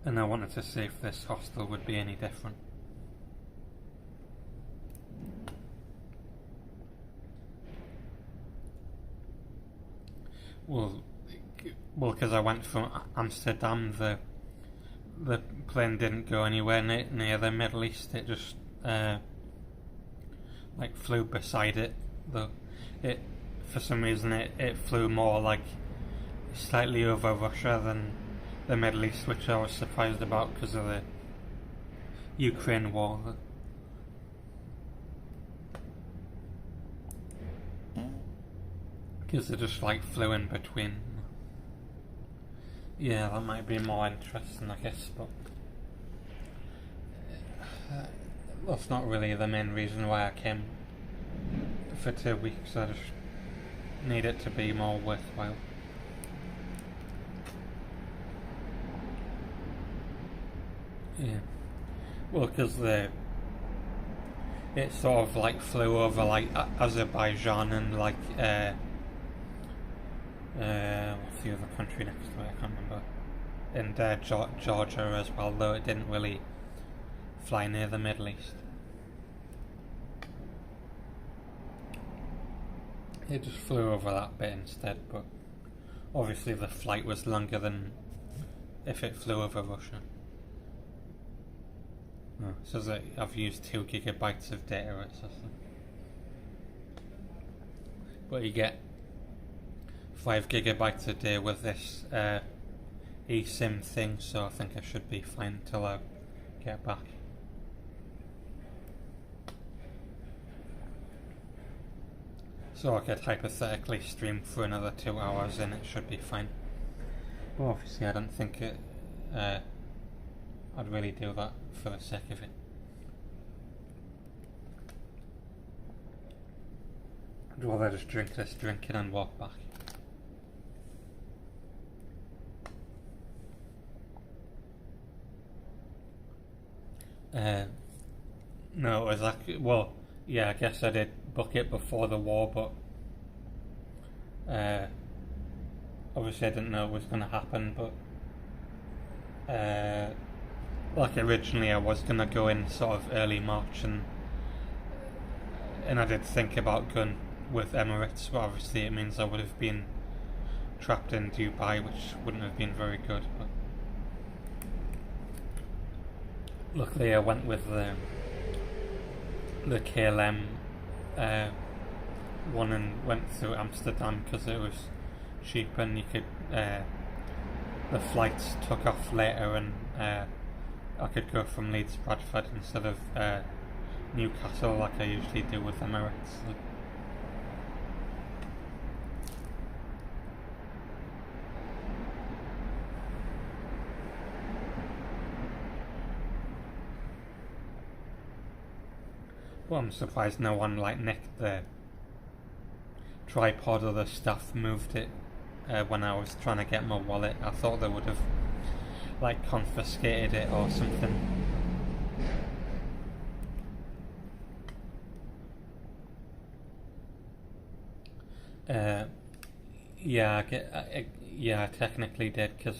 Speaker 1: And I wanted to see if this hostel would be any different. Well, because I went from Amsterdam, the plane didn't go anywhere near the Middle East. It just like flew beside it. Though it, for some reason, it flew more like slightly over Russia than the Middle East, which I was surprised about because of the Ukraine war. Because it just like flew in between. Yeah, that might be more interesting, I guess, but that's not really the main reason why I came for 2 weeks. I just need it to be more worthwhile. Yeah. Well, because it sort of like flew over like Azerbaijan and like what's the other country next to it? I can't remember. And Georgia as well, though it didn't really fly near the Middle East. It just flew over that bit instead, but obviously the flight was longer than if it flew over Russia. Oh, it says that I've used 2 gigabytes of data or something. But you get 5 gigabytes a day with this eSIM thing, so I think I should be fine till I get back. So I could hypothetically stream for another 2 hours and it should be fine. But obviously I don't think I'd really do that for the sake of it. I'd rather just drink this drink and walk back. No, it was like, well, yeah, I guess I did book it before the war, but obviously I didn't know it was going to happen, but like originally I was going to go in sort of early March, and I did think about going with Emirates, but obviously it means I would have been trapped in Dubai, which wouldn't have been very good, but luckily I went with the KLM one and went through Amsterdam because it was cheap and you could the flights took off later, and I could go from Leeds to Bradford instead of Newcastle like I usually do with Emirates. Well, I'm surprised no one like nicked the tripod or the stuff, moved it when I was trying to get my wallet. I thought they would have like confiscated it or something. Yeah, I technically did because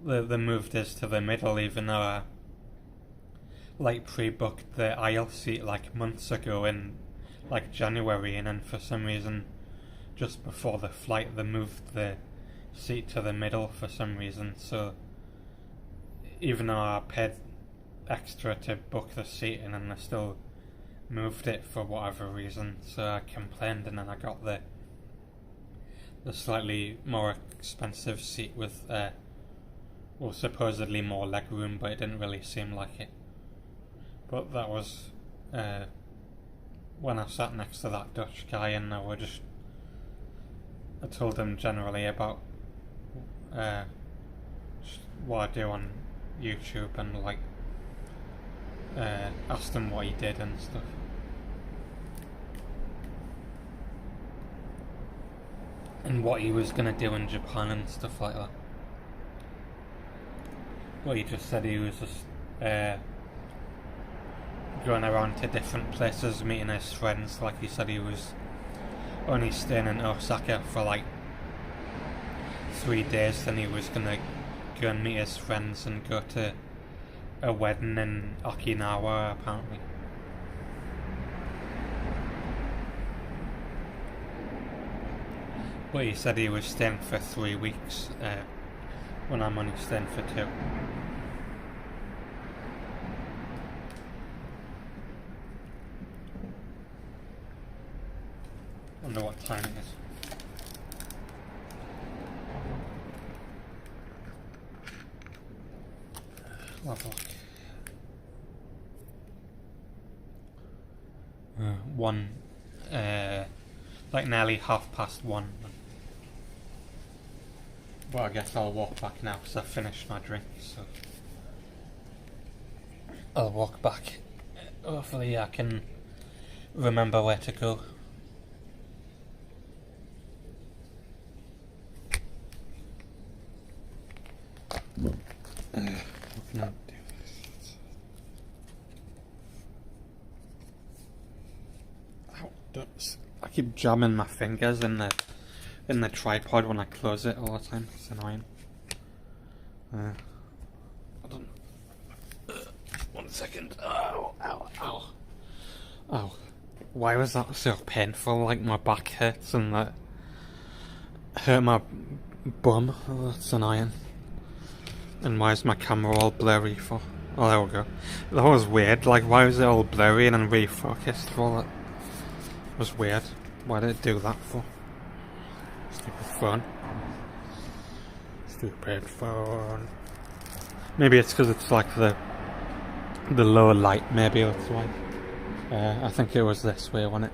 Speaker 1: they moved us to the middle, even though I like pre-booked the aisle seat like months ago in like January, and then for some reason just before the flight they moved the seat to the middle for some reason. So even though I paid extra to book the seat, and then they still moved it for whatever reason, so I complained, and then I got the slightly more expensive seat with well, supposedly more leg room, but it didn't really seem like it. But that was when I sat next to that Dutch guy, and I told him generally about what I do on YouTube, and like asked him what he did and stuff. And what he was gonna do in Japan and stuff like that. Well, he just said he was just going around to different places, meeting his friends. Like he said, he was only staying in Osaka for like 3 days, then he was gonna go and meet his friends and go to a wedding in Okinawa, apparently. But he said he was staying for 3 weeks, when I'm only staying for 2. Wonder what time it is. I'll have a look. 1, like nearly 1:30. Well, I guess I'll walk back now because I've finished my drink, so I'll walk back. Hopefully I can remember where to go. Not do this. Ow, I keep jamming my fingers in the tripod when I close it all the time. It's annoying. I don't. 1 second. Ow, ow, ow. Ow. Why was that so painful? Like my back hurts and that hurt my bum. Oh, that's annoying. And why is my camera all blurry for? Oh, there we go. That was weird. Like, why was it all blurry and then refocused for that? It was weird. Why did it do that for? Stupid phone. Stupid phone. Maybe it's because it's like the lower light. Maybe that's why. I think it was this way, wasn't it?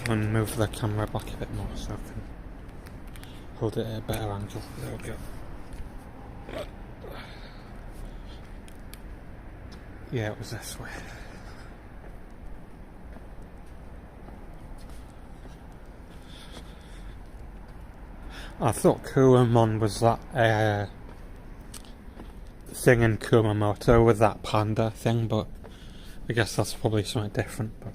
Speaker 1: And move the camera back a bit more so I can hold it at a better angle. There we go. Yeah, it was this way. I thought Kuramon was that thing in Kumamoto with that panda thing, but I guess that's probably something different. But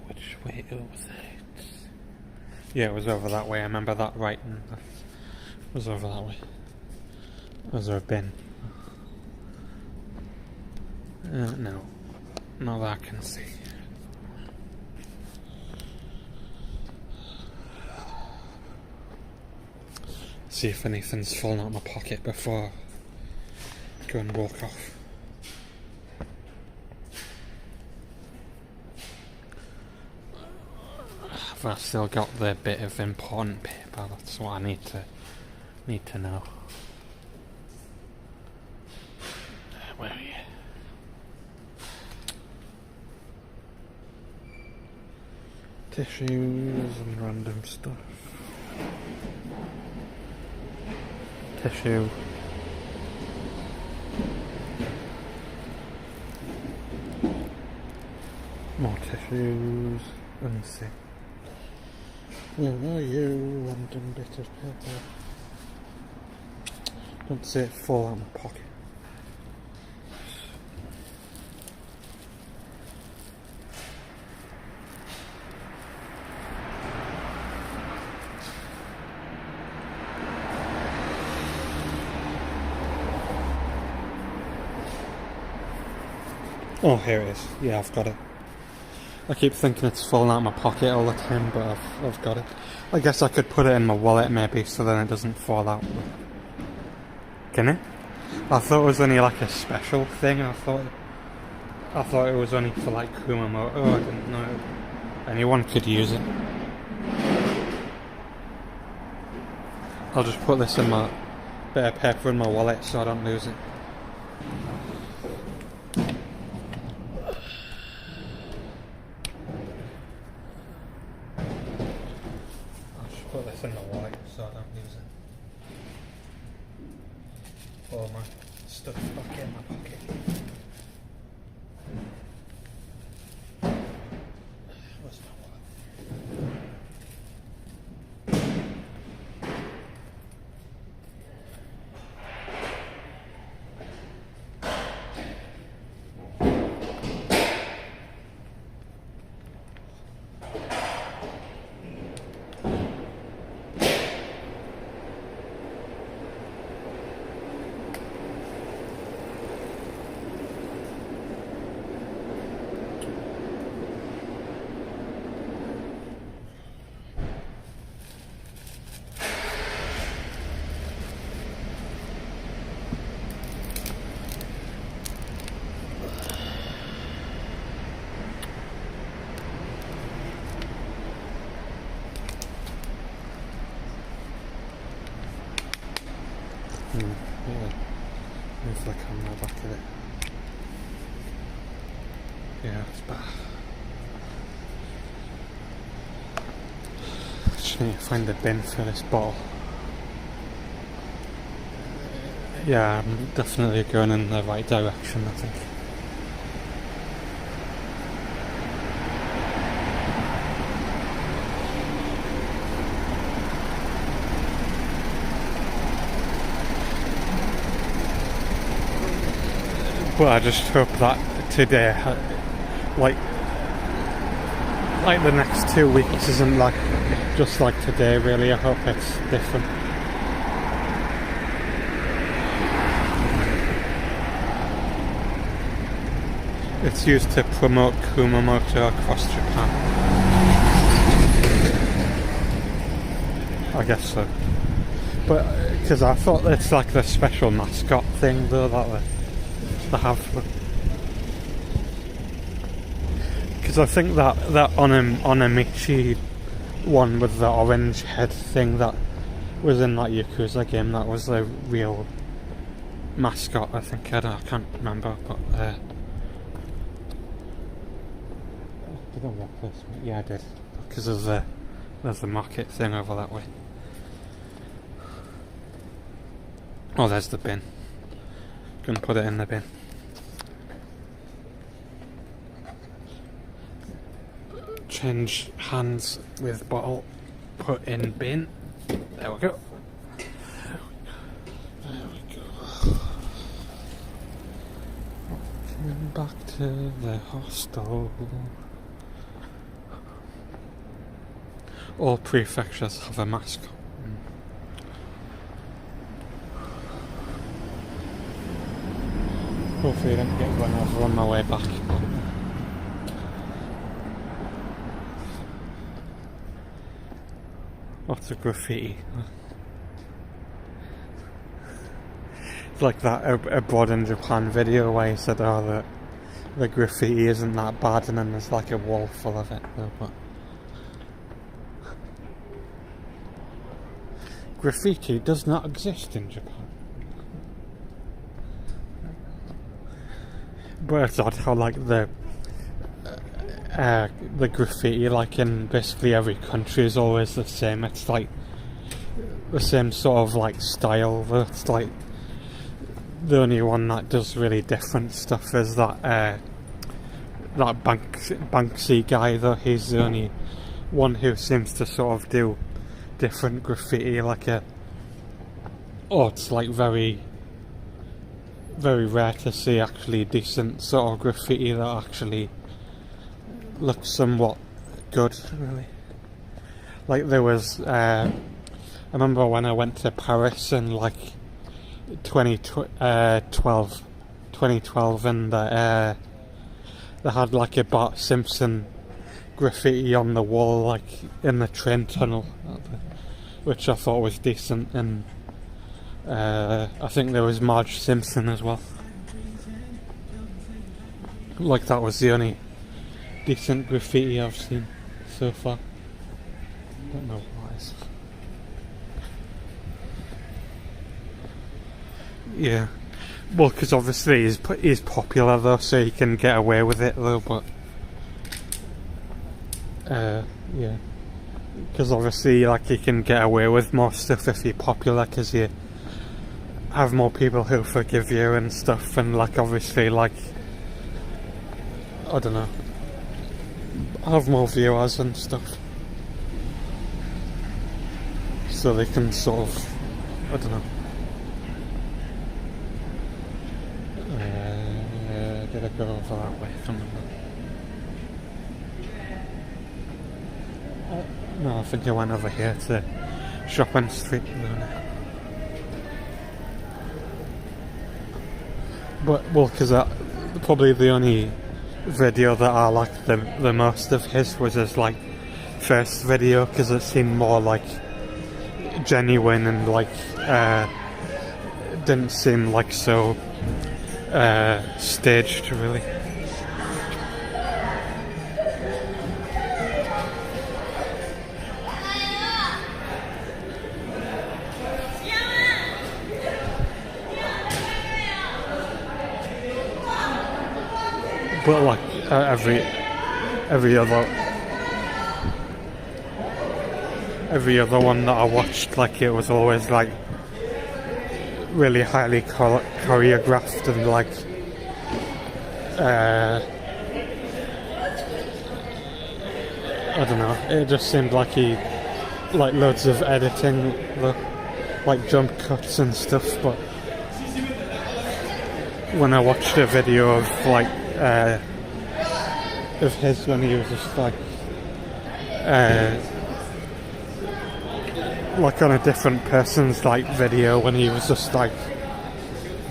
Speaker 1: which way was it? Yeah, it was over that way. I remember that right. It was over that way. Was there a bin? No. Not that I can see. See if anything's fallen out of my pocket before I go and walk off. I've still got the bit of important paper. That's what I need to know. Where are you? Tissues and random stuff. Tissue. More tissues. Let me see. Where are you, random bit of paper? Don't see it fall out of my pocket. Oh, here it is. Yeah, I've got it. I keep thinking it's falling out of my pocket all the time, but I've got it. I guess I could put it in my wallet maybe, so then it doesn't fall out. Can it? I thought it was only like a special thing. I thought I thought it was only for like Kumamoto. I didn't know anyone could use it. I'll just put this in my bit of paper in my wallet so I don't lose it. I'll just put this in my wallet so I don't lose it. All my stuff back in my pocket. Where's my wallet? Yeah. Move the camera back a bit. Yeah, it's better. Just need to find the bin for this bottle. Yeah, I'm definitely going in the right direction, I think. But I just hope that today, like the next 2 weeks isn't like just like today really. I hope it's different. It's used to promote Kumamoto across Japan. I guess so. But, because I thought it's like the special mascot thing though that they have. Because I think that Onamichi one with the orange head thing that was in that Yakuza game, that was the real mascot, I think. I can't remember, but did I walk this way? Yeah, I did. Because there's the market thing over that way. Oh, there's the bin. Gonna put it in the bin. Change hands with bottle. Put in bin. There we go. There we go. Coming back to the hostel. All prefectures have a mascot. Hopefully I don't get run over on my way back. Lots of graffiti. It's like that Abroad in Japan video where he said, oh, the graffiti isn't that bad, and then there's like a wall full of it. But graffiti does not exist in Japan. But it's odd how like the graffiti, like in basically every country, is always the same. It's like the same sort of like style. But it's like the only one that does really different stuff is that Banksy guy. Though he's the only one who seems to sort of do different graffiti. Like it's like very, very rare to see actually decent sort of graffiti that actually looks somewhat good, really. Like there was, I remember when I went to Paris in like 2012, and they had like a Bart Simpson graffiti on the wall, like in the train tunnel, which I thought was decent, and I think there was Marge Simpson as well. Like that was the only decent graffiti I've seen so far. Don't know why. Yeah. Well, because obviously he's popular though, so he can get away with it though, but... yeah. Because obviously, like, you can get away with more stuff if you're popular, because you have more people who forgive you and stuff, and, like, obviously, like... I don't know. Have more viewers and stuff. So they can sort of... I don't know. Did I go over that way? I can't remember. No, I think I went over here to Shopping Street. But, well, because probably the only video that I liked the most of his was his, like, first video, because it seemed more, like, genuine and, like, didn't seem, like, so staged, really. But like every other one that I watched, like, it was always like really highly choreographed and like I don't know, it just seemed like he like loads of editing, like jump cuts and stuff. But when I watched a video of like of his when he was just like on a different person's like video, when he was just like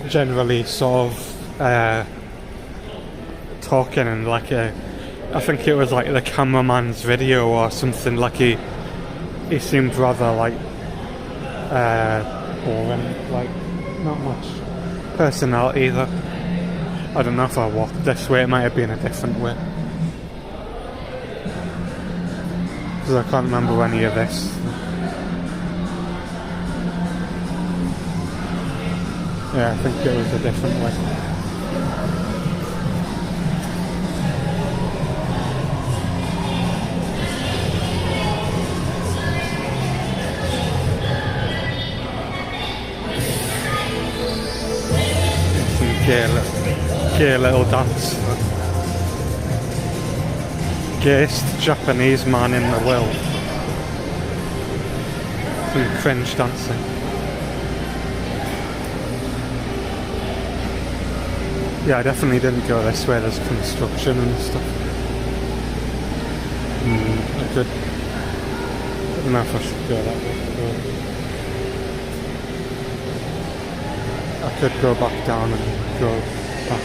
Speaker 1: generally sort of talking, and like I think it was like the cameraman's video or something, like he seemed rather like boring, like not much personality either. I don't know if I walked this way, it might have been a different way, because I can't remember any of this. Yeah, I think it was a different way. Some gay little dance. Gayest Japanese man in the world. Some cringe dancing. Yeah, I definitely didn't go this way, there's construction and stuff. I don't know if I should go that way. I could go back down and go back.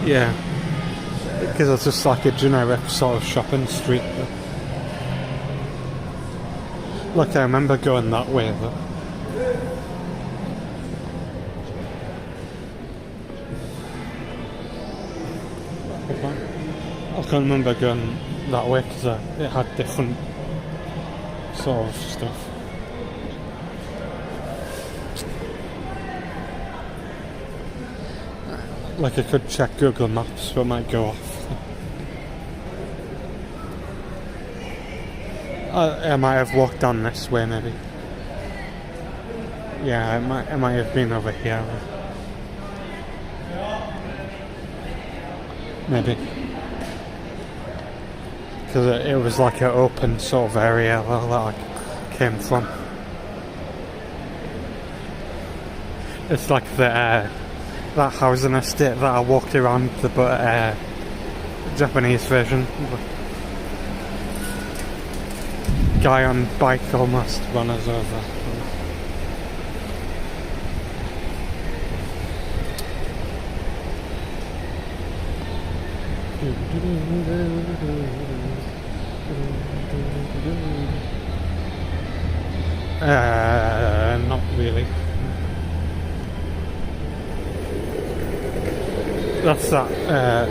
Speaker 1: Yeah, because it's just like a generic sort of shopping street. Like, I remember going that way though. I can't remember going that way because it had different sort of stuff. Like, I could check Google Maps, but it might go off. I might have walked down this way, maybe. Yeah, it might have been over here. Maybe. Because it was like an open sort of area that I came from. It's like that housing estate that I walked around, but Japanese version. Guy on bike almost run us over. Not really. That's that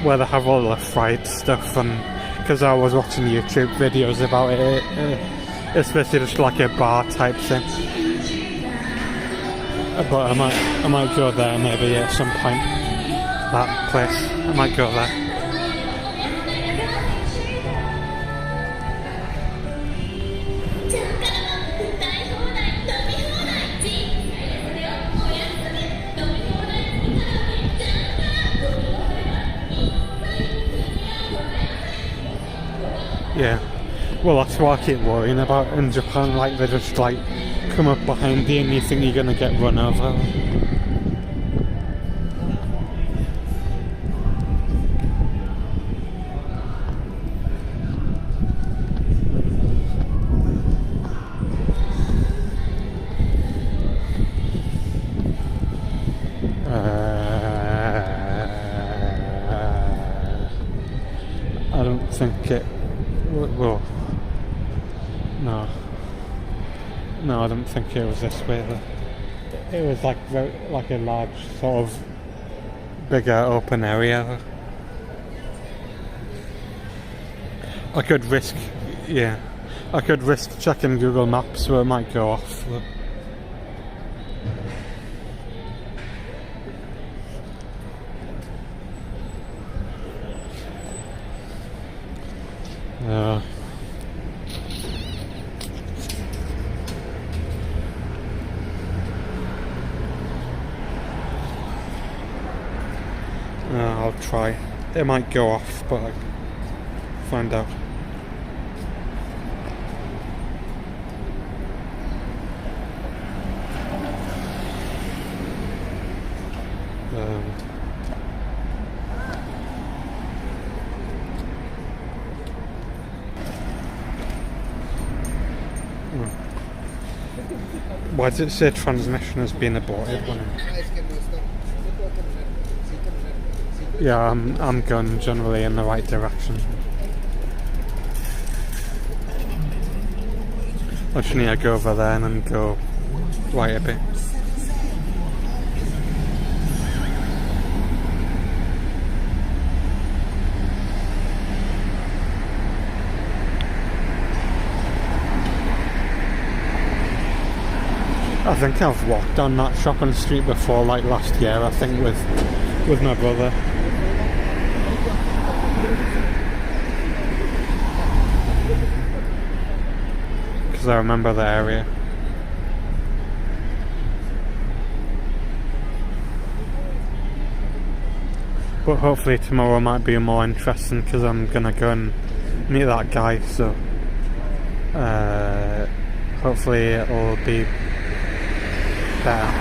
Speaker 1: where they have all the fried stuff, and because I was watching YouTube videos about it, it's basically just like a bar type thing. But I might go there maybe at some point. That place, I might go there. Yeah, well that's what I keep worrying about in Japan, like they just like come up behind you and you think you're gonna get run over. I don't think it. Well, no, I don't think it was this way. It was like like a large sort of bigger open area. I could risk checking Google Maps, so it might go off. I'll try. It might go off, but I'll find out. Why does it say transmission has been aborted? Yeah, I'm going generally in the right direction. I just need to go over there and then go right a bit. I think I've walked on that shopping street before, like last year, I think with my brother. Because I remember the area. But hopefully tomorrow might be more interesting because I'm gonna go and meet that guy, so hopefully it'll be better.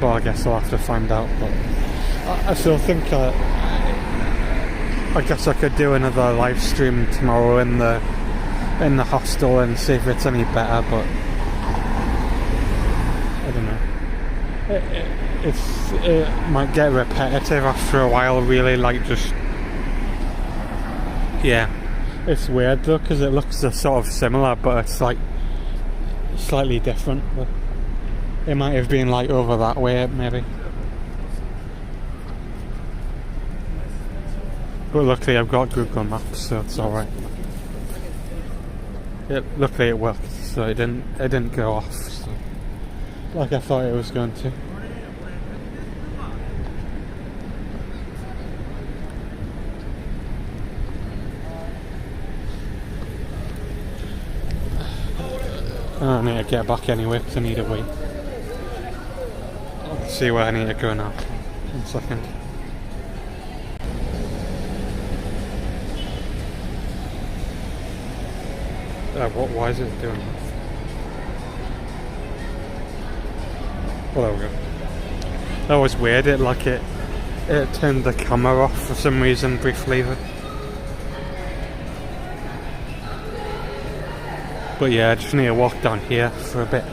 Speaker 1: But I guess I'll have to find out. But I still think I guess I could do another live stream tomorrow in the hostel and see if it's any better. But I don't know. It might get repetitive after a while. Really, like just yeah. It's weird though because it looks sort of similar, but it's like slightly different. But it might have been like over that way maybe. But luckily I've got Google Maps, so it's alright. Luckily it worked, so it didn't go off, so, like I thought it was going to. I need to get back anyway because I need a wee. Let's see where I need to go now. 1 second. Why is it doing that? Well, there we go. That was weird. It It turned the camera off for some reason briefly. But yeah, I just need to walk down here for a bit.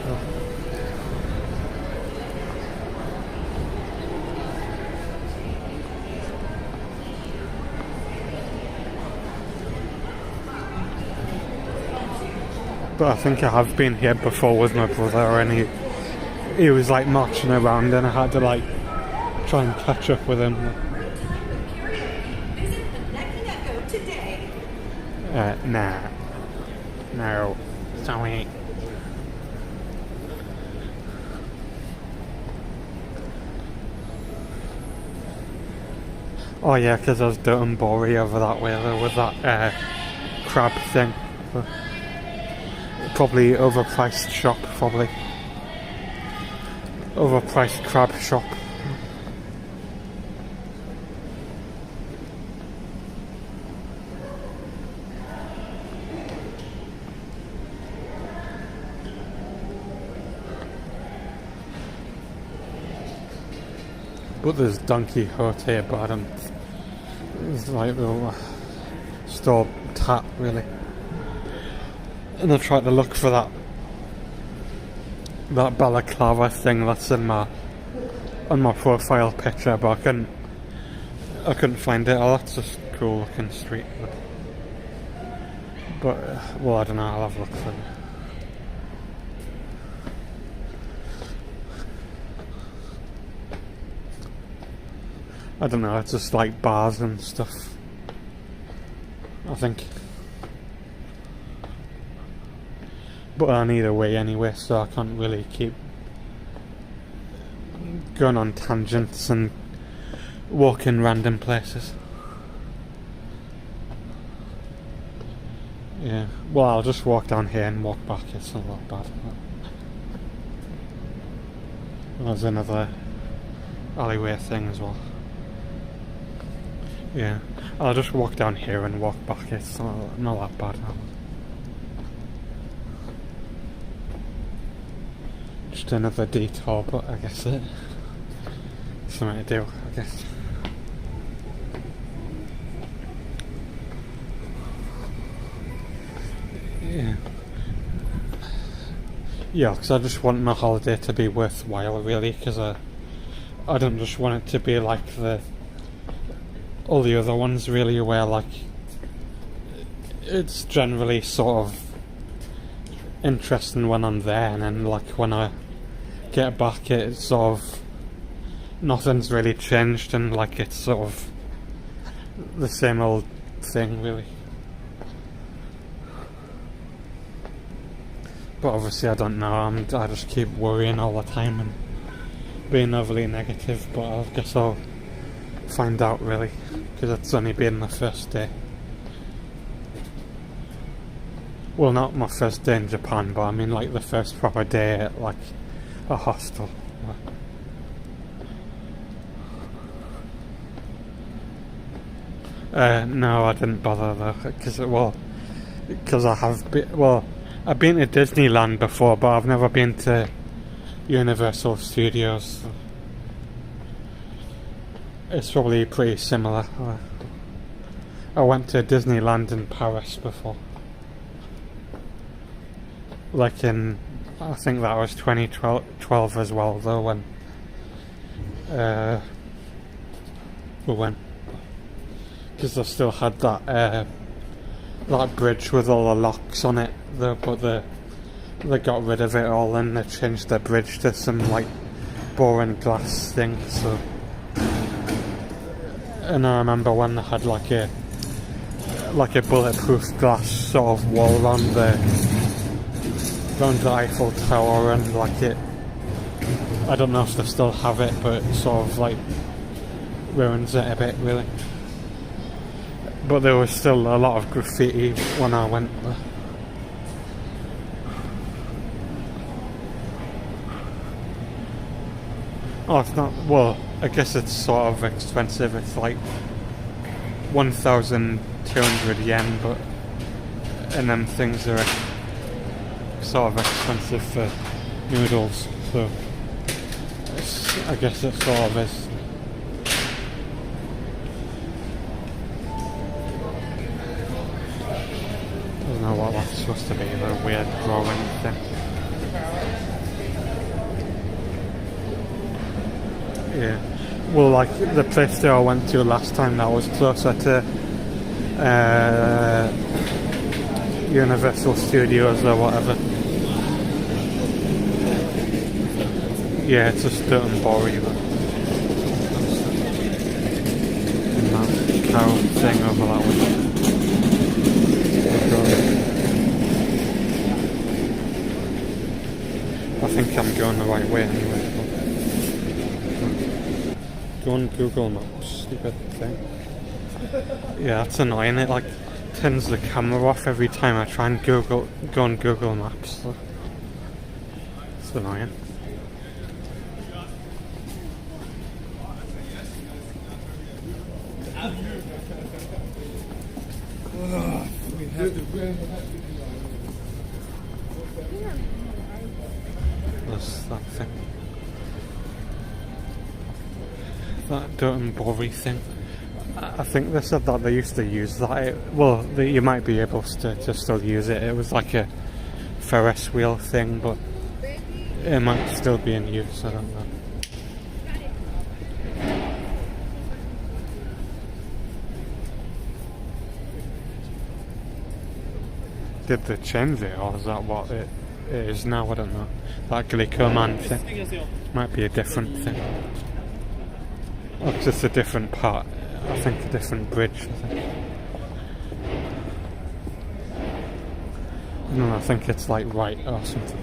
Speaker 1: But I think I have been here before with my brother, and he was like marching around, and I had to like try and catch up with him. Nah. No. Sorry. Oh yeah, because I was doing Bori over that way there with that crab thing. Probably overpriced shop, probably. Overpriced crab shop. But there's Don Quixote here, but I don't. It's like the store tap, really. And I tried to look for that balaclava thing that's on my profile picture, but I couldn't find it. Oh, that's just a cool looking street. But well, I don't know. I'll have a look for it. I don't know. It's just like bars and stuff, I think. But I need a way anyway, so I can't really keep going on tangents and walking random places. Yeah, well, I'll just walk down here and walk back. It's not that bad. There's another alleyway thing as well. Yeah, I'll just walk down here and walk back. It's not that bad. Just another detour, but I guess it's something to do, I guess. Yeah, because I just want my holiday to be worthwhile, really, because I don't just want it to be like all the other ones, really, where like it's generally sort of interesting when I'm there, and then like when I get back, it's sort of nothing's really changed, and like it's sort of the same old thing, really. But obviously I don't know, I just keep worrying all the time and being overly negative, but I guess I'll find out, really, because it's only been the first day. Well, not my first day in Japan, but I mean like the first proper day at like a hostel. No, I didn't bother though, because I have been, I've been to Disneyland before, but I've never been to Universal Studios. It's probably pretty similar. I went to Disneyland in Paris before. Like in, I think that was 2012 as well, though, when we went. Because they still had that bridge with all the locks on it, but they got rid of it all and they changed the bridge to some like boring glass thing. So, and I remember when they had like a bulletproof glass sort of wall around the Eiffel Tower, and like it, I don't know if they still have it, but it sort of like ruins it a bit, really. But there was still a lot of graffiti when I went there. Oh, it's not, well, I guess it's sort of expensive. It's like 1,200 yen, but, and them things are sort of expensive for noodles, so I guess it sort of is. know what that's supposed to be, the weird drawing thing. Yeah. Well, like the place that I went to last time, that was closer to Universal Studios or whatever. Yeah, it's just dirt and boring. And that cow thing over that way. I think I'm going the right way anyway. Go on Google Maps, stupid thing. Yeah, that's annoying. It like turns the camera off every time I try and go on Google Maps. So it's annoying. There's that thing. That dirt and boring thing. I think they said that they used to use that. You might be able to still use it. It was like a Ferris wheel thing, but it might still be in use. I don't know. Did they change it, or is that what it is now? I don't know. That Glico Man thing might be a different thing. Or just a different part. I think a different bridge. I think. No, I think it's like right or something.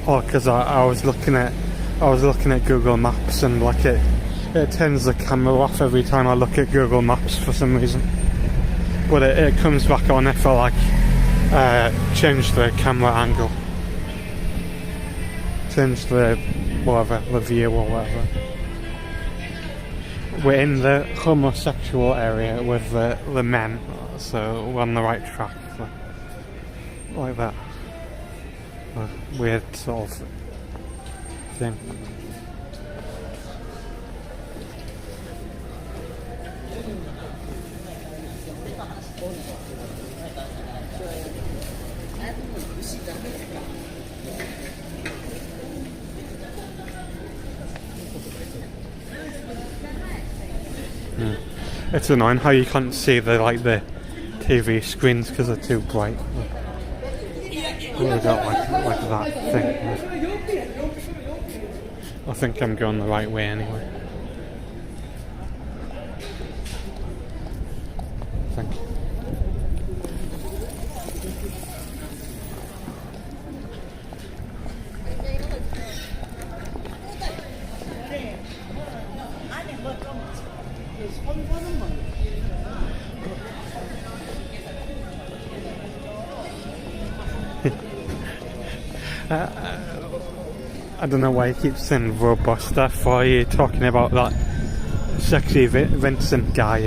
Speaker 1: Oh, because I was looking at Google Maps, and like it turns the camera off every time I look at Google Maps for some reason. But it comes back on if I like change the camera angle, change the view or whatever. We're in the homosexual area with the men, so we're on the right track, like that. A weird sort of thing. It's annoying how you can't see the TV screens because they're too bright. We got like that thing. I think I'm going the right way anyway. Thank you. I don't know why you keep saying Robusta for you talking about that sexy Vincent guy.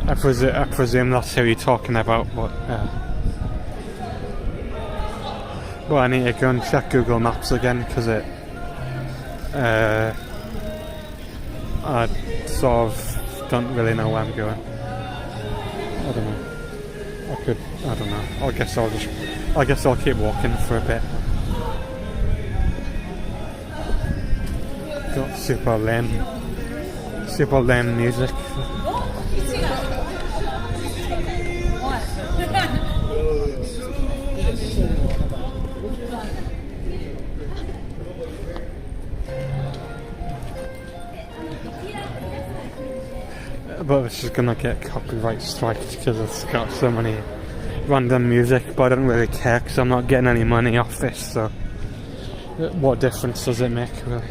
Speaker 1: I presume that's who you're talking about, but I need to go and check Google Maps again because I sort of don't really know where I'm going. I don't know. I don't know. I guess I'll keep walking for a bit. Got super lame music. But this is gonna get copyright striked because it's got so many random music, but I don't really care because I'm not getting any money off this, so what difference does it make, really?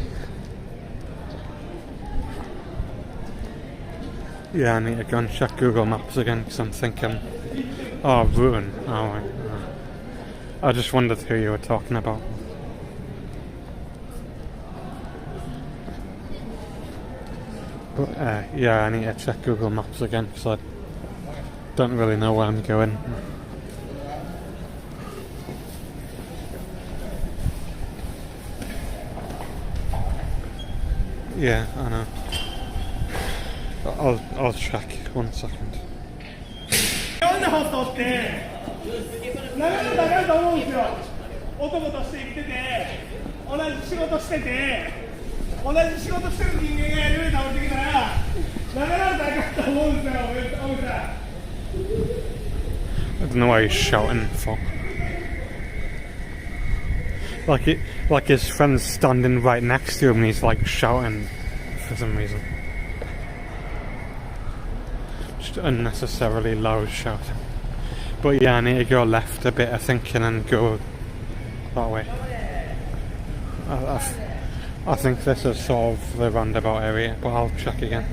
Speaker 1: Yeah, I need to go and check Google Maps again because I'm thinking, oh, ruin. Oh, right. I just wondered who you were talking about. But yeah, I need to check Google Maps again because I don't really know where I'm going. Yeah, I know. I'll check. 1 second.
Speaker 3: 日本のホストってなかなか長いと思うんですよ。男として生きてて、同じ仕事してて、同じ仕事してる人間がエレベーター降りてきたら、なかなか長いと思うんですよ、おじさん。
Speaker 1: I don't know why he's shouting for. Like his friend's standing right next to him and he's like shouting for some reason. Just unnecessarily loud shouting. But yeah, I need to go left a bit, I think, and then go that way. I think this is sort of the roundabout area, but I'll check again.